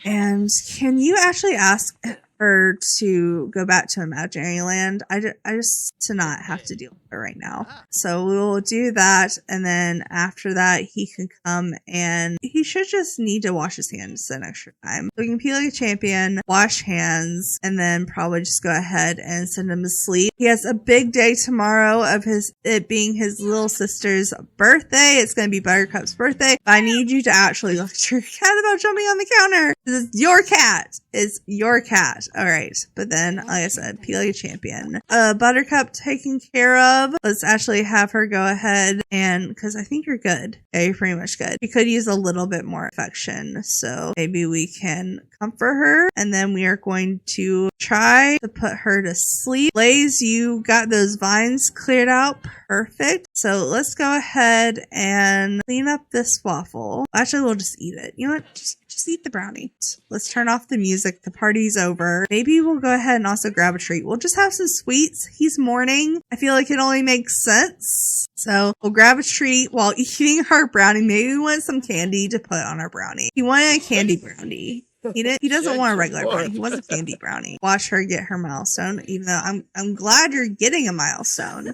And can you actually ask her to go back to Imaginary Land? I just to not have to deal with her right now. So we will do that, and then after that he can come and he should just need to wash his hands the extra time. So we can pee like a champion, wash hands, and then probably just go ahead and send him to sleep. He has a big day tomorrow of it being his little sister's birthday. It's going to be Buttercup's birthday. But I need you to actually lecture your cat about jumping on the counter. This is your cat. It's your cat. All right. But then, like I said, pee like a champion. Buttercup taken care of. Let's actually have her go ahead and, because I think you're good. Yeah, you're pretty much good. We could use a little bit more affection. So maybe we can comfort her. And then we are going to try to put her to sleep. Blaze, you got those vines cleared out. Perfect. So let's go ahead and clean up this waffle. Actually, we'll just eat it. You know what? Just eat the brownie. Let's turn off the music. The party's over. Maybe we'll go ahead and also grab a treat. We'll just have some sweets. He's mourning. I feel like it only makes sense. So we'll grab a treat while eating our brownie. Maybe we want some candy to put on our brownie. He wanted a candy brownie. He doesn't want a regular brownie. He wants a candy brownie. Watch her get her milestone, even though I'm glad you're getting a milestone.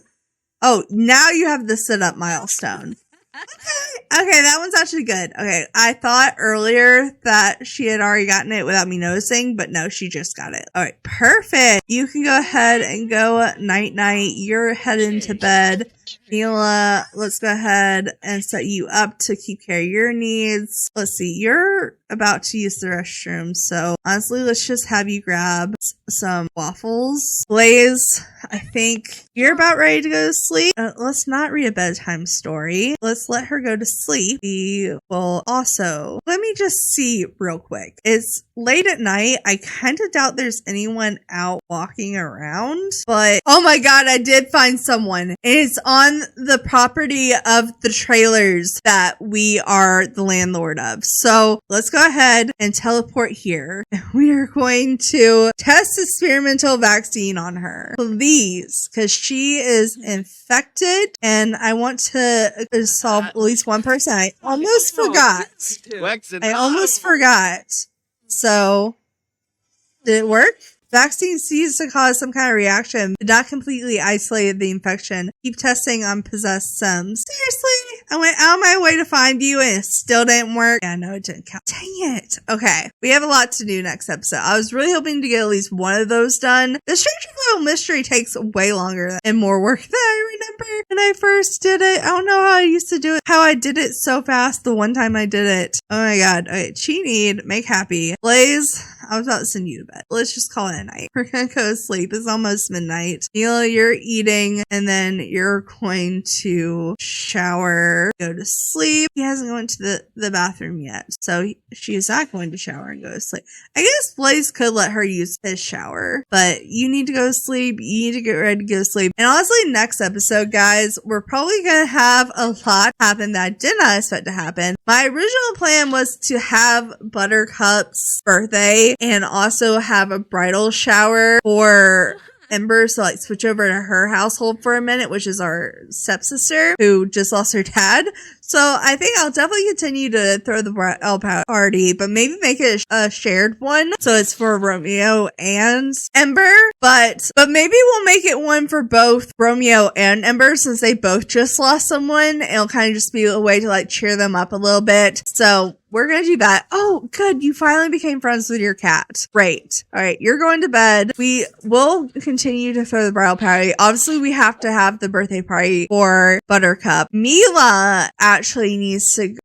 Oh, now you have the sit up milestone. Okay, that one's actually good. Okay, I thought earlier that she had already gotten it without me noticing, but no, she just got it. All right, perfect. You can go ahead and go night-night. You're heading to bed. Mila, let's go ahead and set you up to keep care of your needs. Let's see, you're about to use the restroom, so honestly, let's just have you grab some waffles. Blaze, I think you're about ready to go to sleep. Let's not read a bedtime story. Let's let her go to sleep. We will also, let me me just see real quick. It's late at night. I kind of doubt there's anyone out walking around, but oh my god, I did find someone. It's on the property of the trailers that we are the landlord of. So let's go ahead and teleport here. We are going to test experimental vaccine on her. Please, because she is infected and I want to solve at least one person. I almost forgot. So, did it work? Vaccine seems to cause some kind of reaction, but not completely isolated the infection. Keep testing on possessed Sims. Seriously? I went out of my way to find you and it still didn't work? Yeah, no, it didn't count. Dang it. Okay, we have a lot to do next episode. I was really hoping to get at least one of those done. The Stranger Little Mystery takes way longer and more work than I remember when I first did it. I don't know how I used to do it, how I did it so fast the one time I did it. Oh my god. Okay, cheat need, make happy. Blaze, I was about to send you to bed. Let's just call it a night. We're gonna go to sleep. It's almost midnight. Neela, you're eating, and then you're going to shower, go to sleep. He hasn't gone to the bathroom yet, so she's not going to shower and go to sleep. I guess Blaze could let her use his shower, but you need to go to sleep. You need to get ready to go to sleep. And honestly, next episode, guys, we're probably gonna have a lot happen that I did not expect to happen. My original plan was to have Buttercup's birthday and also have a bridal shower for Ember, so like switch over to her household for a minute, which is our stepsister who just lost her dad. So I think I'll definitely continue to throw the bridal party, but maybe make it a shared one. So it's for Romeo and Ember, but maybe we'll make it one for both Romeo and Ember since they both just lost someone. It'll kind of just be a way to like cheer them up a little bit. So we're going to do that. Oh, good. You finally became friends with your cat. Great. All right. You're going to bed. We will continue to throw the bridal party. Obviously, we have to have the birthday party for Buttercup. Mila actually needs to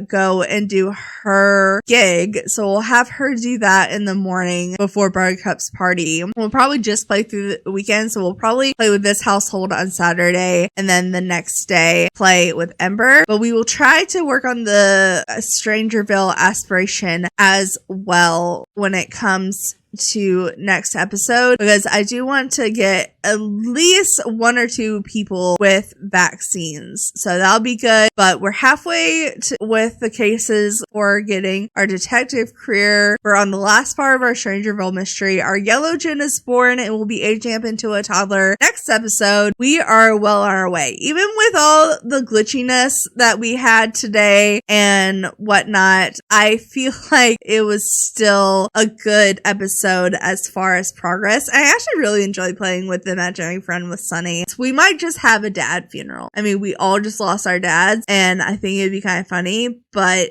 go and do her gig. So we'll have her do that in the morning before Buttercup's party. We'll probably just play through the weekend. So we'll probably play with this household on Saturday and then the next day play with Ember. But we will try to work on the Strangerville aspiration as well when it comes to next episode, because I do want to get at least one or two people with vaccines, so that'll be good. But we're halfway with the cases for getting our detective career. We're on the last part of our Strangerville mystery. Our yellow Jin is born and will be aging up into a toddler. Next episode, we are well on our way. Even with all the glitchiness that we had today and whatnot, I feel like it was still a good episode as far as progress. I actually really enjoyed playing with the imaginary friend with Sunny. So we might just have a dad funeral. I mean, we all just lost our dads, and I think it'd be kind of funny, but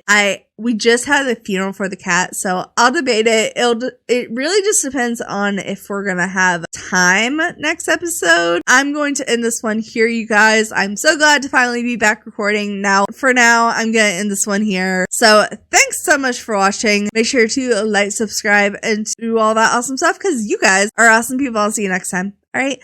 we just had a funeral for the cat, so I'll debate it. It really just depends on if we're gonna have time next episode. I'm going to end this one here, you guys. I'm so glad to finally be back recording. Now, for now, I'm gonna end this one here. So thanks so much for watching. Make sure to like, subscribe, and do all that awesome stuff because you guys are awesome people. I'll see you next time. All right.